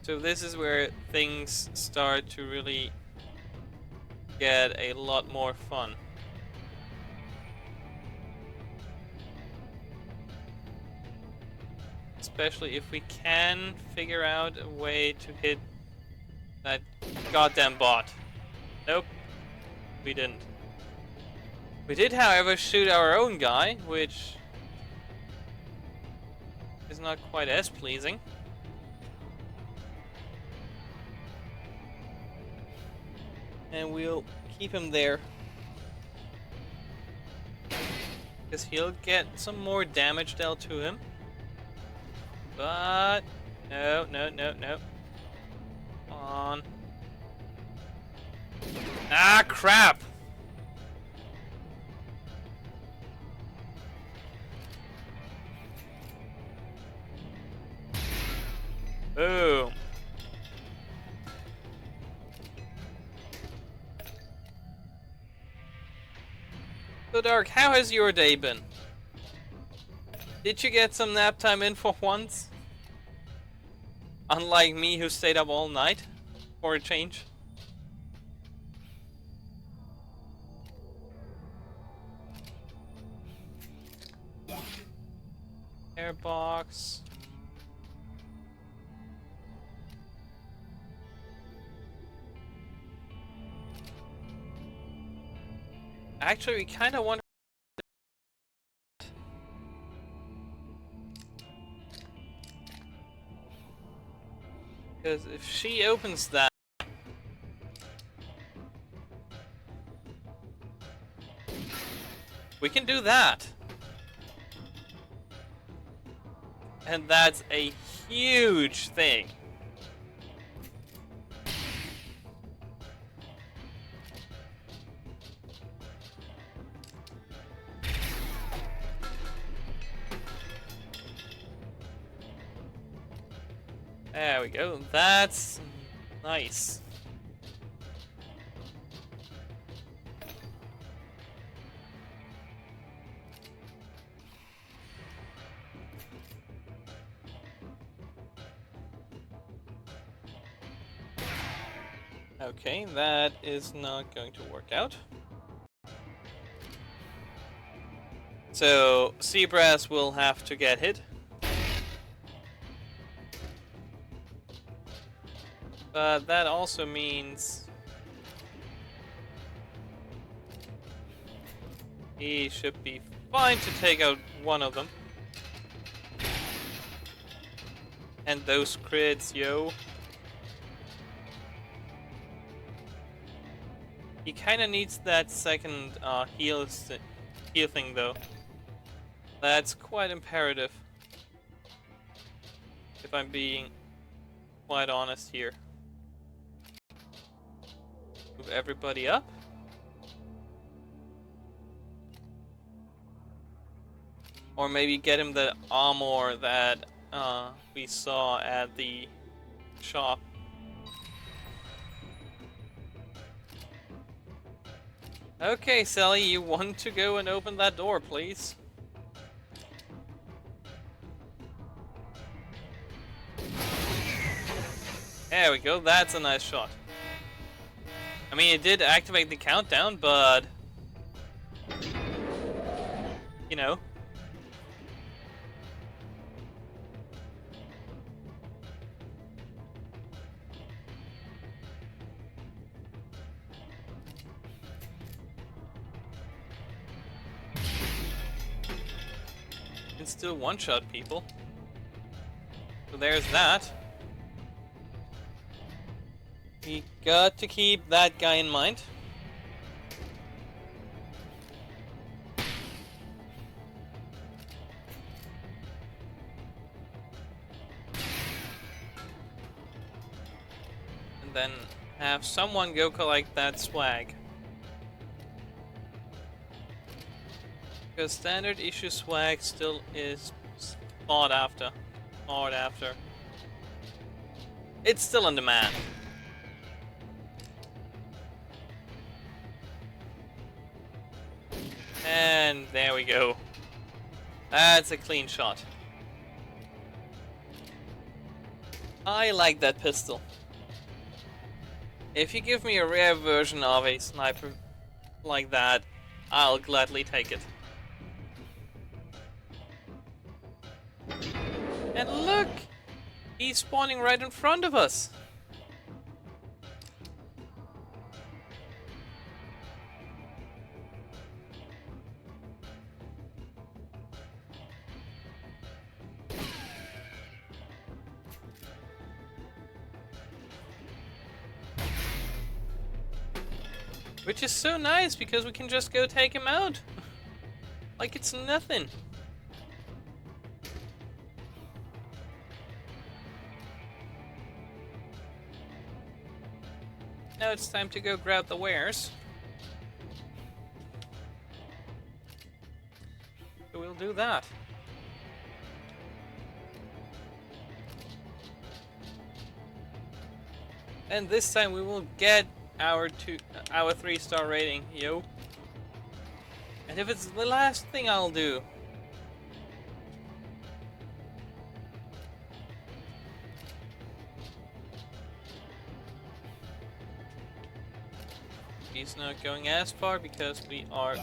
So this is where things start to really get a lot more fun. Especially if we can figure out a way to hit that goddamn bot. Nope, we didn't. We did, however, shoot our own guy, which is not quite as pleasing. And we'll keep him there, because he'll get some more damage dealt to him. But no. Come on. Ah, crap! Boom. So Dark, how has your day been? Did you get some nap time in for once? Unlike me, who stayed up all night for a change. Airbox. Actually, we kind of want. Because if she opens that, we can do that. And that's a huge thing. There we go. That's nice. Okay, that is not going to work out. So, Seabrass will have to get hit. But that also means he should be fine to take out one of them. And those crits, yo. He kind of needs that second heal thing though. That's quite imperative, if I'm being quite honest here. Move everybody up. Or maybe get him the armor that we saw at the shop. Okay, Sally, you want to go and open that door, please? There we go, that's a nice shot. I mean, it did activate the countdown, but you know. Can still one-shot people. So there's that. We got to keep that guy in mind. And then have someone go collect that swag. Because standard issue swag still is thought after. Thought after. It's still in demand. And there we go. That's a clean shot. I like that pistol. If you give me a rare version of a sniper like that, I'll gladly take it. And look! He's spawning right in front of us. Which is so nice because we can just go take him out. Like it's nothing. Now it's time to go grab the wares. So we'll do that. And this time we will get our 3-star rating, yo. And if it's the last thing I'll do. He's not going as far because we are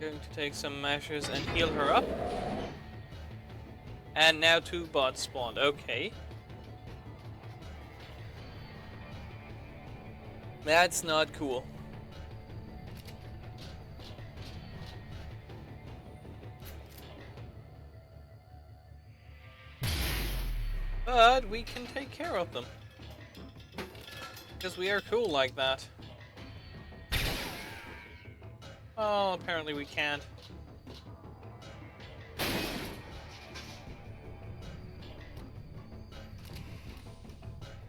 going to take some measures and heal her up. And now 2 bots spawned, okay. That's not cool. But we can take care of them. Because we are cool like that. Oh, apparently we can't.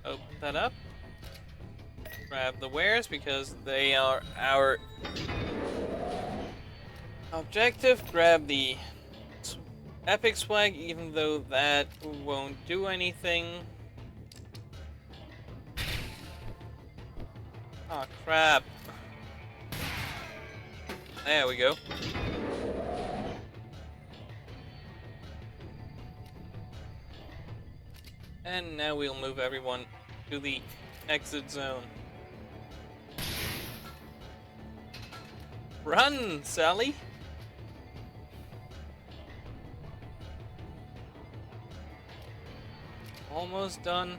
Open that up. Grab the wares because they are our objective. Grab the epic swag even though that won't do anything. Oh crap. There we go. And now we'll move everyone to the exit zone. Run, Sally! Almost done.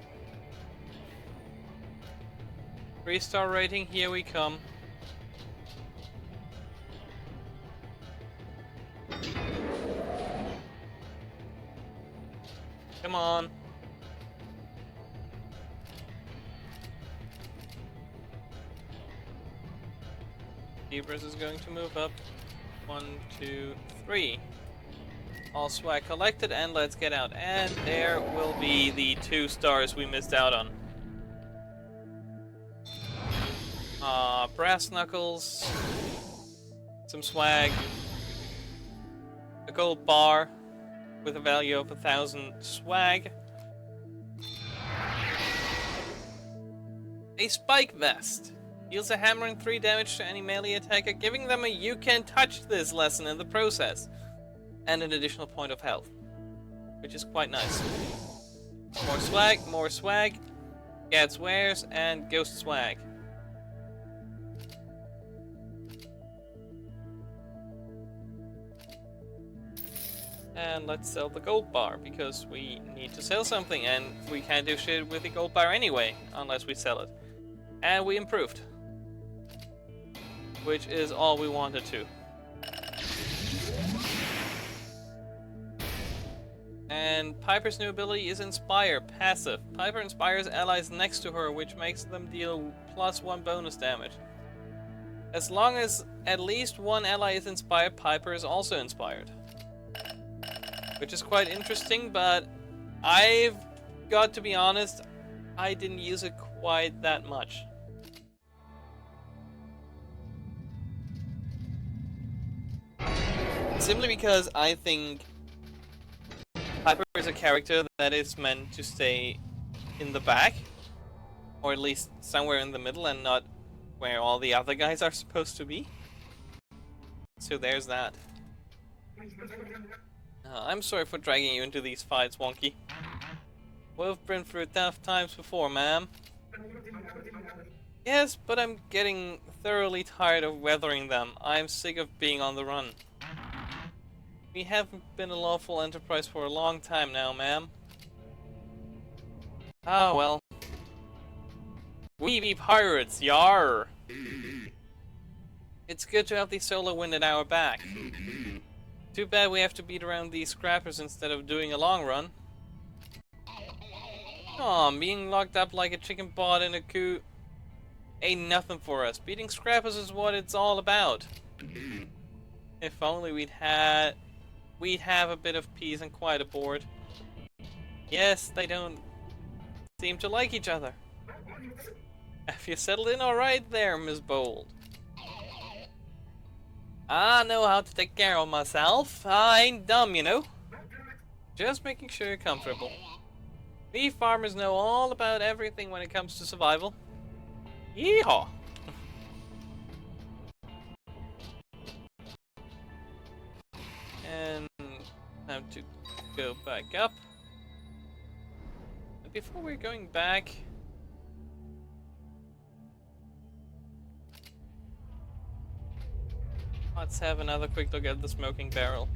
3-star rating, here we come. Come on. Zebras is going to move up. 1, 2, 3. All swag collected, and let's get out. And there will be the 2 stars we missed out on. Brass knuckles. Some swag. A gold bar with a value of 1,000 swag. A spike vest. Deals a hammering 3 damage to any melee attacker, giving them a "you can touch this" lesson in the process. And an additional point of health. Which is quite nice. More swag. Gad's wares, and ghost swag. And let's sell the gold bar, because we need to sell something, and we can't do shit with the gold bar anyway, unless we sell it. And we improved. Which is all we wanted to. And Piper's new ability is Inspire, passive. Piper inspires allies next to her, which makes them deal +1 bonus damage. As long as at least one ally is inspired, Piper is also inspired. Which is quite interesting, but I've got to be honest, I didn't use it quite that much. Simply because I think is a character that is meant to stay in the back, or at least somewhere in the middle and not where all the other guys are supposed to be. So there's that. I'm sorry for dragging you into these fights, Wonky. We've been through tough times before, ma'am. Yes, but I'm getting thoroughly tired of weathering them. I'm sick of being on the run. We haven't been a lawful enterprise for a long time now, ma'am. Ah, well. We be pirates, yar! It's good to have the solar wind at our back. Too bad we have to beat around these scrappers instead of doing a long run. Aw, being locked up like a chicken bought in a coop ain't nothing for us. Beating scrappers is what it's all about. If only we'd have a bit of peace and quiet aboard. Yes, they don't seem to like each other. Have you settled in alright there, Miss Bold? I know how to take care of myself. I ain't dumb, you know. Just making sure you're comfortable. We farmers know all about everything when it comes to survival. Yeehaw! And time to go back up. But before we're going back, let's have another quick look at the smoking barrel.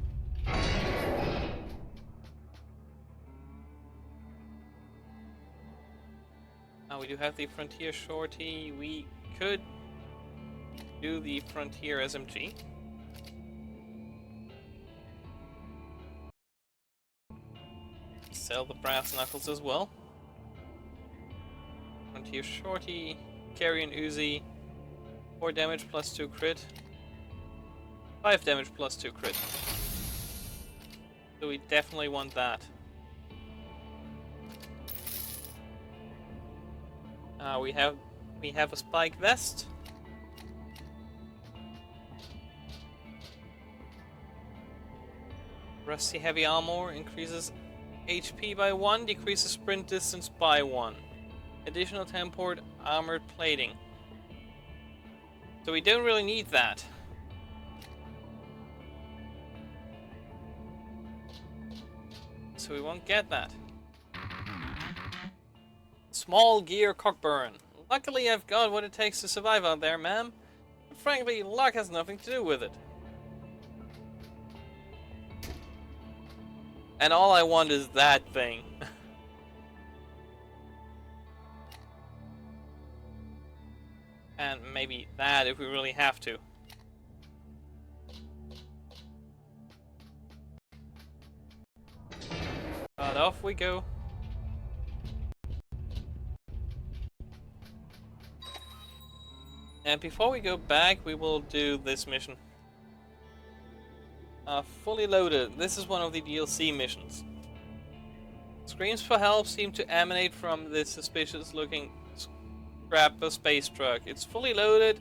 We do have the Frontier Shorty. We could do the Frontier SMG. Sell the brass knuckles as well. Frontier Shorty, carry an Uzi, 4 damage plus 2 crit, 5 damage plus 2 crit. So we definitely want that. We have a spike vest. Rusty heavy armor increases HP by 1, decreases sprint distance by 1. Additional tempered armored plating. So we don't really need that. So we won't get that. Small gear cockburn. Luckily I've got what it takes to survive out there, ma'am. But frankly, luck has nothing to do with it. And all I want is that thing. And maybe that if we really have to. But off we go. And before we go back, we will do this mission. Fully loaded. This is one of the DLC missions. Screams for help seem to emanate from this suspicious looking scrapper space truck. It's fully loaded,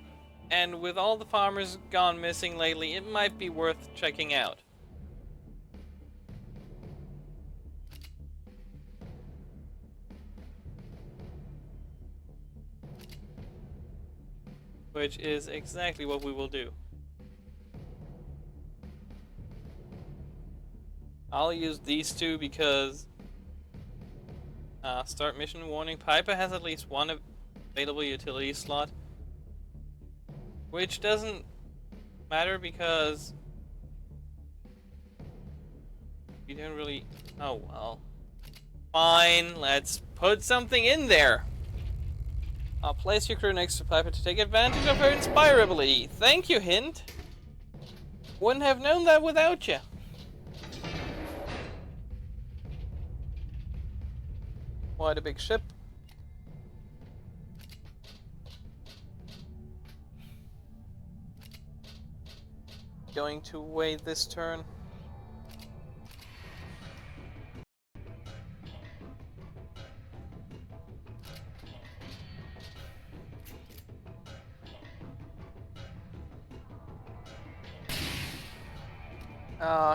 and with all the farmers gone missing lately, it might be worth checking out. Which is exactly what we will do. I'll use these two because start mission warning. Piper has at least one available utility slot, which doesn't matter because you don't really. Oh well. Fine, let's put something in there. I'll place your crew next to Piper to take advantage of her inspirability. Thank you, Hint. Wouldn't have known that without you. Quite a big ship. Going to wait this turn.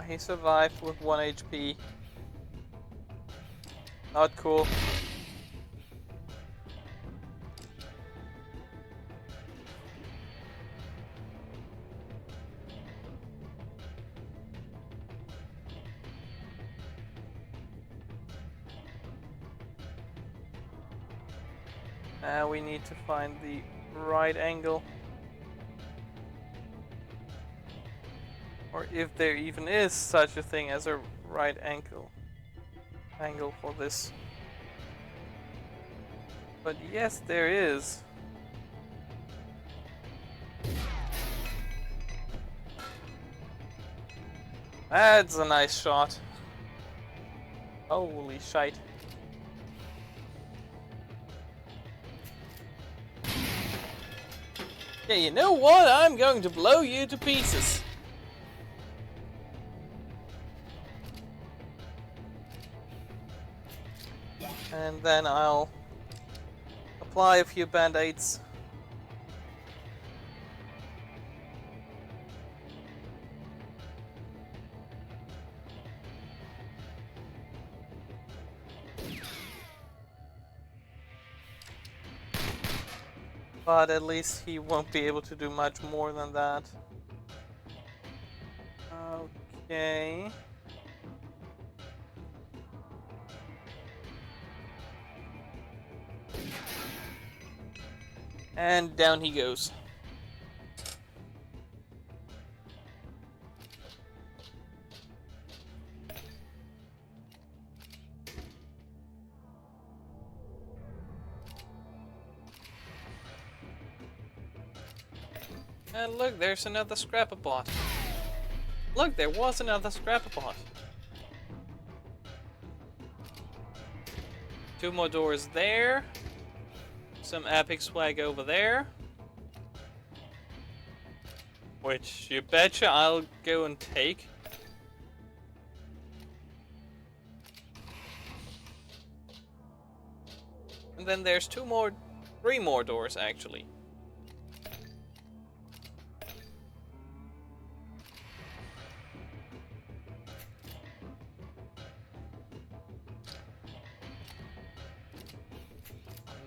He survived with 1 HP. Not cool. Now we need to find the right angle. Or if there even is such a thing as a right angle for this. But yes, there is. That's a nice shot. Holy shite. Yeah, you know what? I'm going to blow you to pieces. And then I'll apply a few band-aids. But at least he won't be able to do much more than that. Okay. And down he goes. And look, there's another scrapper bot. Look, there was another scrapper bot. 2 more doors there. Some epic swag over there. Which you betcha I'll go and take. And then there's 3 more doors actually.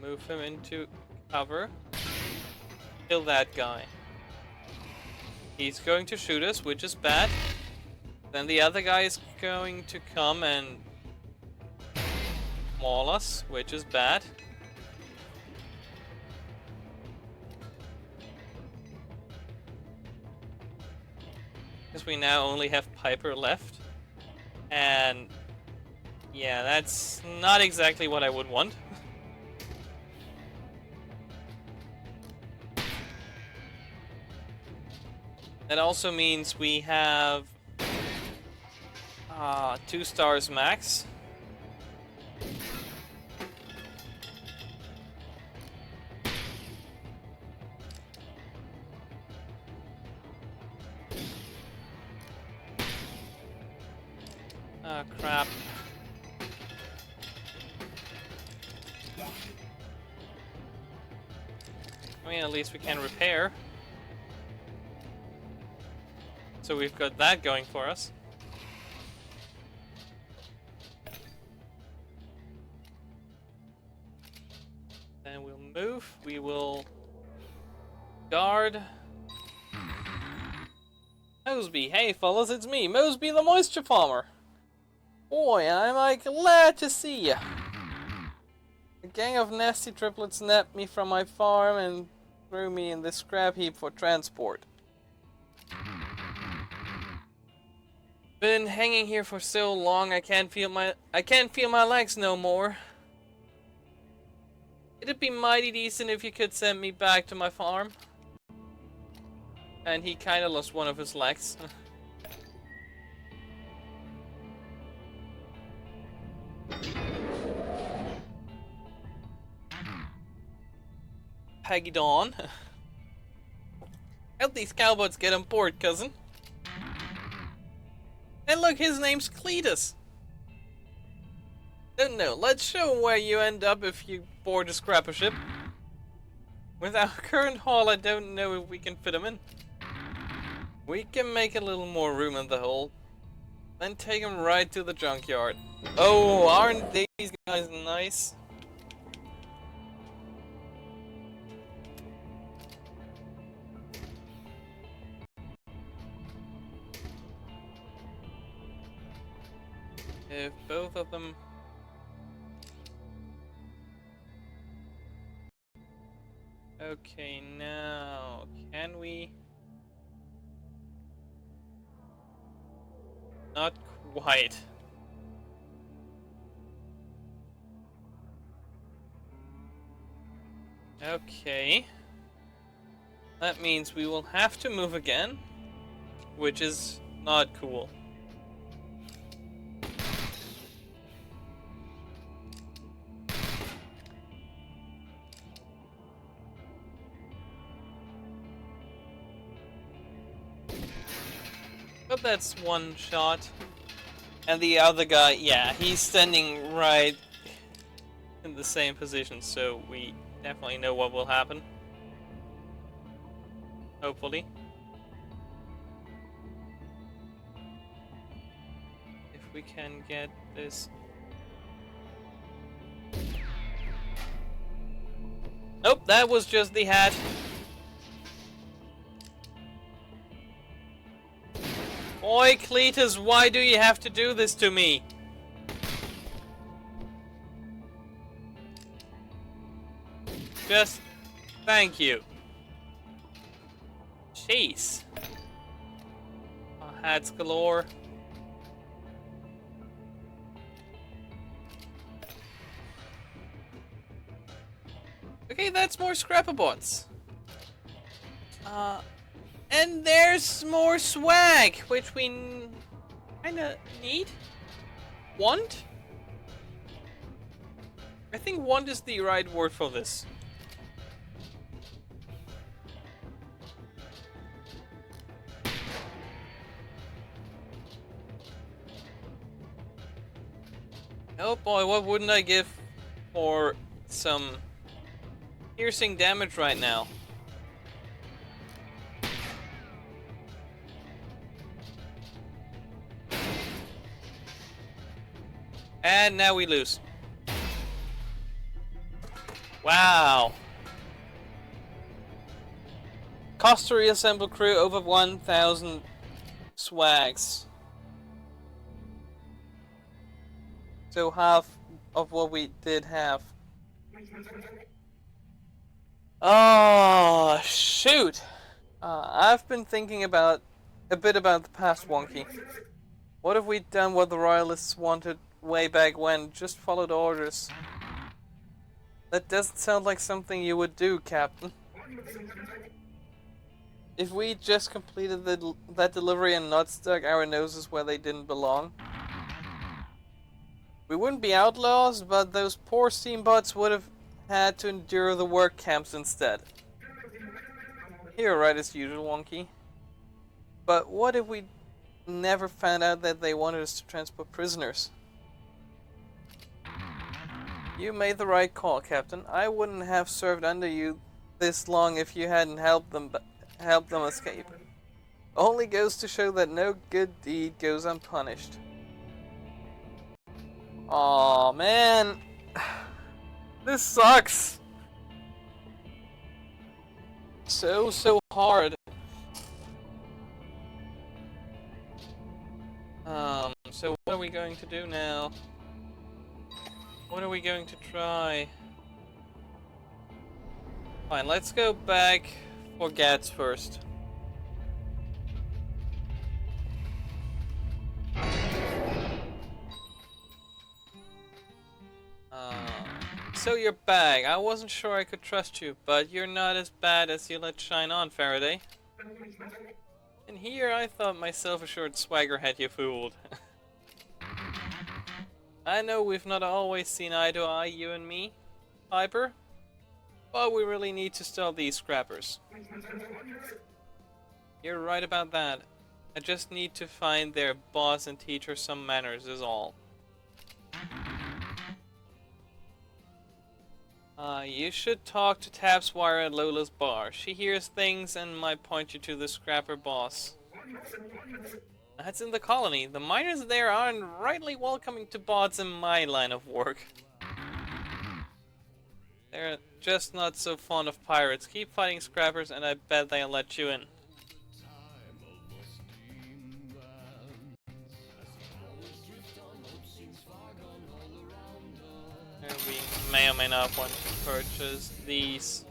Move him into cover. Kill that guy. He's going to shoot us, which is bad. Then the other guy is going to come and maul us, which is bad. Because we now only have Piper left. And yeah, that's not exactly what I would want. That also means we have 2 stars max. Oh crap. I mean, at least we can repair. So we've got that going for us. Then we'll move. We will guard. Mosby, hey fellas, it's me, Mosby the Moisture Farmer. Boy, am I glad to see ya. A gang of nasty triplets nabbed me from my farm and threw me in this scrap heap for transport. Been hanging here for so long I can't feel my legs no more. It'd be mighty decent if you could send me back to my farm. And he kinda lost one of his legs. Peggy Dawn. Help these cowboys get on board, cousin. And look, his name's Cletus. Don't know, let's show him where you end up if you board a scrapper ship. With our current haul, I don't know if we can fit him in. We can make a little more room in the hold, then take him right to the junkyard. Oh, aren't these guys nice? If both of them... Okay, now, can we... Not quite. Okay. That means we will have to move again, which is not cool. But that's one shot. And the other guy, yeah, he's standing right in the same position, so we definitely know what will happen. Hopefully. If we can get this... Nope, that was just the hat. Oi, Cletus, why do you have to do this to me? Just... thank you. Jeez. Hats galore. Okay, that's more scrapabots. And there's more swag, which we kinda need? Want? I think want is the right word for this. Oh boy, what wouldn't I give for some piercing damage right now? And now we lose. Wow. Cost to reassemble crew over 1,000 swags. So half of what we did have. Oh, shoot. I've been thinking about a bit about the past, Wonky. What if we'd done what the Royalists wanted way back when? Just followed orders. That doesn't sound like something you would do, Captain. If we just completed that delivery and not stuck our noses where they didn't belong, we wouldn't be outlaws, but those poor steambots would have had to endure the work camps instead. You're right as usual, Wonky. But what if we never found out that they wanted us to transport prisoners? You made the right call, Captain. I wouldn't have served under you this long if you hadn't helped them escape. Only goes to show that no good deed goes unpunished. Aw, man. This sucks. So hard. So what are we going to do now? What are we going to try? Fine, let's go back for Gats first. So you're back. I wasn't sure I could trust you, but you're not as bad as you let shine on, Faraday. And here I thought my self-assured swagger had you fooled. I know we've not always seen eye to eye, you and me, Piper, but we really need to stop these scrappers. You're right about that. I just need to find their boss and teach her some manners is all. You should talk to Tapswire at Lola's bar. She hears things and might point you to the scrapper boss. That's in the colony. The miners there aren't rightly welcoming to bots in my line of work. They're just not so fond of pirates. Keep fighting scrappers and I bet they'll let you in. And we may or may not want to purchase these.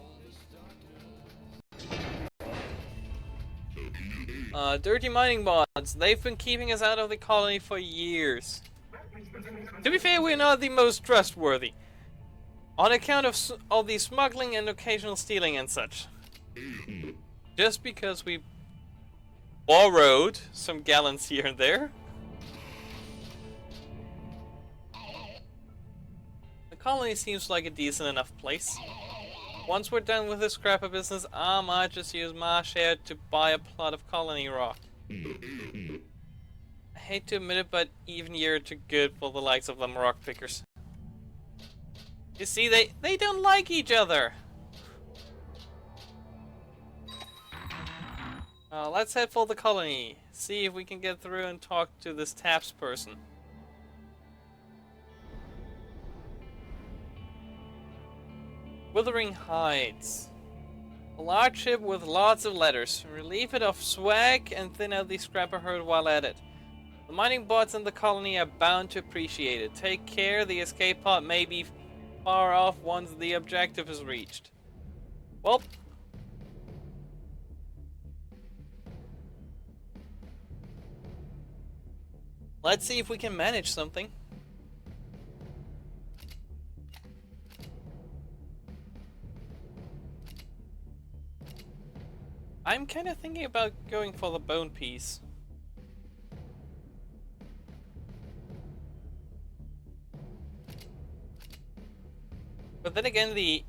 Dirty mining bots. They've been keeping us out of the colony for years. To be fair, we're not the most trustworthy. On account of all the smuggling and occasional stealing and such. Just because we borrowed some gallons here and there. The colony seems like a decent enough place. Once we're done with this scrapper business, I might just use my share to buy a plot of colony rock. I hate to admit it, but even you're too good for the likes of them rock pickers. You see, they don't like each other. Let's head for the colony. See if we can get through and talk to this taps person. Withering Heights. A large ship with lots of letters. Relieve it of swag and thin out the scrapper herd while at it. The mining bots in the colony are bound to appreciate it. Take care, the escape pod may be far off once the objective is reached. Well. Let's see if we can manage something. I'm kind of thinking about going for the bone piece. But then again, the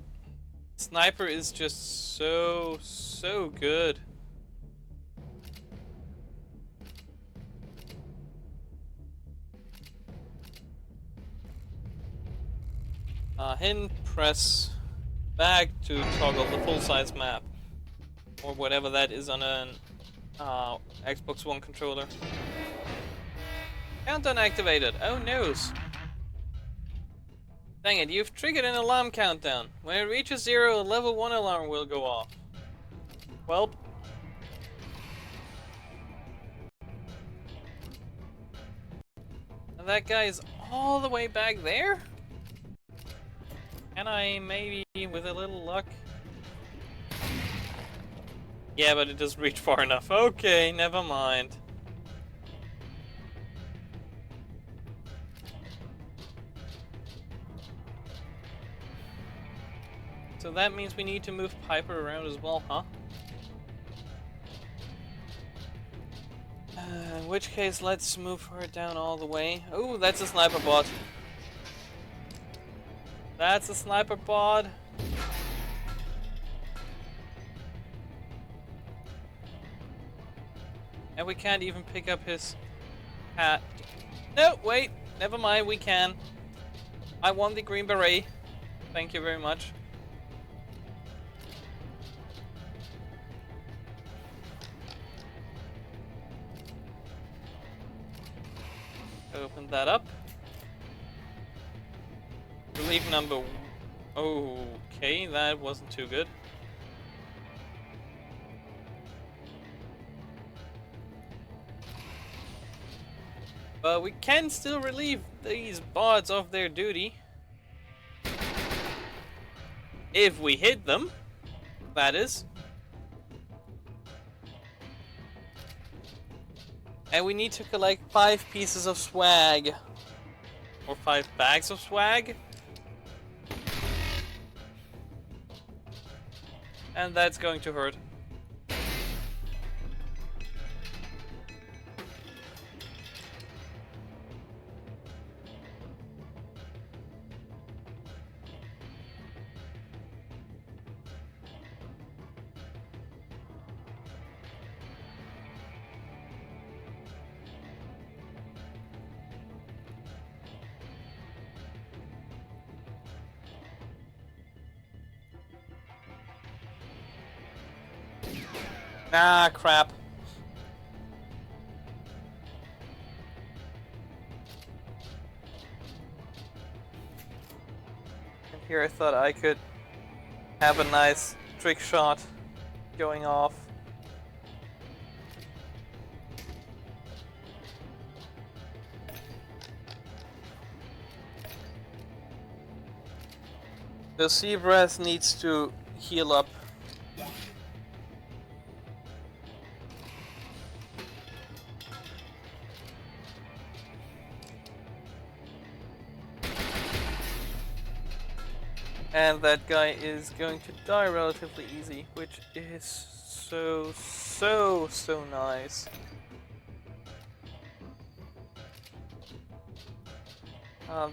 sniper is just so good. Hidden press back to toggle the full-size map. Or whatever that is on an Xbox One controller. Countdown activated. Oh no. Dang it, you've triggered an alarm countdown. When it reaches 0, a level 1 alarm will go off. Well. And that guy is all the way back there? Can I maybe, with a little luck? Yeah, but it doesn't reach far enough. Okay, never mind. So that means we need to move Piper around as well, huh? In which case, let's move her down all the way. Oh, that's a sniper bot. That's a sniper bot. And we can't even pick up his hat. No, wait, never mind, we can. I want the green beret. Thank you very much. Open that up. Relief number... Okay, that wasn't too good. But we can still relieve these bots of their duty. If we hit them, that is. And we need to collect 5 pieces of swag. Or 5 bags of swag. And that's going to hurt. Ah, crap. Here I thought I could have a nice trick shot going off. The Seabrass needs to heal up. And that guy is going to die relatively easy, which is so nice.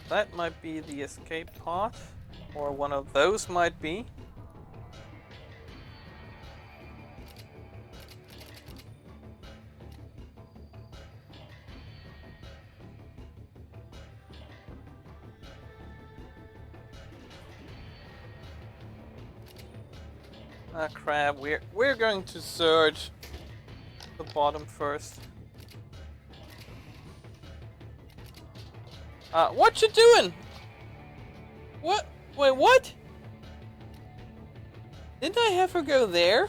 That might be the escape pod, or one of those might be. Ah crap, we're going to search the bottom first. What you doing? What? Wait, what? Didn't I have her go there?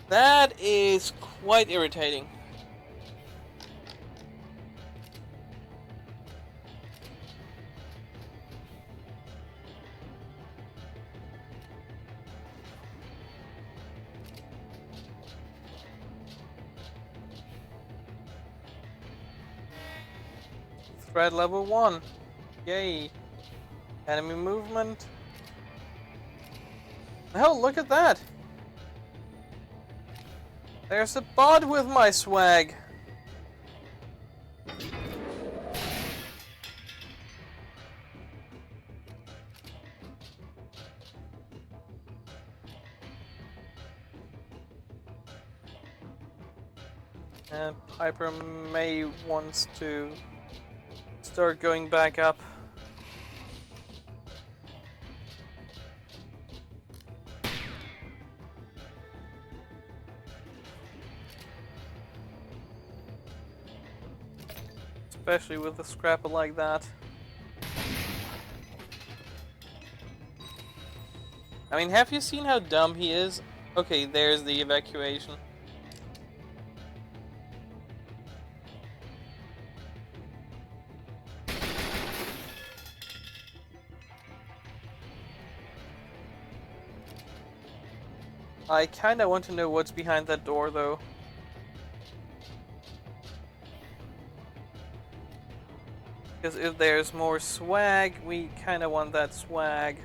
That is quite irritating. Threat level 1. Yay. Enemy movement. Hell, look at that! There's a bot with my swag. And Piper may wants to start going back up. Especially with a scrapper like that. I mean, have you seen how dumb he is? Okay, there's the evacuation. I kinda want to know what's behind that door, though. Because if there's more swag, we kinda want that swag.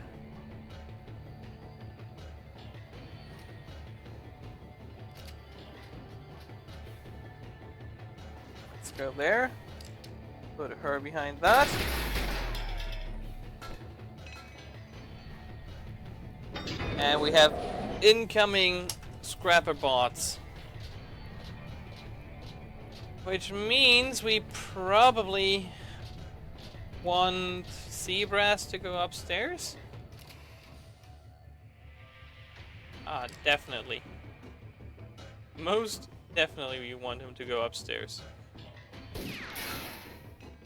Let's go there. Put her behind that. And we have incoming scrapper bots. Which means we probably want Seabrass to go upstairs? Definitely. Most definitely we want him to go upstairs.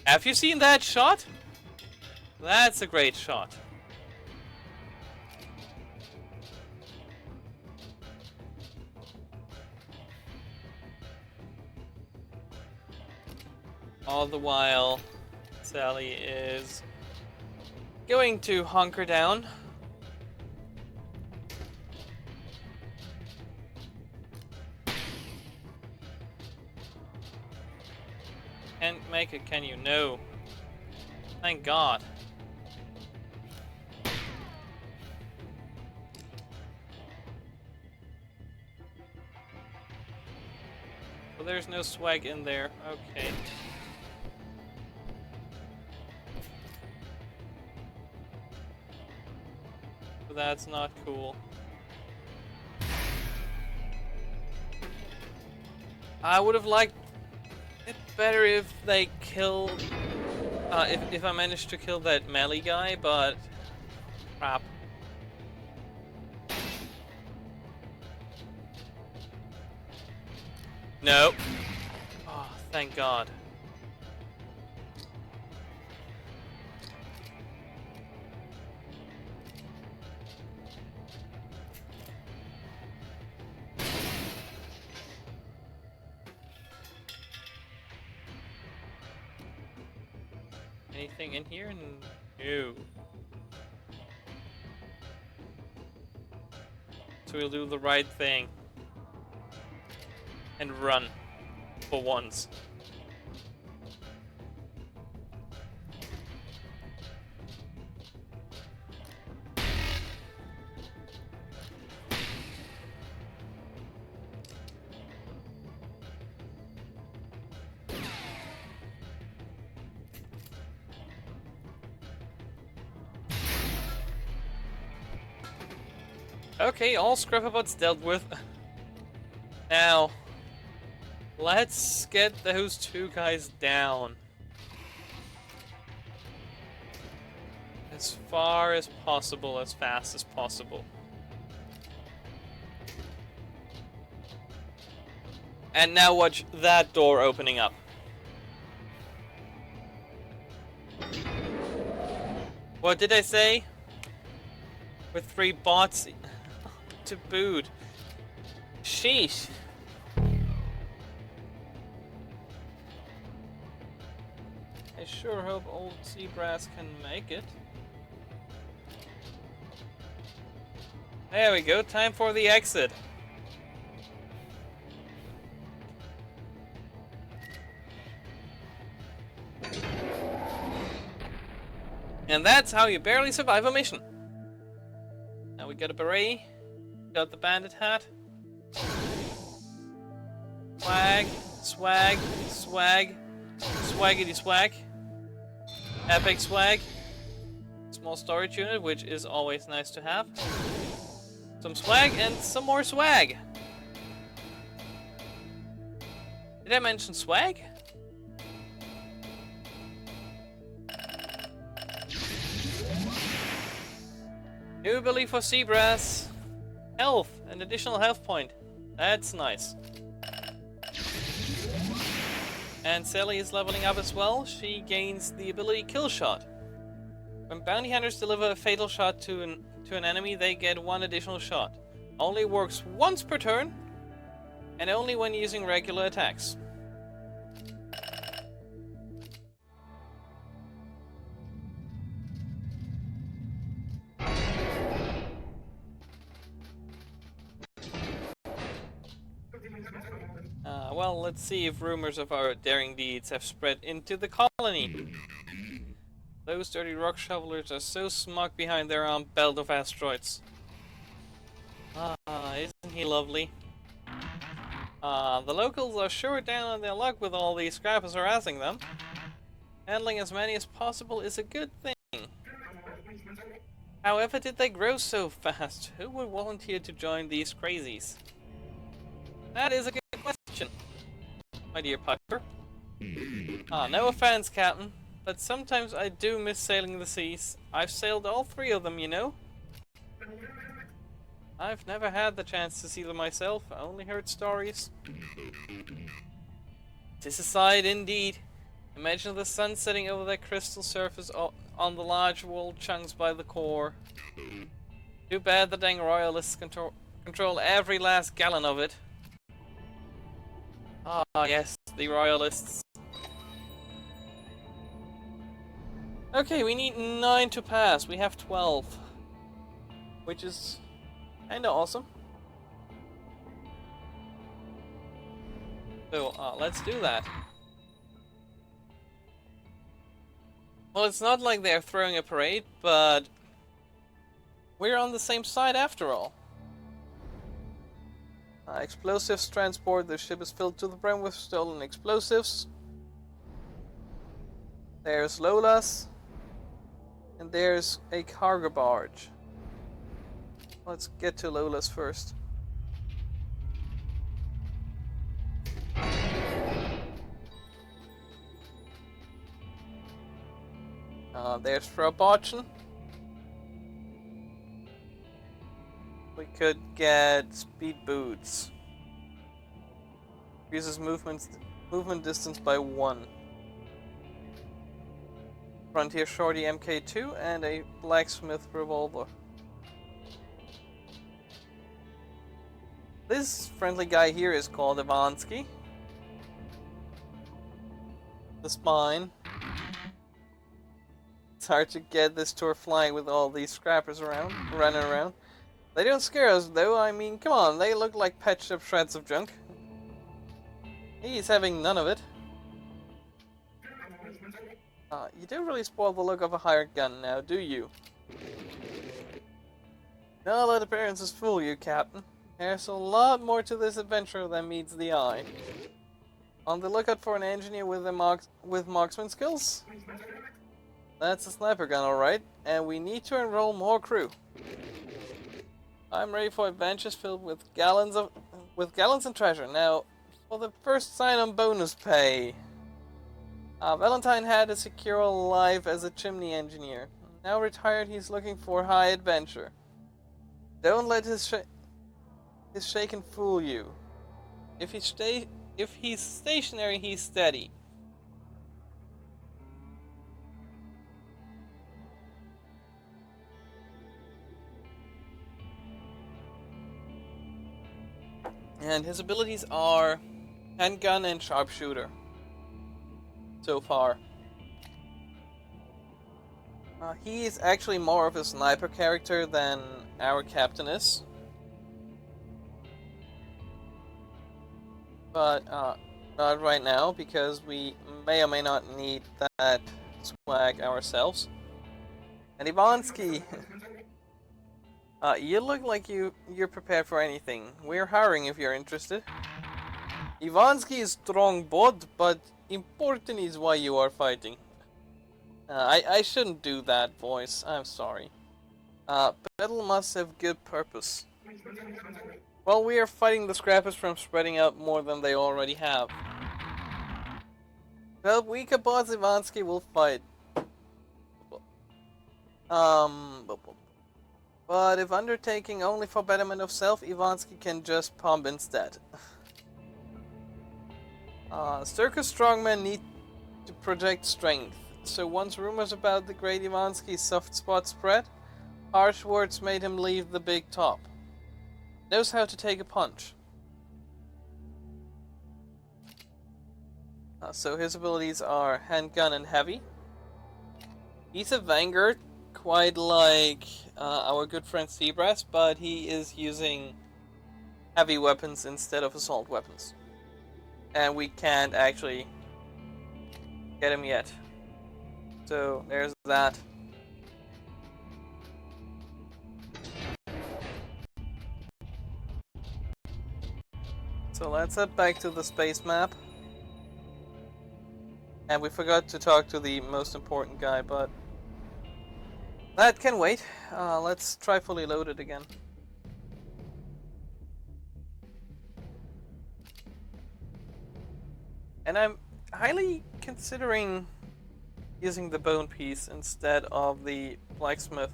Have you seen that shot? That's a great shot. All the while, Sally is going to hunker down. Can't make it, can you? No. Thank God. Well, there's no swag in there. Okay. That's not cool. I would have liked it better if they killed... if I managed to kill that melee guy, but Crap. No. Oh, thank God. Anything in here? No. So we'll do the right thing. And run. For once. Okay, all scrapabots dealt with. Now, let's get those two guys down. As far as possible, as fast as possible. And now watch that door opening up. What did I say? With 3 bots to boot. Sheesh. I sure hope old Seabrass can make it. There we go, time for the exit. And that's how you barely survive a mission. Now we got a beret, got the bandit hat. Swag, swag, swag, swaggity swag. Epic swag. Small storage unit, which is always nice to have. Some swag and some more swag. Did I mention swag? New ability for Seabrass. Health, an additional health point. That's nice. And Sally is leveling up as well. She gains the ability Kill Shot. When bounty hunters deliver a fatal shot to an enemy, they get 1 additional shot. Only works once per turn, and only when using regular attacks. Well, let's see if rumors of our daring deeds have spread into the colony. Those dirty rock shovelers are so smug behind their belt of asteroids. Isn't he lovely? The locals are sure down on their luck with all these scrappers harassing them. Handling as many as possible is a good thing. However did they grow so fast? Who would volunteer to join these crazies? That is a good question, my dear Piper. No offense, Captain, but sometimes I do miss sailing the seas. I've sailed all 3 of them, you know. I've never had the chance to see them myself, I only heard stories. This aside, indeed. Imagine the sun setting over that crystal surface on the large walled chunks by the core. Too bad the dang royalists control every last gallon of it. Ah, yes, the royalists. Okay, we need 9 to pass. We have 12. Which is kinda awesome. So, let's do that. Well, it's not like they're throwing a parade, but we're on the same side after all. Explosives transport. The ship is filled to the brim with stolen explosives. There's Lola's. And there's a cargo barge. Let's get to Lola's first. There's Frau Botchen. could get speed boots. Increases movement distance by 1. Frontier Shorty MK2 and a blacksmith revolver. This friendly guy here is called Ivansky. The spine. It's hard to get this tour flying with all these scrappers around, running around. They don't scare us though, I mean, come on, they look like patched up shreds of junk. He's having none of it. You don't really spoil the look of a hired gun now, do you? Don't let appearances fool you, Captain. There's a lot more to this adventure than meets the eye. On the lookout for an engineer with marksman skills? That's a sniper gun, alright, and we need to enroll more crew. I'm ready for adventures filled with gallons and treasure. Now, for the first sign-on bonus pay. Valentine had a secure life as a chimney engineer. Now retired, he's looking for high adventure. Don't let his shaken fool you. If he's stationary, he's steady. And his abilities are handgun and sharpshooter. So far. He is actually more of a sniper character than our captain is. But not right now, because we may or may not need that swag ourselves. And Ivansky, you look like you're prepared for anything. We're hiring if you're interested. Ivansky is strong bod, but important is why you are fighting. I shouldn't do that voice, I'm sorry. Battle must have good purpose. Well, we are fighting the scrappers from spreading out more than they already have. Well, weaker bots Ivansky will fight. But if undertaking only for betterment of self, Ivansky can just pump instead. Circus strongmen need to project strength, so once rumors about the great Ivansky's soft spot spread, harsh words made him leave the big top. Knows how to take a punch. So his abilities are handgun and heavy. He's a vanguard, quite like our good friend Seabrass, but he is using heavy weapons instead of assault weapons. And we can't actually get him yet. So there's that. So let's head back to the space map. And we forgot to talk to the most important guy, but that can wait. Let's try fully loaded again. And I'm highly considering using the bone piece instead of the blacksmith.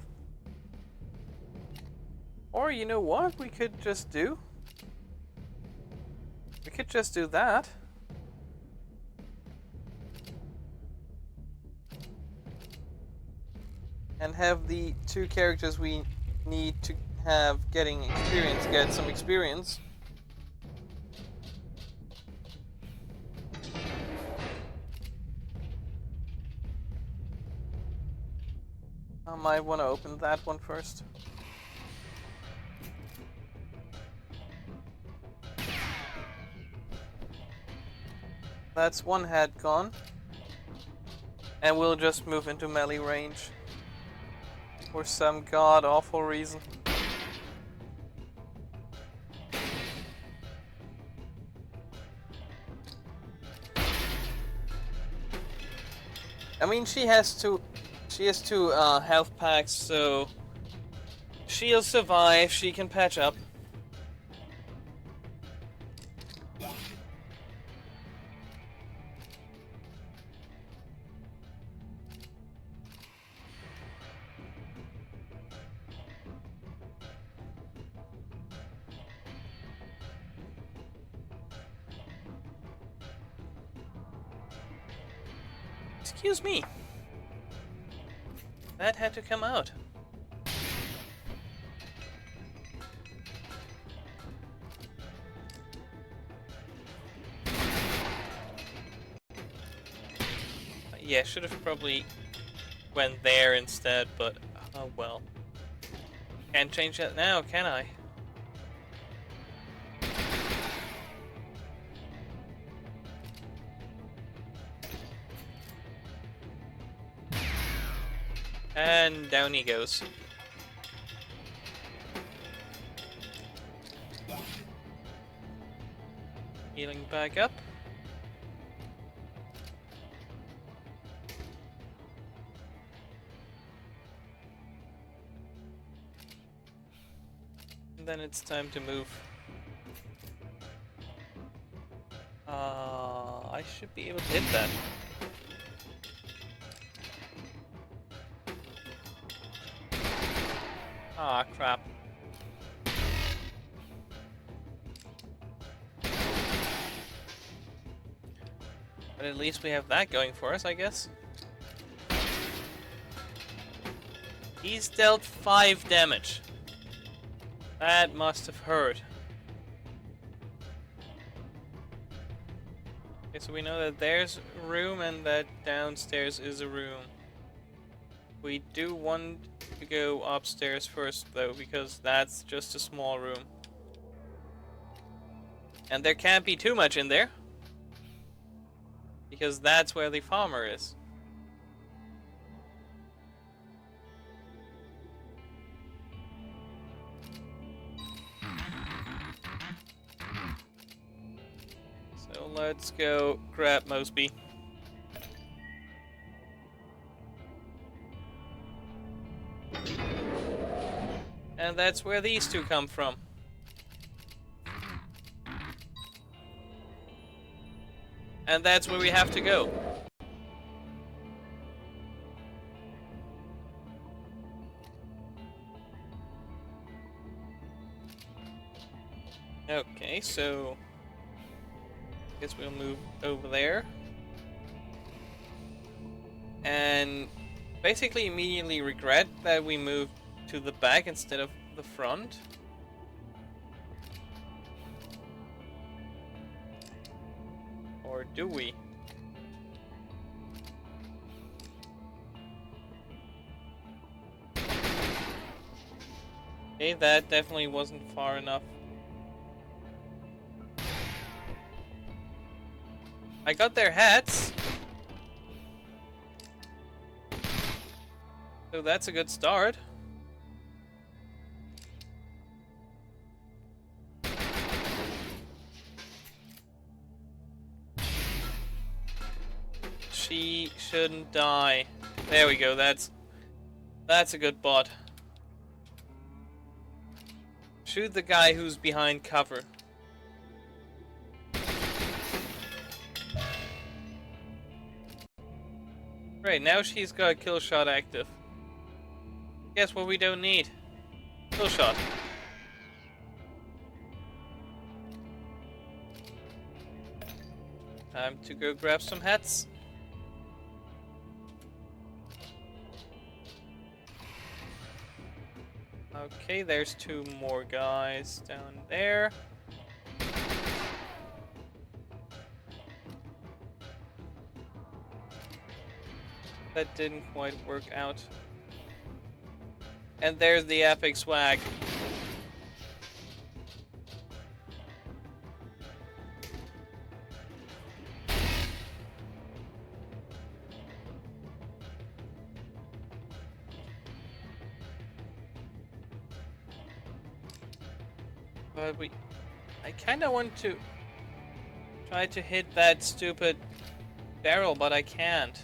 Or you know what we could just do? We could just do that. And have the two characters we need to have getting experience get some experience. I might want to open that one first. That's one head gone. And we'll just move into melee range. For some god-awful reason. I mean, she has two health packs, so she'll survive, she can patch up. Excuse me. That had to come out. Yeah, should have probably went there instead, but oh well. Can't change that now, can I? And down he goes. Healing back up. And then it's time to move. I should be able to hit that. Ah, crap. But at least we have that going for us, I guess. He's dealt 5 damage. That must have hurt. Okay, so we know that there's a room and that downstairs is a room. We do want to go upstairs first, though, because that's just a small room. And there can't be too much in there, because that's where the farmer is. So let's go grab Mosby. And that's where these two come from. And that's where we have to go. Okay, so I guess we'll move over there. And basically immediately regret that we moved to the back instead of the front. Or do we? Okay, that definitely wasn't far enough. I got their hats. So that's a good start. She shouldn't die. There we go, that's a good bot. Shoot the guy who's behind cover. Great, now she's got a kill shot active. Guess what we don't need? Kill shot. Time to go grab some hats. Okay, there's 2 more guys down there. That didn't quite work out. And there's the epic swag. But I kinda want to try to hit that stupid barrel, but I can't.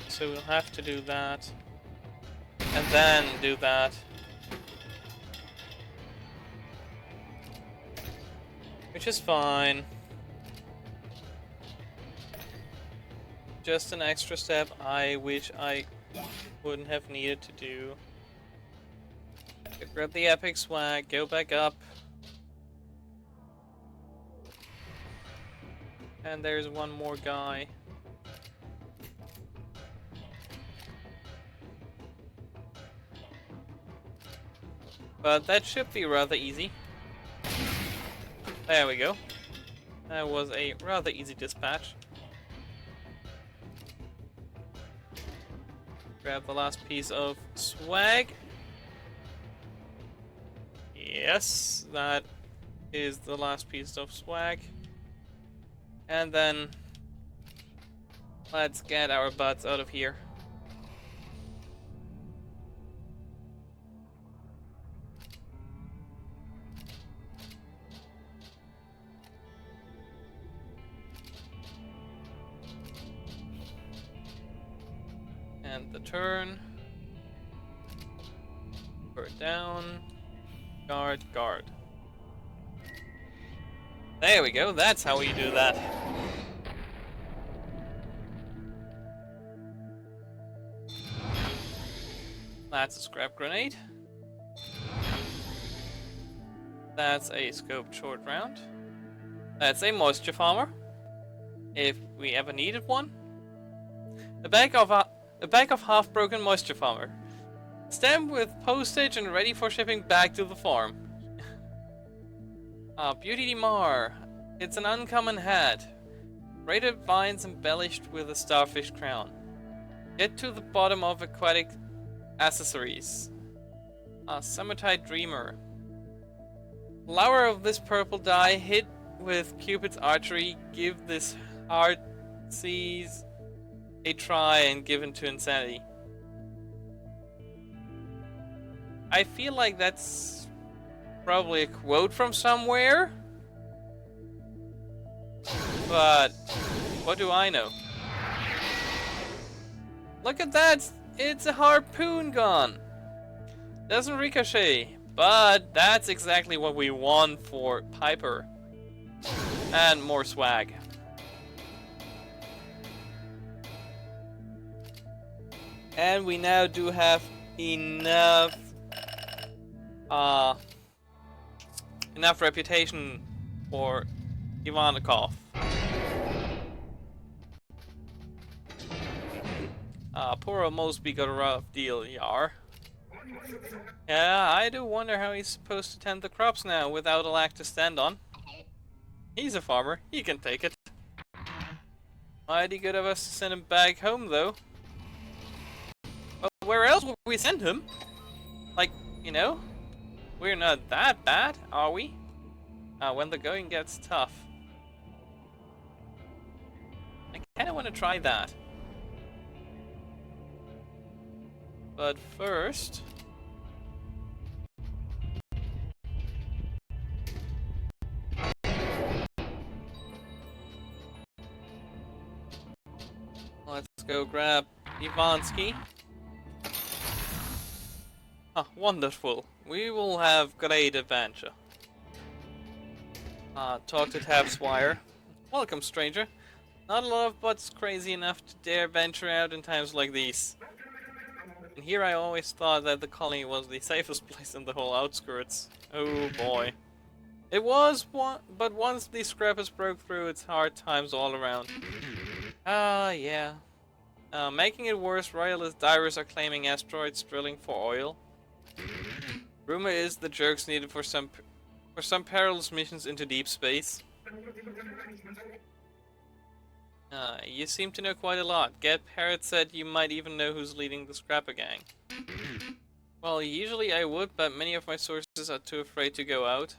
So we'll have to do that. And then do that. Which is fine. Just an extra step I wish I wouldn't have needed to do. Grab the epic swag, go back up. And there's one more guy. But that should be rather easy. There we go. That was a rather easy dispatch. Grab the last piece of swag. Yes, that is the last piece of swag. And then let's get our butts out of here. And the turn. Guard down. Guard, guard. There we go, that's how you do that. That's a scrap grenade. That's a scoped short round. That's a moisture farmer, if we ever needed one. A bag of half-broken moisture farmer, stamped with postage and ready for shipping back to the farm. Beauty de Mar. It's an uncommon hat. Braided vines embellished with a starfish crown. Get to the bottom of aquatic accessories. Summertide Dreamer. Flower of this purple dye hit with Cupid's archery. Give this heart seas a try and give into insanity. I feel like that's probably a quote from somewhere. But what do I know? Look at that! It's a harpoon gun! Doesn't ricochet, but that's exactly what we want for Piper. And more swag. And we now do have enough enough reputation for Ivanikov. Poor old Mosby got a rough deal, Yar. Yeah, I do wonder how he's supposed to tend the crops now without a lag to stand on. He's a farmer, he can take it. Mighty good of us to send him back home, though. Well, where else would we send him? Like, you know, we're not that bad, are we? When the going gets tough. I kinda wanna try that. But first... let's go grab Ivansky. Ah, wonderful. We will have great adventure. Talk to Tapswire. Welcome, stranger. Not a lot of butts crazy enough to dare venture out in times like these. And here I always thought that the colony was the safest place in the whole outskirts. Oh boy. It was, but once the scrappers broke through, it's hard times all around. Yeah. Making it worse, royalist divers are claiming asteroids drilling for oil. Rumor is the jerks needed for some perilous missions into deep space. You seem to know quite a lot. Get Parrot said you might even know who's leading the Scrapper gang. Well, usually I would, but many of my sources are too afraid to go out.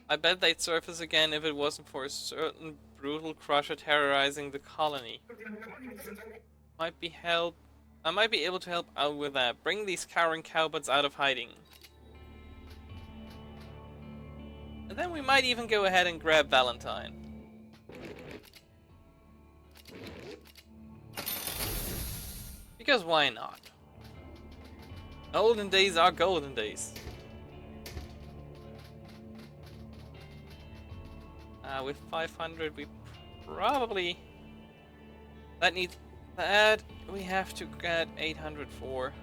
I bet they'd surface again if it wasn't for a certain brutal crusher terrorizing the colony. I might be able to help out with that. Bring these cowering cowbirds out of hiding. And then we might even go ahead and grab Valentine. Because why not? Olden days are golden days. With 500 we probably... That we have to get 804.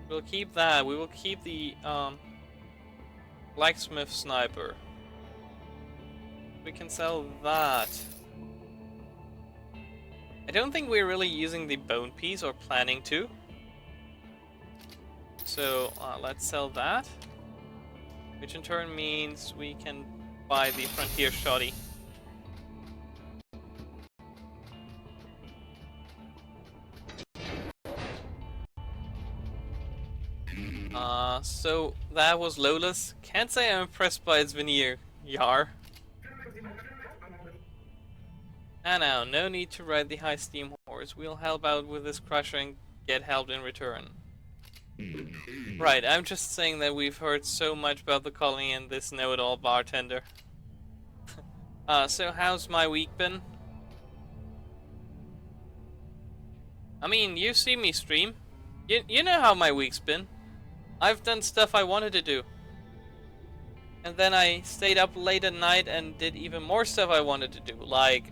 We'll keep that. We will keep the blacksmith sniper. We can sell that. I don't think we're really using the bone piece or planning to. So let's sell that. Which in turn means we can buy the frontier shoddy. So that was Lola's. Can't say I'm impressed by its veneer, Yar. And now, no need to ride the high steam horse. We'll help out with this crusher and get help in return. Right, I'm just saying that we've heard so much about the colony and this know-it-all bartender. So how's my week been? I mean, you see me stream. You know how my week's been. I've done stuff I wanted to do. And then I stayed up late at night and did even more stuff I wanted to do. Like,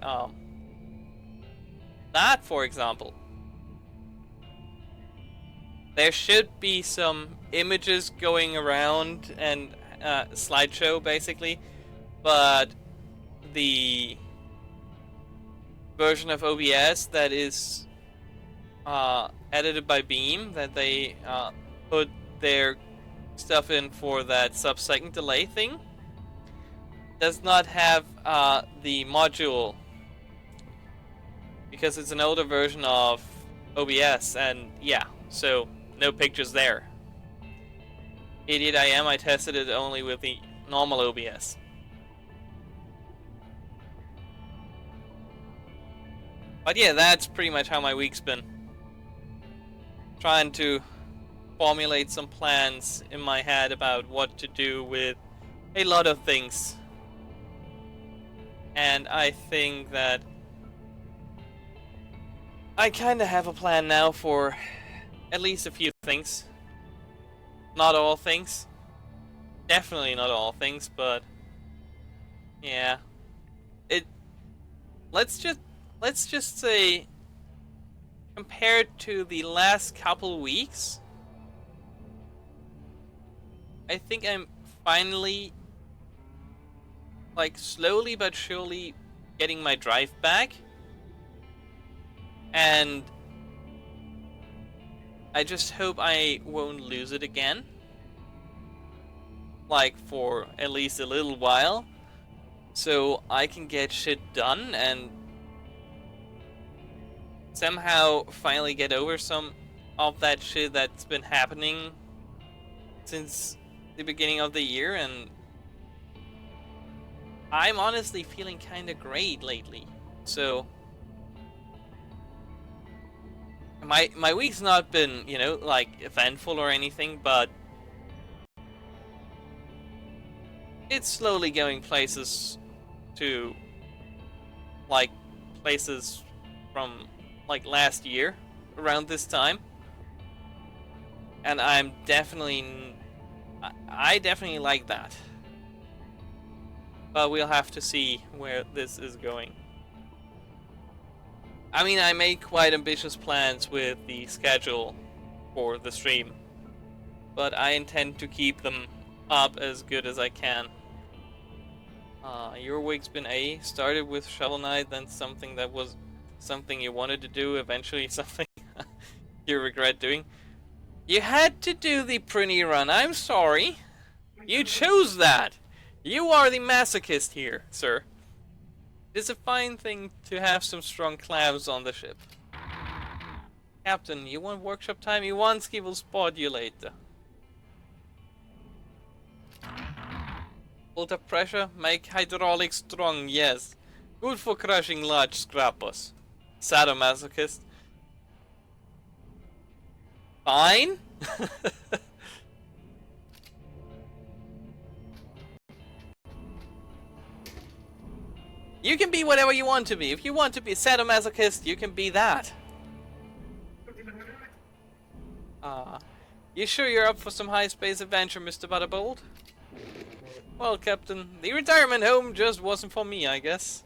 that, for example. There should be some images going around and slideshow, basically. But the version of OBS that is edited by Beam, that they put their stuff in for that sub-second delay thing, does not have the module because it's an older version of OBS, and yeah, so no pictures there. Idiot I am, I tested it only with the normal OBS. But yeah, that's pretty much how my week's been. Trying to formulate some plans in my head about what to do with a lot of things. And I think that I kinda have a plan now for at least a few things. Not all things. Definitely not all things, but yeah. Let's just say, compared to the last couple weeks, I think I'm finally, like, slowly but surely getting my drive back. And I just hope I won't lose it again. Like, for at least a little while. So I can get shit done and somehow finally get over some of that shit that's been happening since the beginning of the year, and I'm honestly feeling kinda great lately. So my week's not been, you know, like, eventful or anything, but it's slowly going places to, like, places from, like, last year around this time. And I'm definitely, I definitely like that. But we'll have to see where this is going. I mean, I made quite ambitious plans with the schedule for the stream, but I intend to keep them up as good as I can. Your week's been started with Shovel Knight, then something that was something you wanted to do, eventually something you regret doing. You had to do the Prinny run, I'm sorry. You chose that. You are the masochist here, sir. It's a fine thing to have some strong clams on the ship. Captain, you want workshop time? Iwanski will spot you later. Ultra pressure, make hydraulics strong, yes. Good for crushing large scrappers. Sadomasochist. Fine? You can be whatever you want to be. If you want to be a sadomasochist, you can be that. You sure you're up for some high space adventure, Mr. Butterbolt? Well, Captain, the retirement home just wasn't for me, I guess.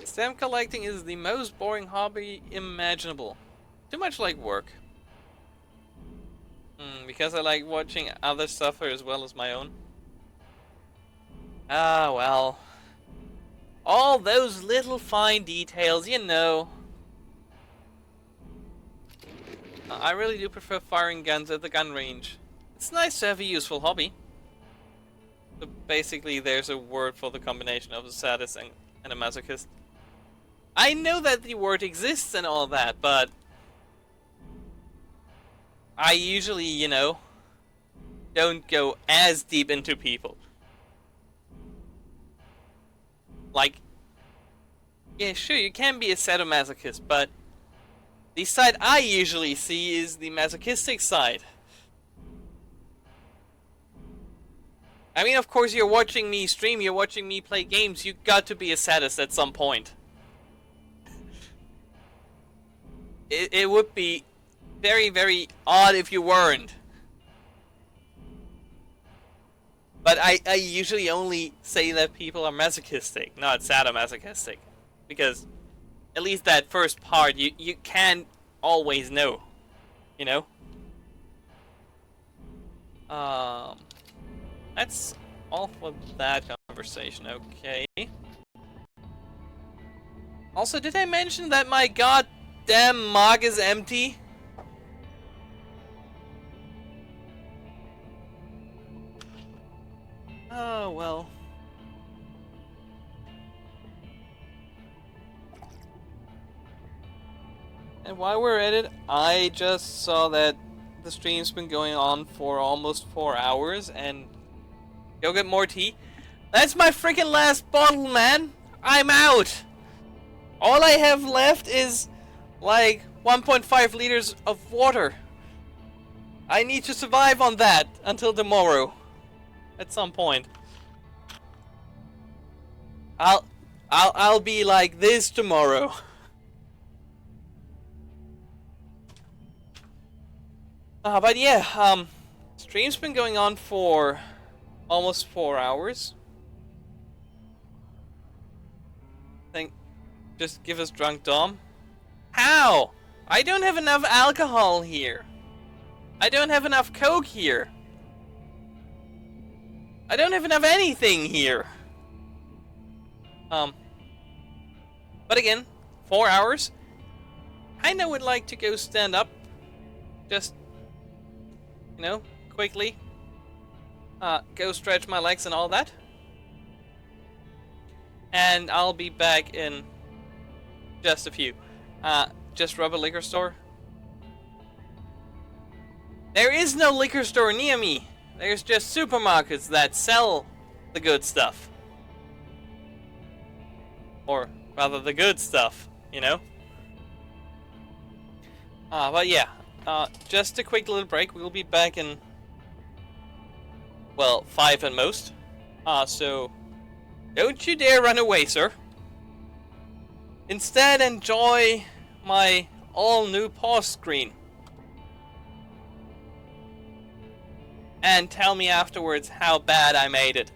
Stamp collecting is the most boring hobby imaginable. Too much like work. Because I like watching others suffer as well as my own. Ah, well. All those little fine details, you know. I really do prefer firing guns at the gun range. It's nice to have a useful hobby. But basically, there's a word for the combination of a sadist and a masochist. I know that the word exists and all that, but I usually, you know, don't go as deep into people. Like, yeah, sure, you can be a sadomasochist, but the side I usually see is the masochistic side. I mean, of course, you're watching me stream, you're watching me play games, you got to be a sadist at some point. It would be very, very odd if you weren't. But I usually only say that people are masochistic, not sadomasochistic. Because at least that first part, you can't always know. You know? That's all for that conversation, okay. Also, did I mention that my goddamn mug is empty? Oh, well. And while we're at it, I just saw that the stream's been going on for almost 4 hours, and go get more tea. That's my freaking last bottle, man! I'm out! All I have left is, like, 1.5 liters of water. I need to survive on that until tomorrow. At some point. I'll be like this tomorrow. But yeah, stream's been going on for almost 4 hours. Think, just give us drunk Dom. How? I don't have enough alcohol here. I don't have enough coke here. I don't have enough anything here. But again, 4 hours. Kinda would like to go stand up. Just, you know, quickly. Go stretch my legs and all that. And I'll be back in just a few. Just rob a liquor store. There is no liquor store near me. There's just supermarkets that sell the good stuff. Or rather, the good stuff, you know? But yeah, just a quick little break. We'll be back in, well, 5 at most. So don't you dare run away, sir. Instead, enjoy my all-new pause screen. And tell me afterwards how bad I made it.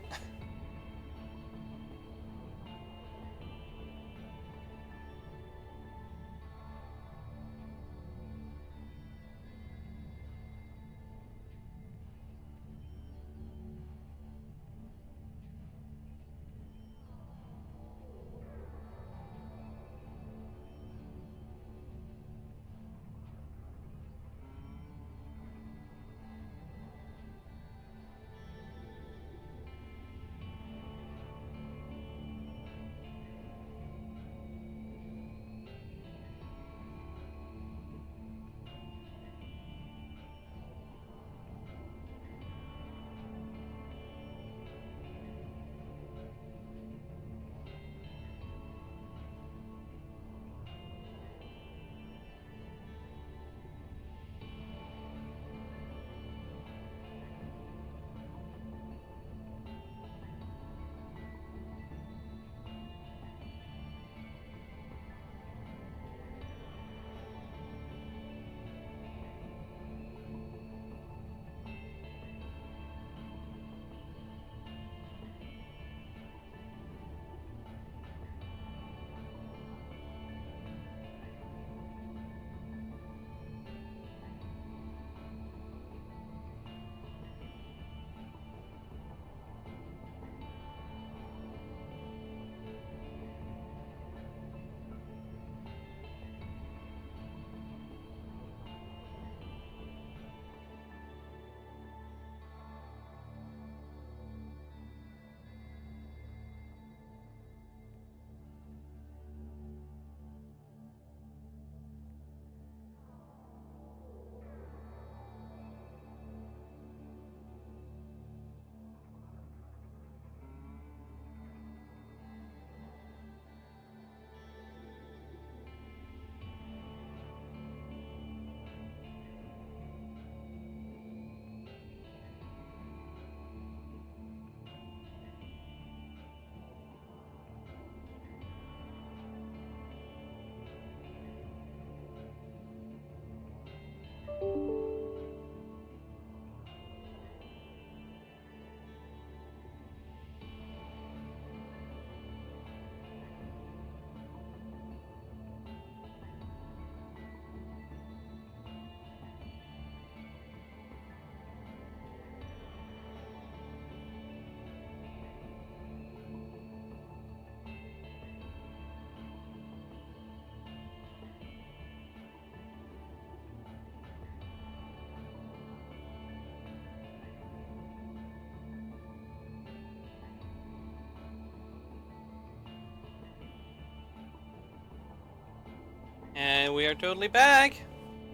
And we are totally back.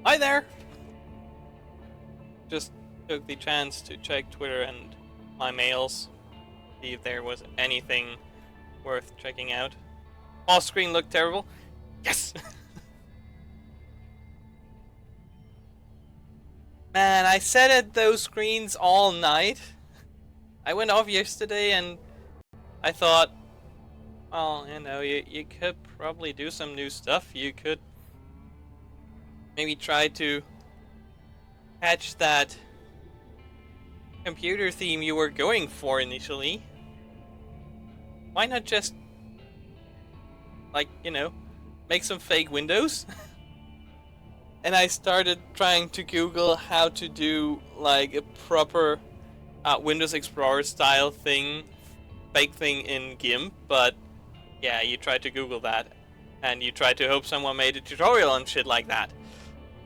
Hi there. Just took the chance to check Twitter and my mails, see if there was anything worth checking out. Off screen looked terrible. Yes. Man, I sat at those screens all night. I went off yesterday and I thought, well, you know, you could probably do some new stuff. You could maybe try to catch that computer theme you were going for initially. Why not just, like, you know, make some fake windows? And I started trying to Google how to do, like, a proper Windows Explorer style thing, fake thing in GIMP, but yeah, you tried to Google that, and you tried to hope someone made a tutorial on shit like that.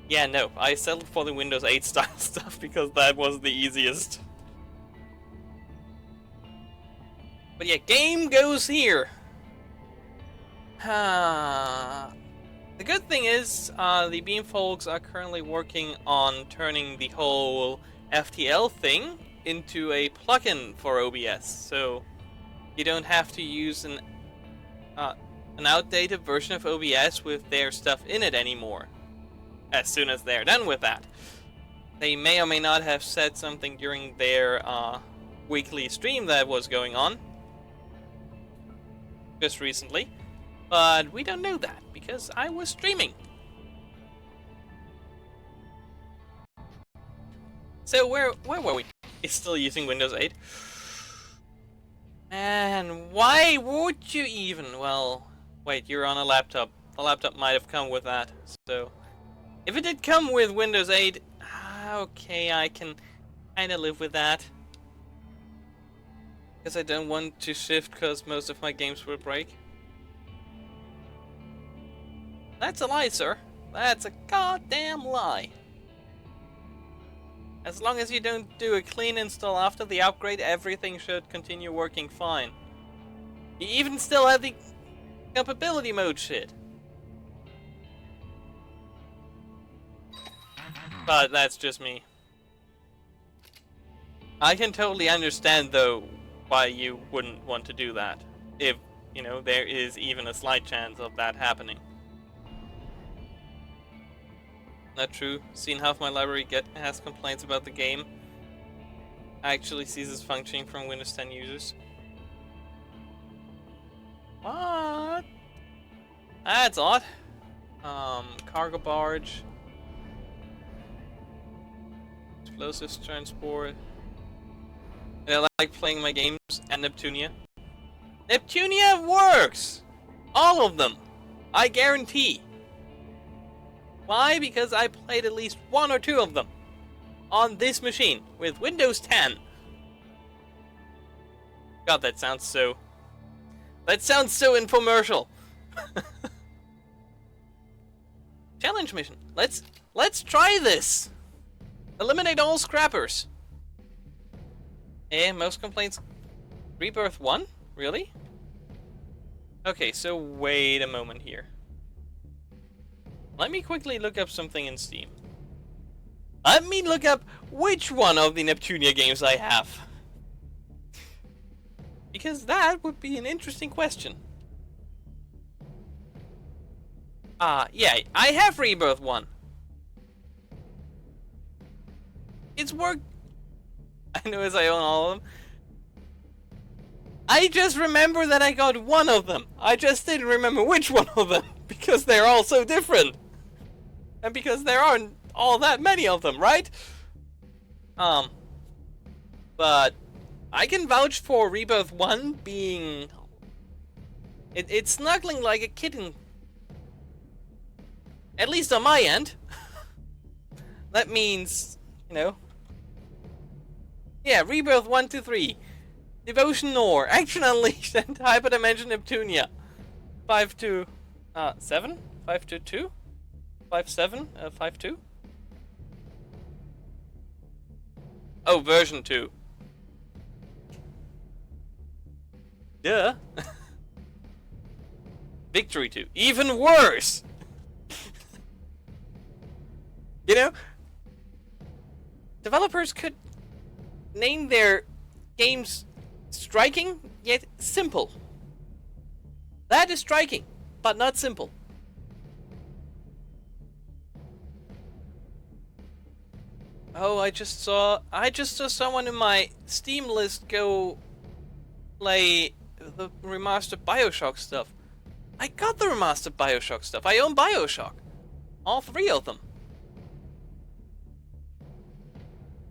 Yeah, no, I settled for the Windows 8 style stuff because that was the easiest. But yeah, game goes here. The good thing is, the Beam folks are currently working on turning the whole FTL thing into a plugin for OBS, so you don't have to use an outdated version of OBS with their stuff in it anymore. As soon as they're done with that, they may or may not have said something during their weekly stream that was going on just recently. But we don't know that, because I was streaming. So where were we? It's still using Windows 8. Man, why would you even? Well, wait, you're on a laptop. The laptop might have come with that, so... If it did come with Windows 8, okay, I can kinda live with that. Because I don't want to shift, because most of my games will break. That's a lie, sir. That's a goddamn lie. As long as you don't do a clean install after the upgrade, everything should continue working fine. You even still have the compatibility mode shit. But that's just me. I can totally understand, though, why you wouldn't want to do that. If, you know, there is even a slight chance of that happening. Not true. Seen half my library has complaints about the game. Actually ceases functioning from Windows 10 users. What? That's odd. Cargo barge. Explosives transport. And I like playing my games and Neptunia. Neptunia works! All of them! I guarantee. Why? Because I played at least one or two of them on this machine with Windows 10. God, that sounds so... That sounds so infomercial. Challenge mission. Let's try this. Eliminate all scrappers. Most complaints. Rebirth 1? Really? Okay, so wait a moment here. Let me quickly look up something in Steam. Let me look up which one of the Neptunia games I have. Because that would be an interesting question. Yeah, I have Rebirth 1. It's work. I know as I own all of them. I just remember that I got one of them. I just didn't remember which one of them. Because they're all so different. And because there aren't all that many of them, right? But I can vouch for Rebirth 1 being... It's snuggling like a kitten. At least on my end. That means, you know... Yeah, Rebirth 1 to 3. Devotion Nor. Action Unleashed and Hyperdimension Neptunia. 5 to... 7? 5 to 2? 5.7? 5.2? Oh, version 2. Duh. Victory 2. Even worse! know? Developers could name their games striking, yet simple. That is striking, but not simple. Oh, I just saw someone in my Steam list go play the remastered BioShock stuff. I got the remastered BioShock stuff. I own BioShock. All 3 of them.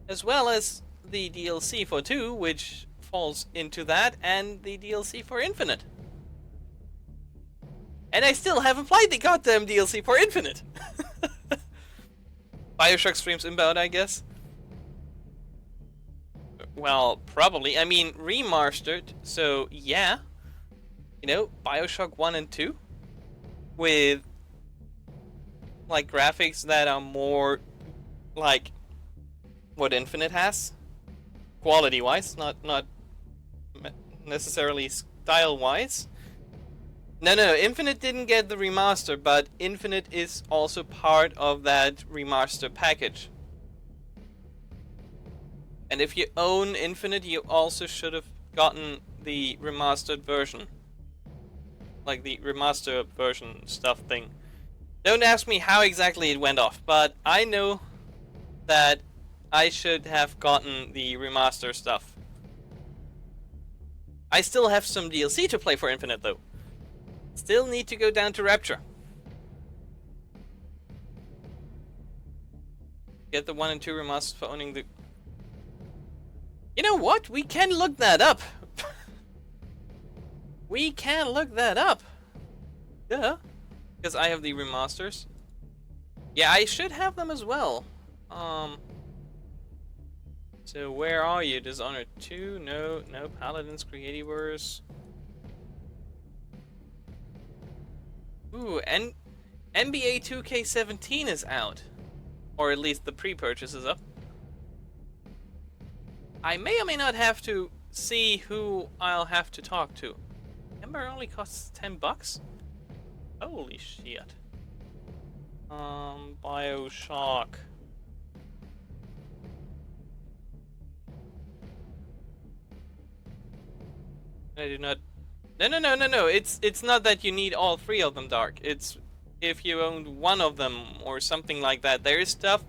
As well as the DLC for 2, which falls into that, and the DLC for Infinite. And I still haven't played the goddamn DLC for Infinite. BioShock streams inbound, I guess. Well, probably. I mean, remastered, so yeah. You know, BioShock 1 and 2. With, like, graphics that are more like what Infinite has. Quality-wise, not necessarily style-wise. No, Infinite didn't get the remaster, but Infinite is also part of that remaster package. And if you own Infinite, you also should have gotten the remastered version. Like the remaster version stuff thing. Don't ask me how exactly it went off, but I know that I should have gotten the remaster stuff. I still have some DLC to play for Infinite though. Still need to go down to Rapture. Get the 1 and 2 remasters for owning the... You know what? We can look that up. We can look that up. Duh. Because I have the remasters. Yeah, I should have them as well. So where are you? Dishonored 2? No, Paladins, Creativers. Ooh, and NBA 2K17 is out. Or at least the pre-purchase is up. I may or may not have to see who I'll have to talk to. Ember only costs $10? Holy shit. BioShock. I do not... No. It's not that you need all 3 of them, Dark. It's if you owned 1 of them or something like that. There is stuff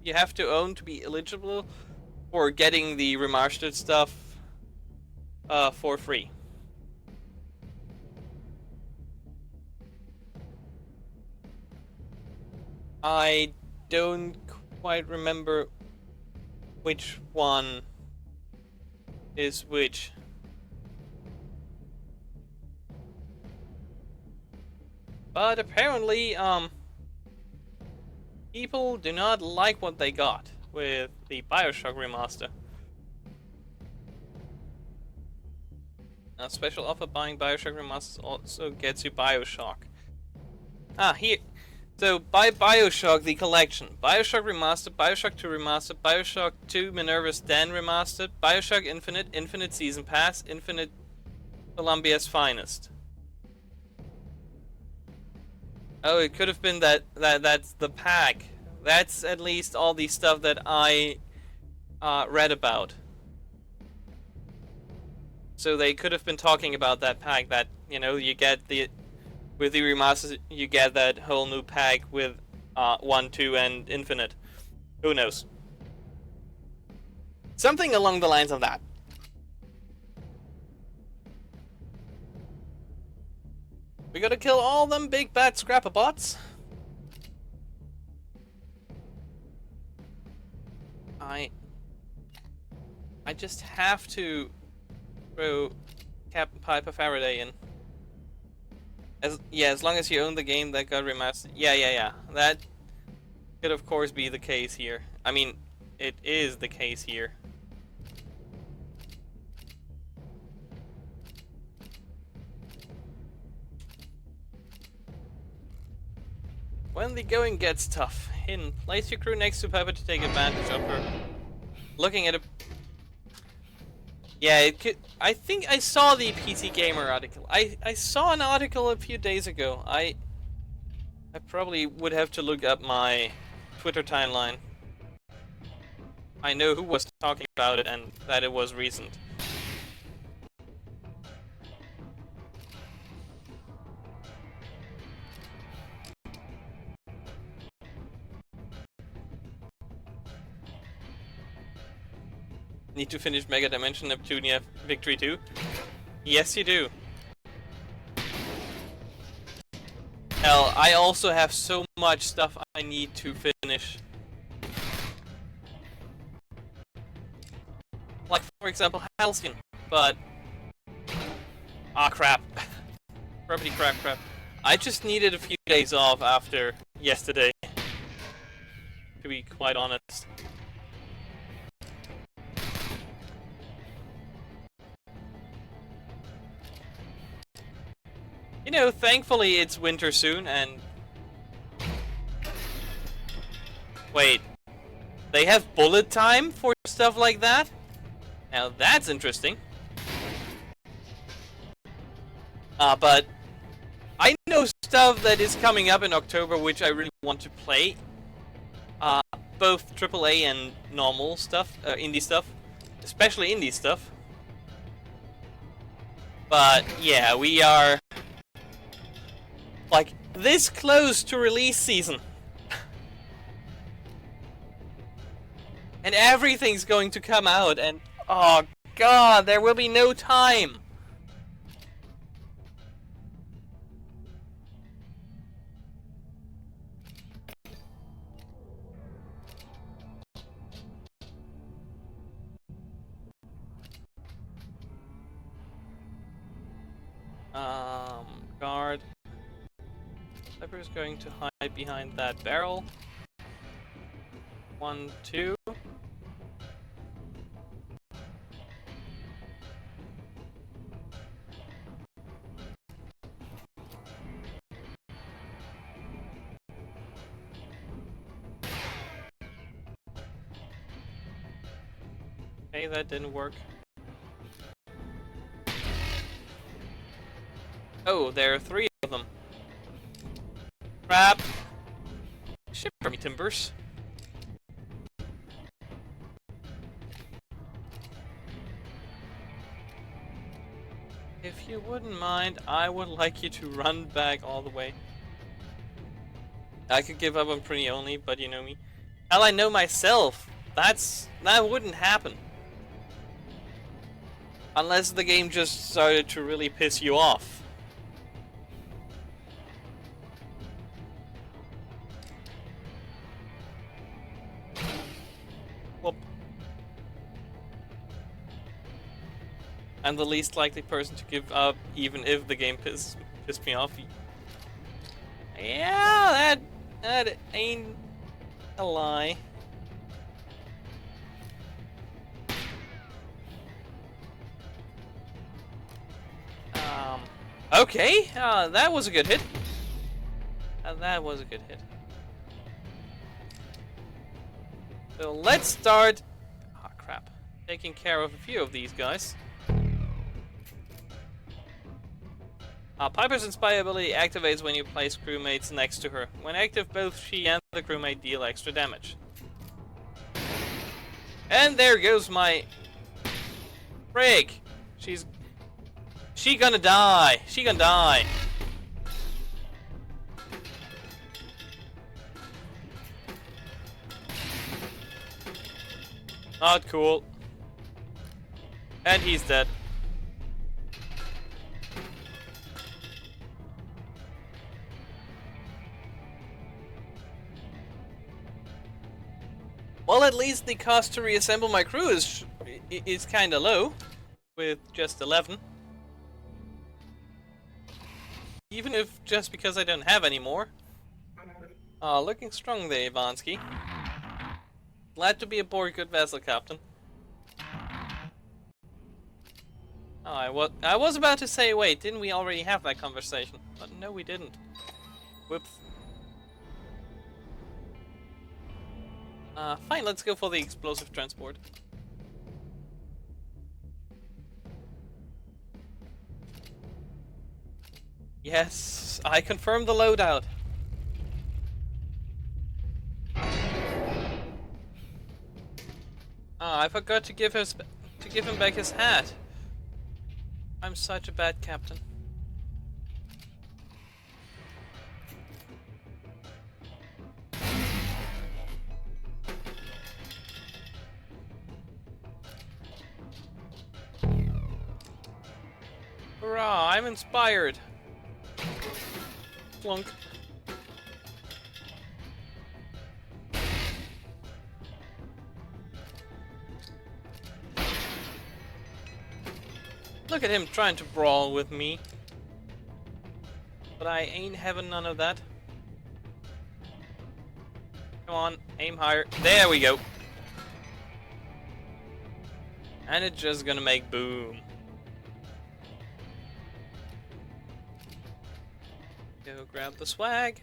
you have to own to be eligible for getting the remastered stuff for free. I don't quite remember which one is which. But apparently, people do not like what they got with the BioShock remaster. A special offer buying BioShock remasters also gets you BioShock. Here. So, buy BioShock, the collection. BioShock Remastered, BioShock 2 Remastered, BioShock 2 Minerva's Den Remastered, BioShock Infinite, Infinite Season Pass, Infinite Columbia's Finest. Oh, it could have been that's the pack. That's at least all the stuff that I read about. So they could have been talking about that pack that, you know, you get the... With the remasters, you get that whole new pack with 1, 2, and Infinite. Who knows? Something along the lines of that. We gotta kill all them big bad scrapper bots. I just have to throw Captain Piper Faraday in. As long as you own the game that got remastered. Yeah. That could of course be the case here. I mean, it is the case here. When the going gets tough, hidden. Place your crew next to Piper to take advantage of her. Looking at a... Yeah, it could... I think I saw the PC Gamer article. I saw an article a few days ago. I probably would have to look up my Twitter timeline. I know who was talking about it and that it was recent. Need to finish Mega Dimension Neptunia Victory 2? Yes, you do. Hell, I also have so much stuff I need to finish. Like, for example, Halcyon, but... Ah, crap. Crappity crap. I just needed a few days off after yesterday, to be quite honest. You know, thankfully it's winter soon, and... Wait. They have bullet time for stuff like that? Now that's interesting. But... I know stuff that is coming up in October which I really want to play. Both AAA and normal stuff, indie stuff. Especially indie stuff. But, yeah, we are... like, this close to release season. And everything's going to come out, and oh god, there will be no time. Guard. Sniper's going to hide behind that barrel. 1, 2. Okay, that didn't work. Oh, there are 3 of them. Crap. Ship for me, Timbers. If you wouldn't mind, I would like you to run back all the way. I could give up on Pretty only, but you know me. Hell, I know myself. That wouldn't happen. Unless the game just started to really piss you off. Whoop. I'm the least likely person to give up, even if the game pissed me off. Yeah, that ain't a lie. Okay, that was a good hit. That was a good hit. So let's start... Ah, crap. Taking care of a few of these guys. Piper's Inspire ability activates when you place crewmates next to her. When active, both she and the crewmate deal extra damage. And there goes my... Frig! She gonna die! She gonna die! Not cool. And he's dead. Well, at least the cost to reassemble my crew is kinda low. With just 11. Even if just because I don't have any more. Looking strong there, Ivansky. Glad to be aboard, good vessel, Captain. Oh, I was about to say, wait, didn't we already have that conversation? But no, we didn't. Whoops. Fine, let's go for the explosive transport. Yes, I confirmed the loadout. Ah, I forgot to give him back his hat. I'm such a bad captain. Hurrah, I'm inspired. Flunk. Look at him trying to brawl with me. But I ain't having none of that. Come on, aim higher. There we go. And it's just gonna make boom. Go grab the swag.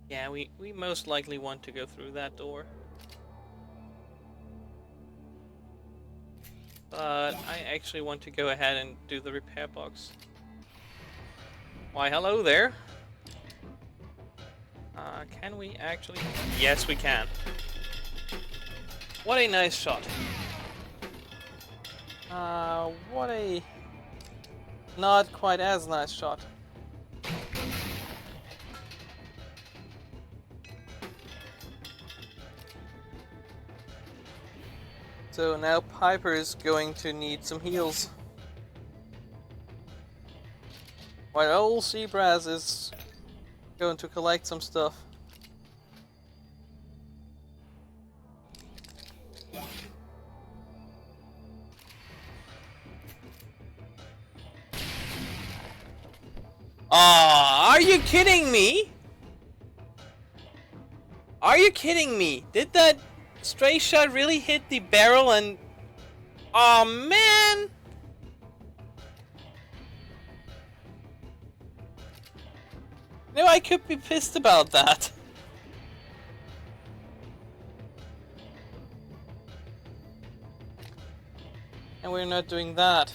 Yeah, we most likely want to go through that door. But I actually want to go ahead and do the repair box. Why, hello there. Can we actually? Yes, we can. What a nice shot. What a not quite as nice shot. So now Piper is going to need some heals. While old Seabrass is going to collect some stuff. Ah, are you kidding me? Are you kidding me? Did that stray shot really hit the barrel and... Oh man! No, I could be pissed about that. And we're not doing that.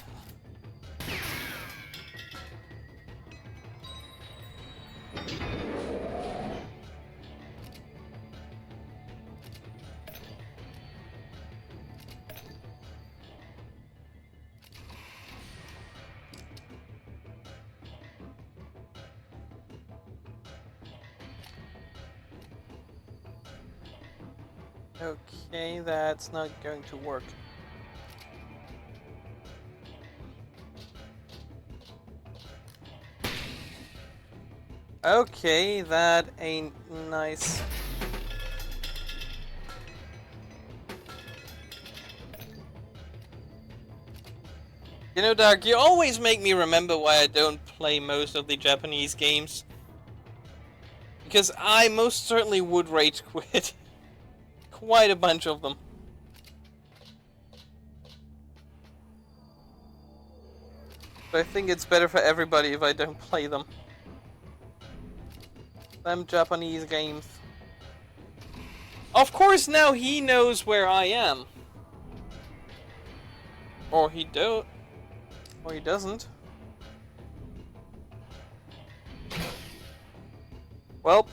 Okay, that's not going to work. Okay, that ain't nice. You know, Dark, you always make me remember why I don't play most of the Japanese games. Because I most certainly would rage quit. Quite a bunch of them. But I think it's better for everybody if I don't play them. Them Japanese games. Of course now he knows where I am. Or he don't. Or he doesn't. Well.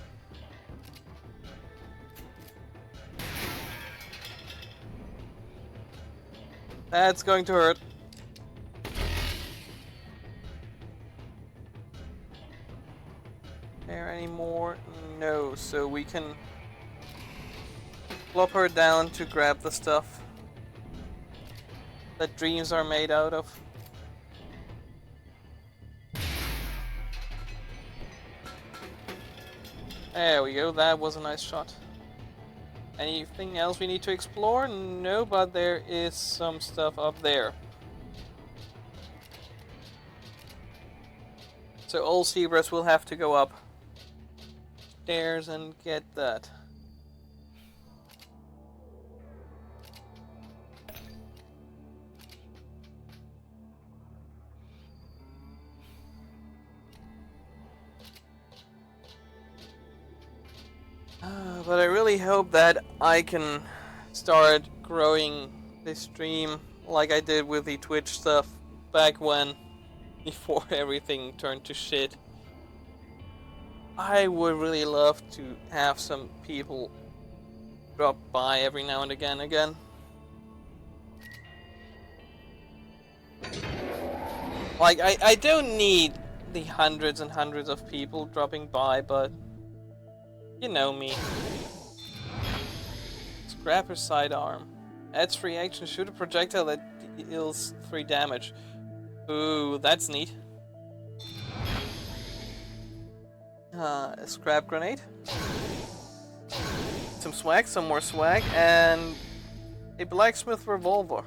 That's going to hurt. There any more? No, so we can plop her down to grab the stuff that dreams are made out of. There we go, that was a nice shot. Anything else we need to explore? No, but there is some stuff up there. So old Seabrass will have to go up stairs and get that. But I really hope that I can start growing this stream like I did with the Twitch stuff back when, before everything turned to shit. I would really love to have some people drop by every now and again. Like, I don't need the hundreds and hundreds of people dropping by, but you know me. Scrapper sidearm. Adds free action, shoot a projectile that deals 3 damage. Ooh, that's neat. A scrap grenade. Some swag, some more swag, and a blacksmith revolver.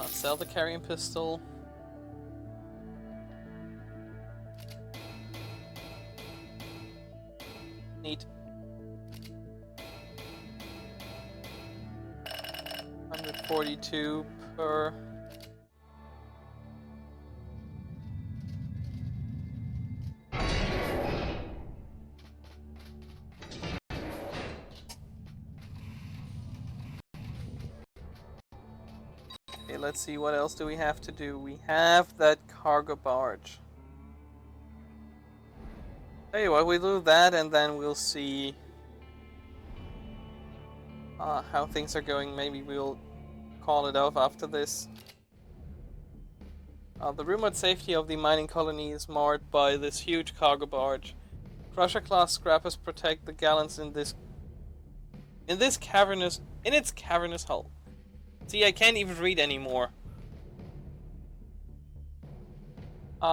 Sell the carrying pistol. Neat. 142 per. Okay, let's see, what else do we have to do? We have that cargo barge. Tell you what, we'll do that and then we'll see how things are going. Maybe we'll call it off after this. The rumored safety of the mining colony is marred by this huge cargo barge. Crusher-class scrappers protect the gallants in its cavernous hull. See, I can't even read anymore.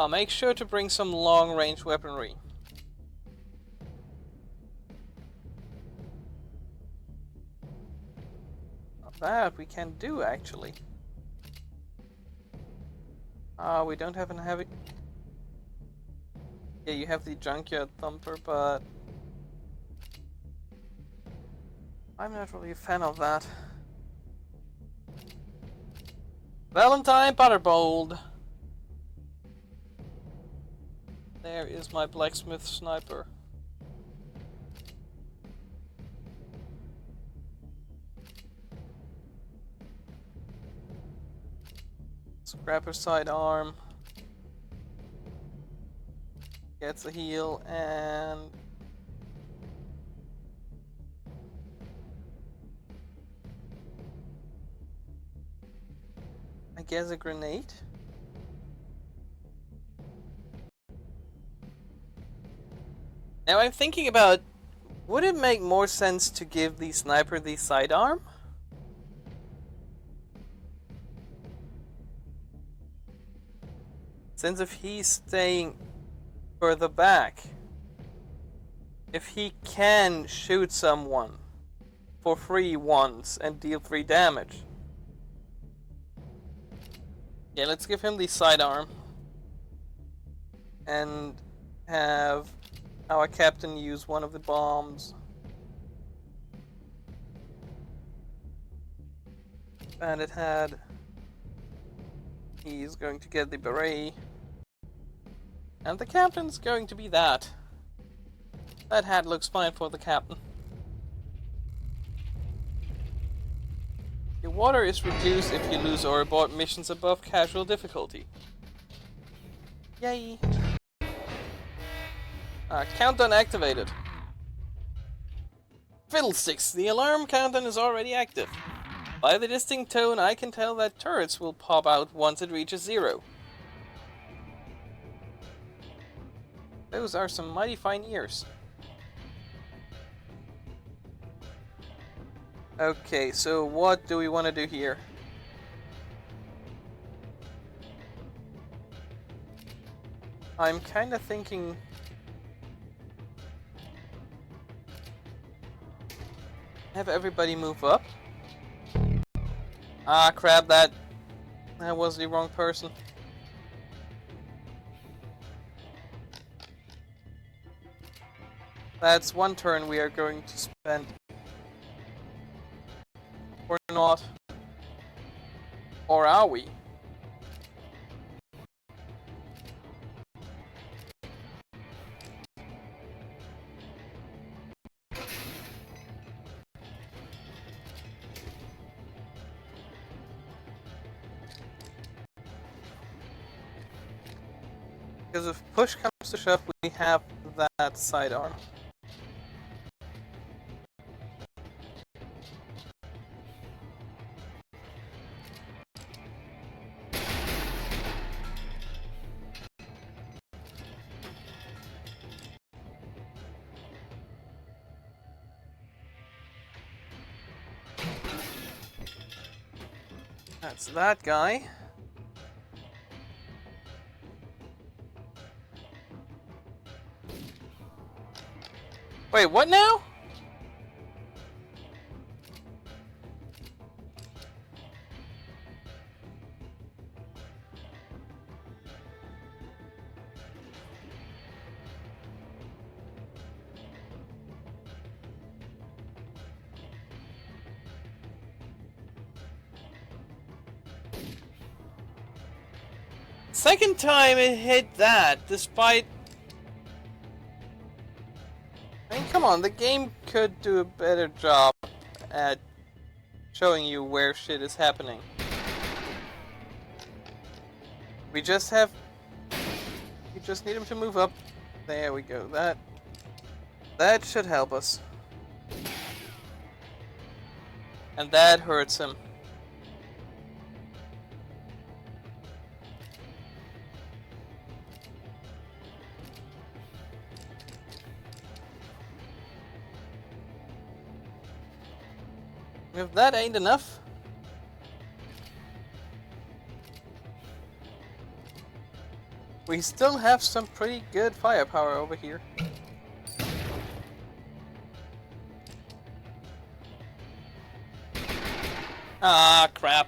Make sure to bring some long-range weaponry. That we can do, actually. We don't have a heavy... Yeah, you have the junkyard thumper, but... I'm not really a fan of that. Valentine Butterbold! There is my blacksmith sniper. Scrapper sidearm. Gets a heal and... I guess a grenade? Now I'm thinking about, would it make more sense to give the sniper the sidearm? Since if he's staying further back, if he can shoot someone for free once and deal 3 damage. Yeah, let's give him the sidearm. And have our captain use one of the bombs. Bandit head. He's going to get the beret. And the captain's going to be that. That hat looks fine for the captain. Your water is reduced if you lose or abort missions above casual difficulty. Yay! Countdown activated. Fiddlesticks, the alarm countdown is already active. By the distinct tone, I can tell that turrets will pop out once it reaches 0. Those are some mighty fine ears. Okay, so what do we want to do here? I'm kind of thinking... have everybody move up. Ah, crap, that was the wrong person. That's one turn we are going to spend. Or not. Or are we? Because if push comes to shove, we have that sidearm. That's that guy. Wait, what now? Second time it hit that, despite... I mean, come on, the game could do a better job at showing you where shit is happening. We just need him to move up. There we go. That should help us. And that hurts him. If that ain't enough, we still have some pretty good firepower over here. Ah, crap.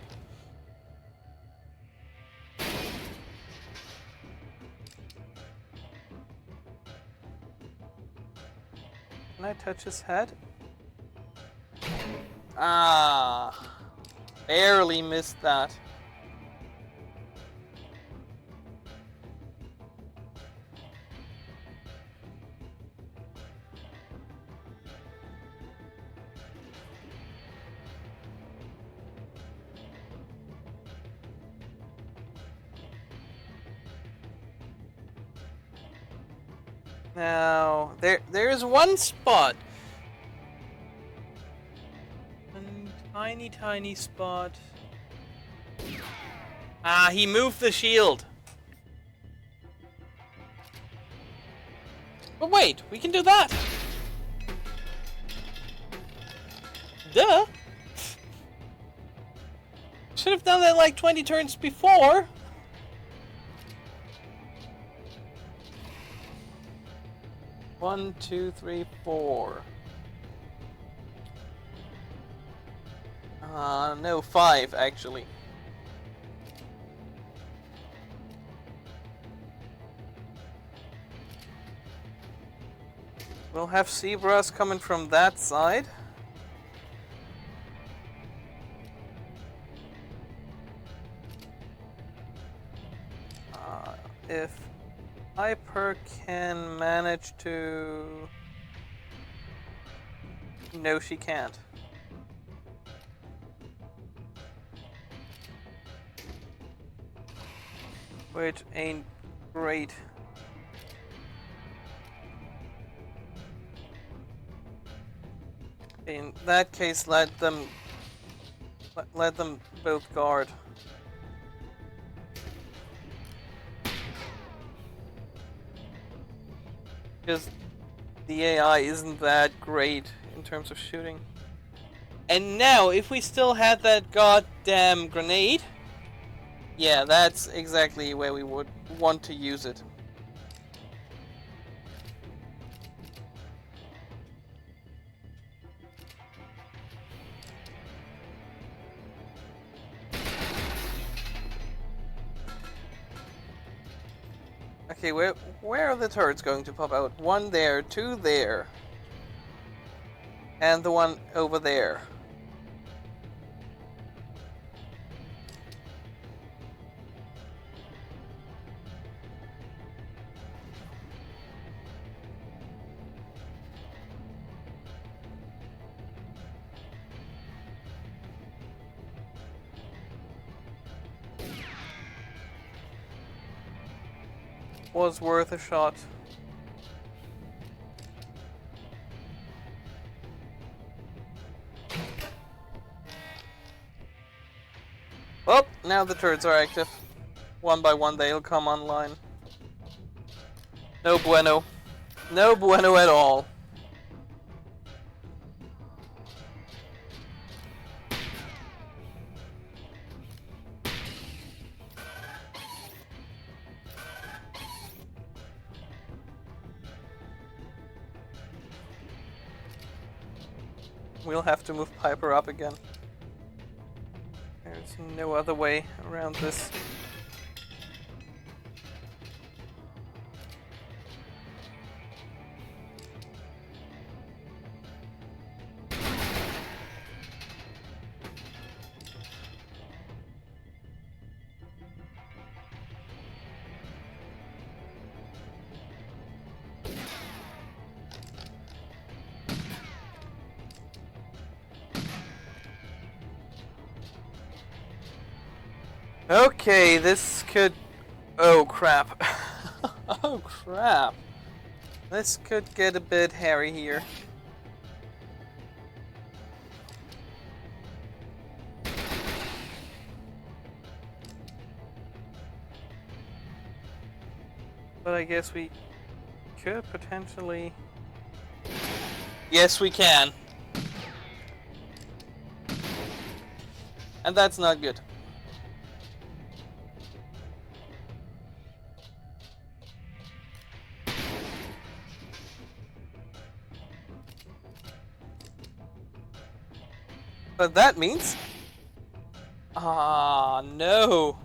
Can I touch his head? Ah, barely missed that. Now, there's one spot. A tiny spot. Ah, he moved the shield. But wait, we can do that. Duh. Should have done that like 20 turns before. One, two, three, four. No, 5 actually. We'll have zebras coming from that side. If Hyper can manage to... No, she can't. Which ain't great. In that case, let them both guard. Because the AI isn't that great in terms of shooting. And now, if we still had that goddamn grenade, yeah, that's exactly where we would want to use it. Okay, where are the turrets going to pop out? One there, two there. And the one over there. was worth a shot. Well, now the turrets are active. One by one they'll come online. No bueno. No bueno at all. We'll have to move Piper up again. There's no other way around this. Okay, this could... Oh crap. Oh crap. This could get a bit hairy here. But I guess we could potentially... Yes, we can. And that's not good. But that means... Ah, no.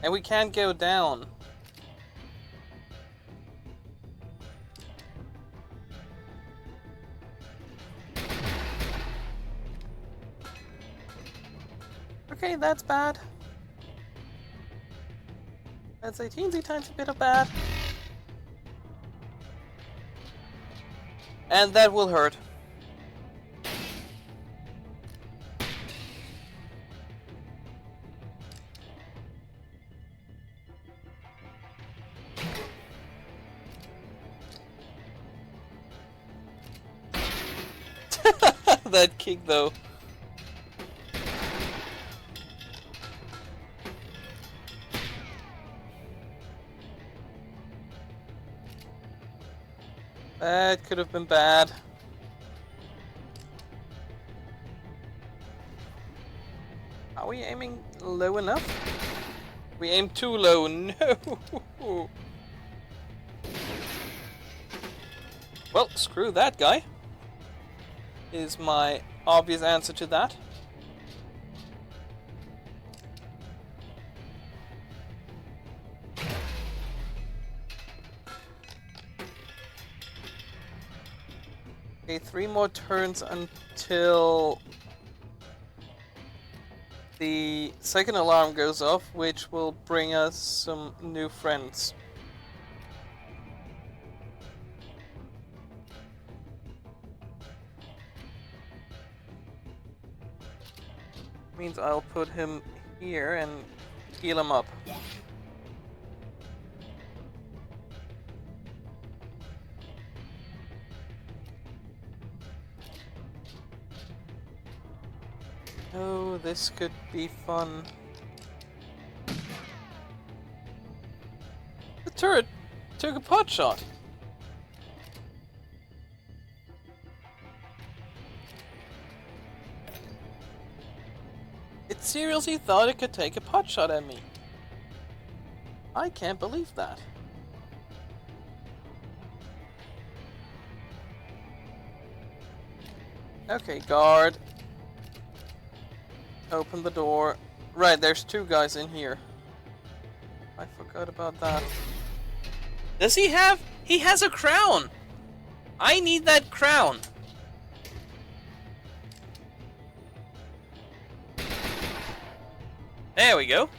And we can't go down. Okay, that's bad. That's a teensy tiny bit of bad. And that will hurt. That kick though. That could have been bad. Are we aiming low enough? We aim too low, no! Well, screw that guy, is my obvious answer to that. Okay, 3 more turns until the second alarm goes off, which will bring us some new friends. Means I'll put him here and heal him up. Oh, this could be fun. The turret took a pot shot. It seriously thought it could take a pot shot at me. I can't believe that. Okay, guard. Open the door. Right, there's 2 guys in here. I forgot about that. Does he have... He has a crown! I need that crown! There we go.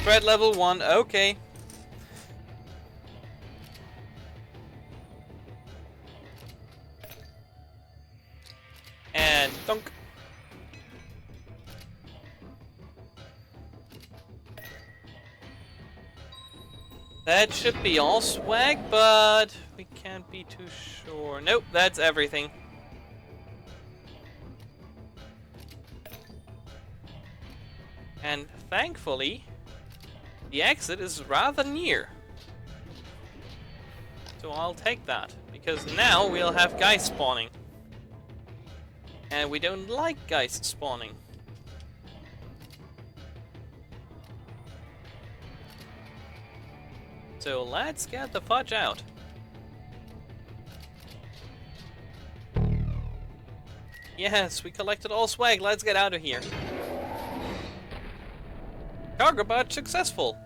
Threat level 1, okay. And dunk. that should be all swag, but we can't be too sure. Nope, that's everything. And thankfully, the exit is rather near. So I'll take that, because now we'll have guys spawning. And we don't like guys spawning. So let's get the fudge out. Yes, we collected all swag, let's get out of here. Cargo bot successful.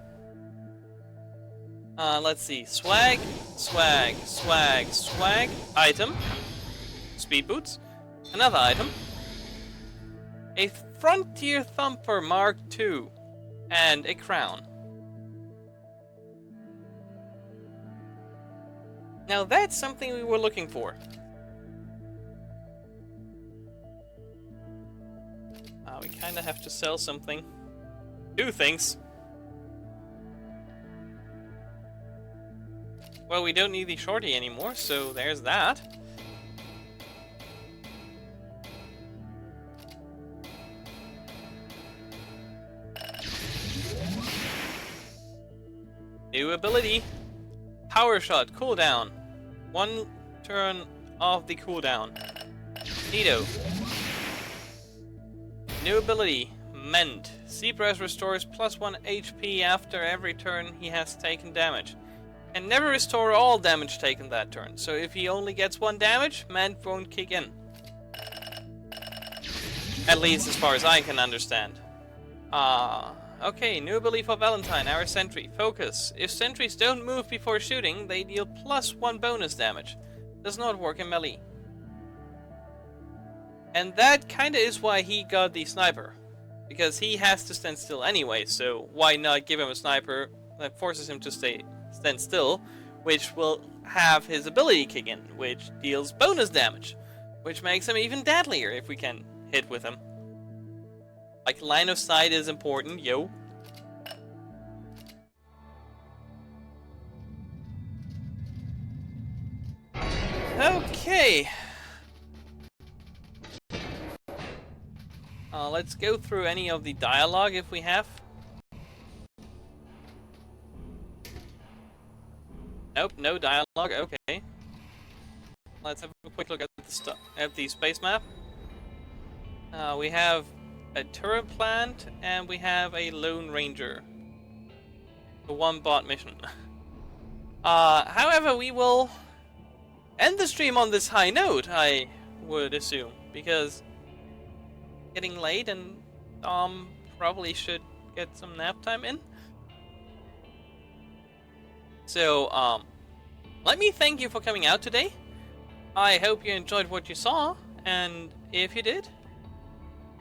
Let's see. Swag, swag, swag, swag. Item. Speed boots. Another item. A Frontier Thumper Mark II. And a crown. Now that's something we were looking for. We kinda have to sell something. Two things. Well, we don't need the shorty anymore, so there's that. New ability. Power shot, cooldown. 1 turn of the cooldown. Neato. New ability. Mend. Sepress restores +1 HP after every turn he has taken damage. And never restore all damage taken that turn. So if he only gets 1 damage, Mend won't kick in. At least as far as I can understand. Okay, new ability for Valentine, our sentry. Focus. If sentries don't move before shooting, they deal +1 bonus damage. Does not work in melee. And that kinda is why he got the sniper. Because he has to stand still anyway, so why not give him a sniper that forces him to stand still, which will have his ability kick in, which deals bonus damage, which makes him even deadlier if we can hit with him. Like, line of sight is important, yo. Okay. Let's go through any of the dialogue if we have. Nope, no dialogue. Okay. Let's have a quick look at the space map. We have a turret plant and we have a Lone Ranger. The 1 bot mission. However, we will end the stream on this high note, I would assume, because getting late and probably should get some nap time in. So, let me thank you for coming out today. I hope you enjoyed what you saw, and if you did,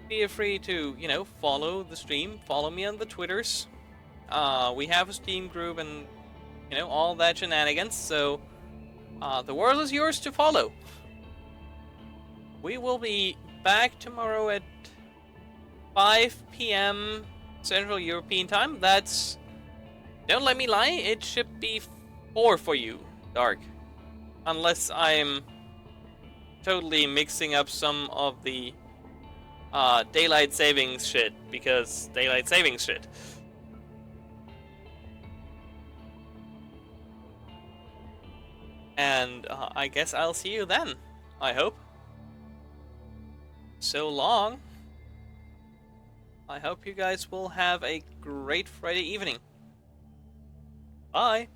feel free to, you know, follow the stream, follow me on the Twitters. We have a Steam group and, you know, all that shenanigans, so the world is yours to follow. We will be back tomorrow at 5 p.m. Central European Time. That's... Don't let me lie, it should be 4 for you, Dark. Unless I'm totally mixing up some of the daylight savings shit, because daylight savings shit. And I guess I'll see you then, I hope. So long. I hope you guys will have a great Friday evening. Bye.